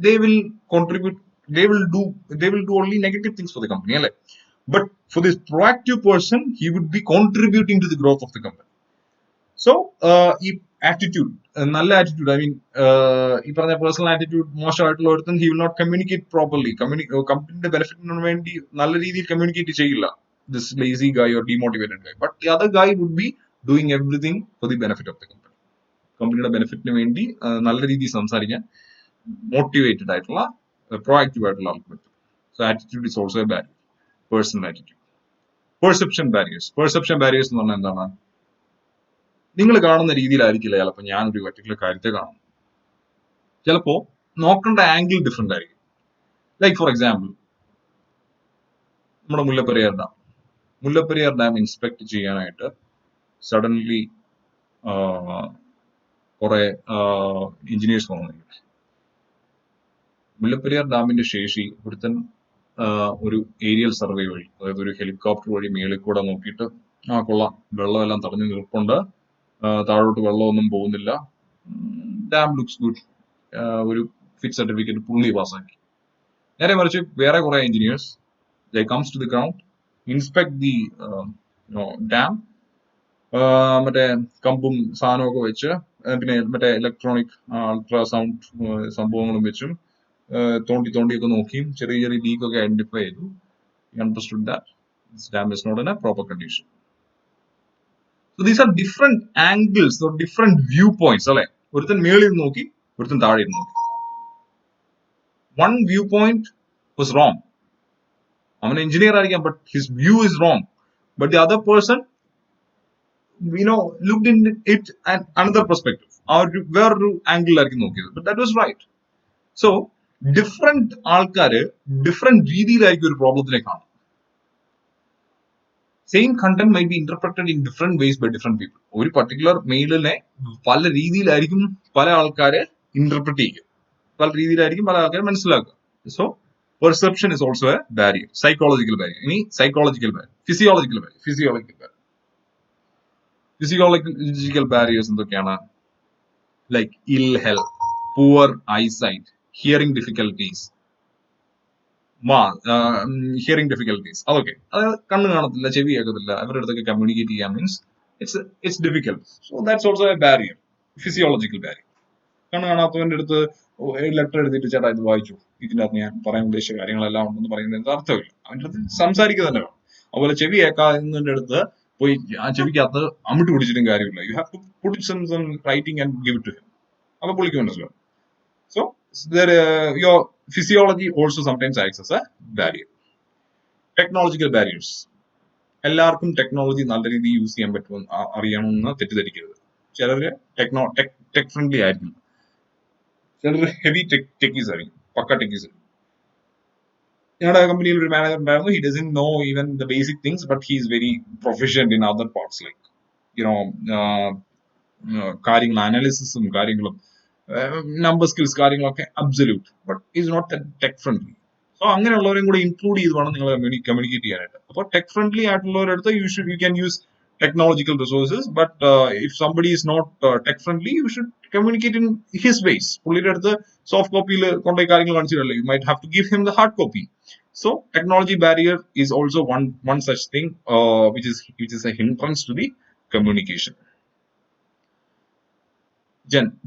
They will contribute. They will do only negative things for the company. Right? But for this proactive person, he would be contributing to the growth of the company. So, attitude, null attitude. I mean, if a personal attitude, most he will not communicate properly. Company benefit null communicate this lazy guy or demotivated guy. But the other guy would be doing everything for the benefit of the company. Company benefit null samsarikan motivated proactive outlook. So attitude is also a barrier. Personal attitude. Perception barriers. Perception barriers എന്ന് പറഞ്ഞാൽ എന്താണ്? നിങ്ങൾ കാണുന്ന രീതിയിലായിരിക്കില്ല ചിലപ്പോൾ ഞാനൊരു particular കാര്യത്തെ കാണും. ചിലപ്പോൾ നോക്കേണ്ട ആംഗിൾ ഡിഫറെന്റ് ആയിരിക്കും. ലൈക്ക് ഫോർ എക്സാമ്പിൾ, നമ്മുടെ മുല്ലപ്പെരിയാർ ഡാം ഇൻസ്പെക്ട് ചെയ്യാനായിട്ട് സഡൻലി കുറെ എഞ്ചിനീയേഴ്സ് വന്നു. മുല്ലപ്പെരിയാർ ഡാമിന്റെ ശേഷി ഒരുത്തൻ ഒരു ഏരിയൽ സർവേ വഴി, അതായത് ഒരു ഹെലികോപ്റ്റർ വഴി മേളിൽ കൂടെ നോക്കിയിട്ട് കൊള്ളാം, വെള്ളമെല്ലാം തടഞ്ഞു നിൽപ്പുണ്ട്, താഴോട്ട് വെള്ളമൊന്നും പോകുന്നില്ല, ഡാം ലുക്സ് ഗുഡ്, ഒരു ഫിറ്റ് സർട്ടിഫിക്കറ്റ് പുള്ളി പാസ്സാക്കി. നേരെ മറിച്ച് വേറെ കുറെ engineers they comes to the ground, inspect the dam, മറ്റേ കമ്പും സാധനമൊക്കെ വെച്ച്, പിന്നെ മറ്റേ ഇലക്ട്രോണിക് അൾട്രാസൗണ്ട് സംഭവങ്ങളും വെച്ചും തോണ്ടിയൊക്കെ നോക്കിയും ചെറിയ ലീക്കൊക്കെ ഐഡന്റിഫൈ ചെയ്തു. Understood that this dam is not in a proper condition. So these are different angles or different viewpoints. അല്ലെ, ഒരുത്തൻ മേളിൽ നോക്കി, ഒരുത്തൻ താഴെ നോക്കി. One viewpoint was wrong. I'm an engineer, but his view is wrong. But the other person, looked in it at another perspective. Where angle but that was right. So different ആൾക്കാര് different രീതിയിലായിരിക്കും ഒരു പ്രോബ്ലത്തിനെ കാണും. Same content might be interpreted in different ways by different people. ഒരു particular മെയിലിനെ പല രീതിയിലായിരിക്കും പല ആൾക്കാരെ interpret ചെയ്യുക, പല രീതിയിലായിരിക്കും പല ആൾക്കാരെ മനസ്സിലാക്കുക. So perception is also a barrier. Psychological barrier. Any psychological barrier. Physiological barriers എന്തൊക്കെയാണ്? Like ill health, poor eyesight, hearing difficulties. അതൊക്കെ അത് കണ്ണ് കാണത്തില്ല, ചെവി കേൾക്കത്തില്ല, അവരുടെ അടുത്തൊക്കെ കമ്മ്യൂണിക്കേറ്റ് ചെയ്യാൻ means it's difficult. So that's also A barrier, physiological barrier. കണ്ണ് കാണാത്തവന്റെ അടുത്ത് ലെറ്റർ എഴുതിയിട്ട് ചേട്ടാ ഇത് വായിച്ചു, ഇതിനകത്ത് ഞാൻ പറയാൻ ഉദ്ദേശിച്ച കാര്യങ്ങളെല്ലാം ഉണ്ടെന്ന് പറയുന്നത് അർത്ഥമില്ല. അവൻ്റെ അടുത്ത് സംസാരിക്കുക തന്നെ വേണം. അതുപോലെ ചെവി കേൾക്കാതിന്റെ അടുത്ത് പോയി ആ ചെവിക്കകത്ത് അമിട്ട് പിടിച്ചിട്ടും കാര്യമില്ല. You have to put it some writing and give it to him. അപ്പൊ പുള്ളിക്ക് മനസ്സിലാവും. So your physiology also sometimes acts as a barrier. Technological barriers. എല്ലാവർക്കും ടെക്നോളജി നല്ല രീതിയിൽ യൂസ് ചെയ്യാൻ പറ്റുമെന്ന് അറിയണമെന്ന് തെറ്റിദ്ധരിക്കരുത്. ചിലര് ടെക് ഫ്രണ്ട്ലി ആയിരിക്കും, ചിലർ ഹെവി ടെക്കീസ് ആയിരിക്കും, പക്ക ടെക്കീസ്. ഞങ്ങളുടെ കമ്പനിയിൽ ഒരു മാനേജർ ഉണ്ടായിരുന്നു. He doesn't know even the basic things, but he is very proficient in other parts, like you know uh, കാര്യങ്ങൾ അനാലിസിസും കാര്യങ്ങളും നമ്പർ സ്കിൽസ് കാര്യങ്ങളൊക്കെ absolute, but is not tech friendly. So അങ്ങനെയുള്ളവരെയും കൂടെ ഇൻക്ലൂഡ് ചെയ്ത് വേണം നിങ്ങൾ കമ്മ്യൂണിക്കേറ്റ് ചെയ്യാനായിട്ട്. അപ്പോൾ ടെക് ഫ്രണ്ട്ലി ആയിട്ടുള്ളവരടുത്ത് you can use technological resources, but if somebody is not tech friendly, you should communicate in his ways. പുള്ളിയുടെ അടുത്ത് സോഫ്റ്റ് കോപ്പിയിൽ കൊണ്ടുപോയി കാര്യങ്ങൾ കാണിച്ചിട്ടല്ലേ, you might have to give him the hard copy. So technology barrier is also one such thing, which is a hindrance to the communication.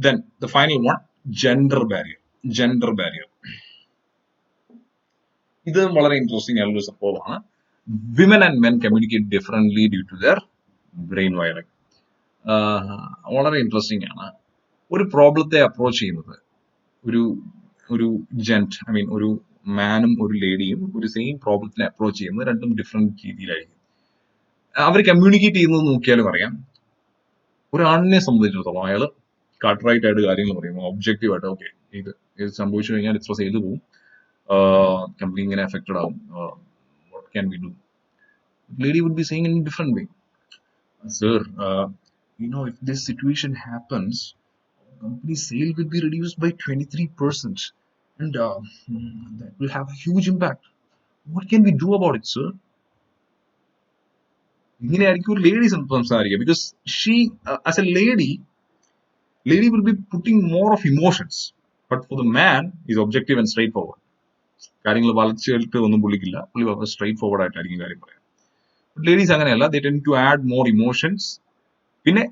Then the final one, gender barrier. Gender barrier. ഇത് വളരെ interesting ആയിട്ടുള്ള സംഭവമാണ്. Women and men communicate differently due to their brain wiring. വളരെ interesting ആണ്. ഒരു പ്രോബ്ലത്തെ approach ചെയ്യുന്നത് ഒരു ഒരു മാനും ഒരു ലേഡിയും ഒരു സെയിം പ്രോബ്ലത്തിനെ അപ്രോച്ച് ചെയ്യുന്നത് രണ്ടും ഡിഫറെന്റ് രീതിയിലായിരിക്കും. അവർ കമ്മ്യൂണിക്കേറ്റ് ചെയ്യുന്നത് നോക്കിയാലും അറിയാം. ഒരു ആണിനെ സംബന്ധിച്ചിടത്തോളം അയാൾ കട്ട്റൈറ്റ് ആയിട്ട് കാര്യങ്ങൾ പറയും, ഒബ്ജക്റ്റീവ് ആയിട്ട്. ഓക്കെ, ഇത് സംഭവിച്ചു കഴിഞ്ഞാൽ ഇത്ര സെയിൽ പോകും, കമ്പനി ഇങ്ങനെ അഫക്റ്റഡ് ആവും, what can we do. Lady would be saying in different way. Sir, if this situation happens, company sale will be reduced by 23%, and that will have a huge impact. What can we do about it, sir? ഇങ്ങനെയായിരിക്കും ഒരു lady സംസാരിക്കുക, because she, as a lady will be putting more of emotions, but for the man is objective and straightforward. കാര്യങ്ങൾ വളച്ചെടുത്ത് ഒന്നും പുള്ളിക്കില്ല, പുള്ളി വളരെ straight forward ആയിട്ടായിരിക്കും കാര്യം പറയാം. ലേഡീസ് അങ്ങനെയല്ല, they tend to add more emotions. പിന്നെ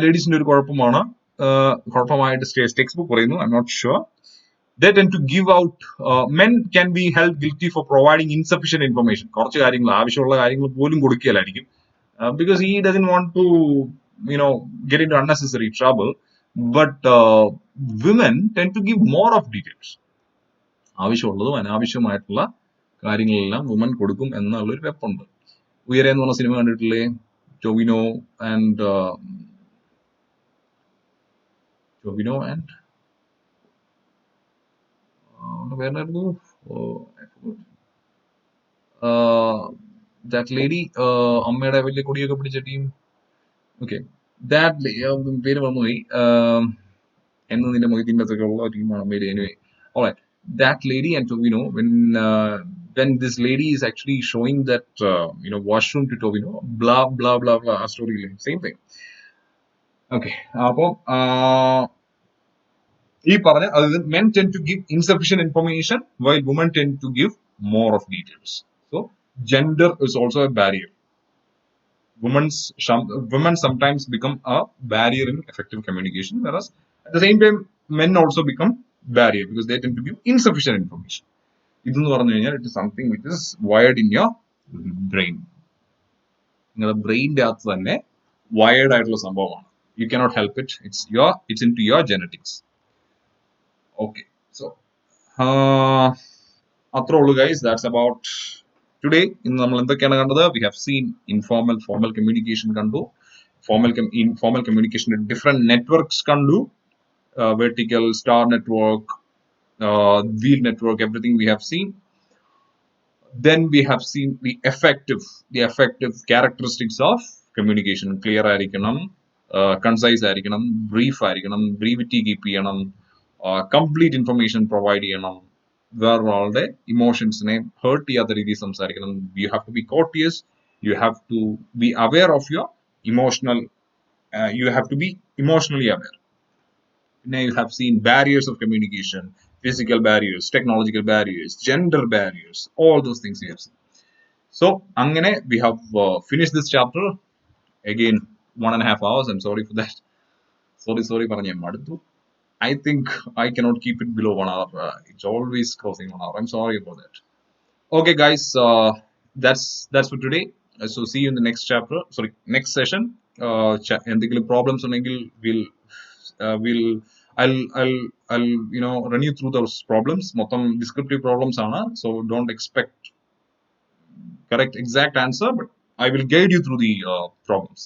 ലേഡീസിന്റെ ഒരു കുഴപ്പമായിട്ട് ടെക്സ്റ്റ് ബുക്ക് പറയുന്നു, I'm not sure. They tend to give out, men can be held guilty for providing insufficient information. കുറച്ച് കാര്യങ്ങൾ, ആവശ്യമുള്ള കാര്യങ്ങൾ പോലും കൊടുക്കുകയില്ലായിരിക്കും, because he doesn't want to get into unnecessary trouble. But women tend to give more of details. ആവശ്യമുള്ളതും അനാവശ്യമായിട്ടുള്ള കാര്യങ്ങളെല്ലാം woman കൊടുക്കും എന്നുള്ളൊരു വെപ്പുണ്ട്. ഉയരെ എന്ന് പറഞ്ഞ സിനിമ കണ്ടിട്ടില്ലേ? ടൊവിനോ ആൻഡ് വേറെയായിരുന്നു ദാറ്റ് ലേഡി, അമ്മയുടെ വലിയ കൊടിയൊക്കെ പിടിച്ച ടീം. ഓക്കെ, ദാറ്റ് പേര് മറന്നുപോയി, എന്ന് നിന്റെ മൊയ്തീൻ്റെ ഒക്കെ ഉള്ള ടീമാണ് പേര്. Anyway, alright, that lady and Tovino, when this lady is actually showing that washroom to Tovino, blah blah blah blah, story same thing. Okay, അപ്പോൾ ഈ പറഞ്ഞ, അതായത് men tend to give insufficient information while women tend to give more of details. So gender is also a barrier. Women sometimes become a barrier in effective communication, whereas at the same time men also become barrier because they tend to give insufficient information. ഇതെന്ന് പറഞ്ഞു കഴിഞ്ഞാൽ it is something which is wired in your brain. നിങ്ങളുടെ ബ്രെയിനിന്റെ അകത്ത് തന്നെ wired ആയിട്ടുള്ള സംഭവമാണ്. You cannot help it, it's into your genetics. Okay, so അത്രേ ഉള്ളൂ ഗൈസ്. That's about today. ഇന്ന് നമ്മൾ എന്തൊക്കെയാണ് കണ്ടത്? We have seen informal, formal communication കണ്ടു. ഇൻഫോർമൽ കമ്മ്യൂണിക്കേഷന്റെ ഡിഫറെന്റ് നെറ്റ്വർക്ക്സ് കണ്ടു. Vertical, star network, wheel network, everything we have seen. Then we have seen the effective characteristics of communication. Clear ആയിരിക്കണം, concise ആയിരിക്കണം, brief ആയിരിക്കണം, brevity keep ചെയ്യണം, complete information provide ചെയ്യണം, വേറൊരാളുടെ ഇമോഷൻസിനെ heart ചെയ്യാത്ത രീതിയിൽ സംസാരിക്കണം. You have to be courteous, you have to be aware of your emotional, you have to be emotionally aware. Now you have seen barriers of communication, physical barriers, technological barriers, gender barriers, all those things we have seen. So angane we have finished this chapter. Again, 1.5 hours. I'm sorry for that. Sorry പറഞ്ഞ മടുത്തു. I think I cannot keep it below 1 hour. It's always crossing 1 hour. I'm sorry about that. Okay guys, that's for today. So see you in the next chapter, next session. എന്തെങ്കിലും problems ഉണ്ടെങ്കിൽ I'll run you through those problems. മൊത്തം descriptive problems ആണ്, so don't expect correct exact answer, but I will guide you through the problems.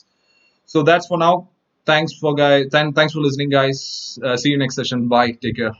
So that's for now. Thanks for listening guys. See you next session. Bye, take care.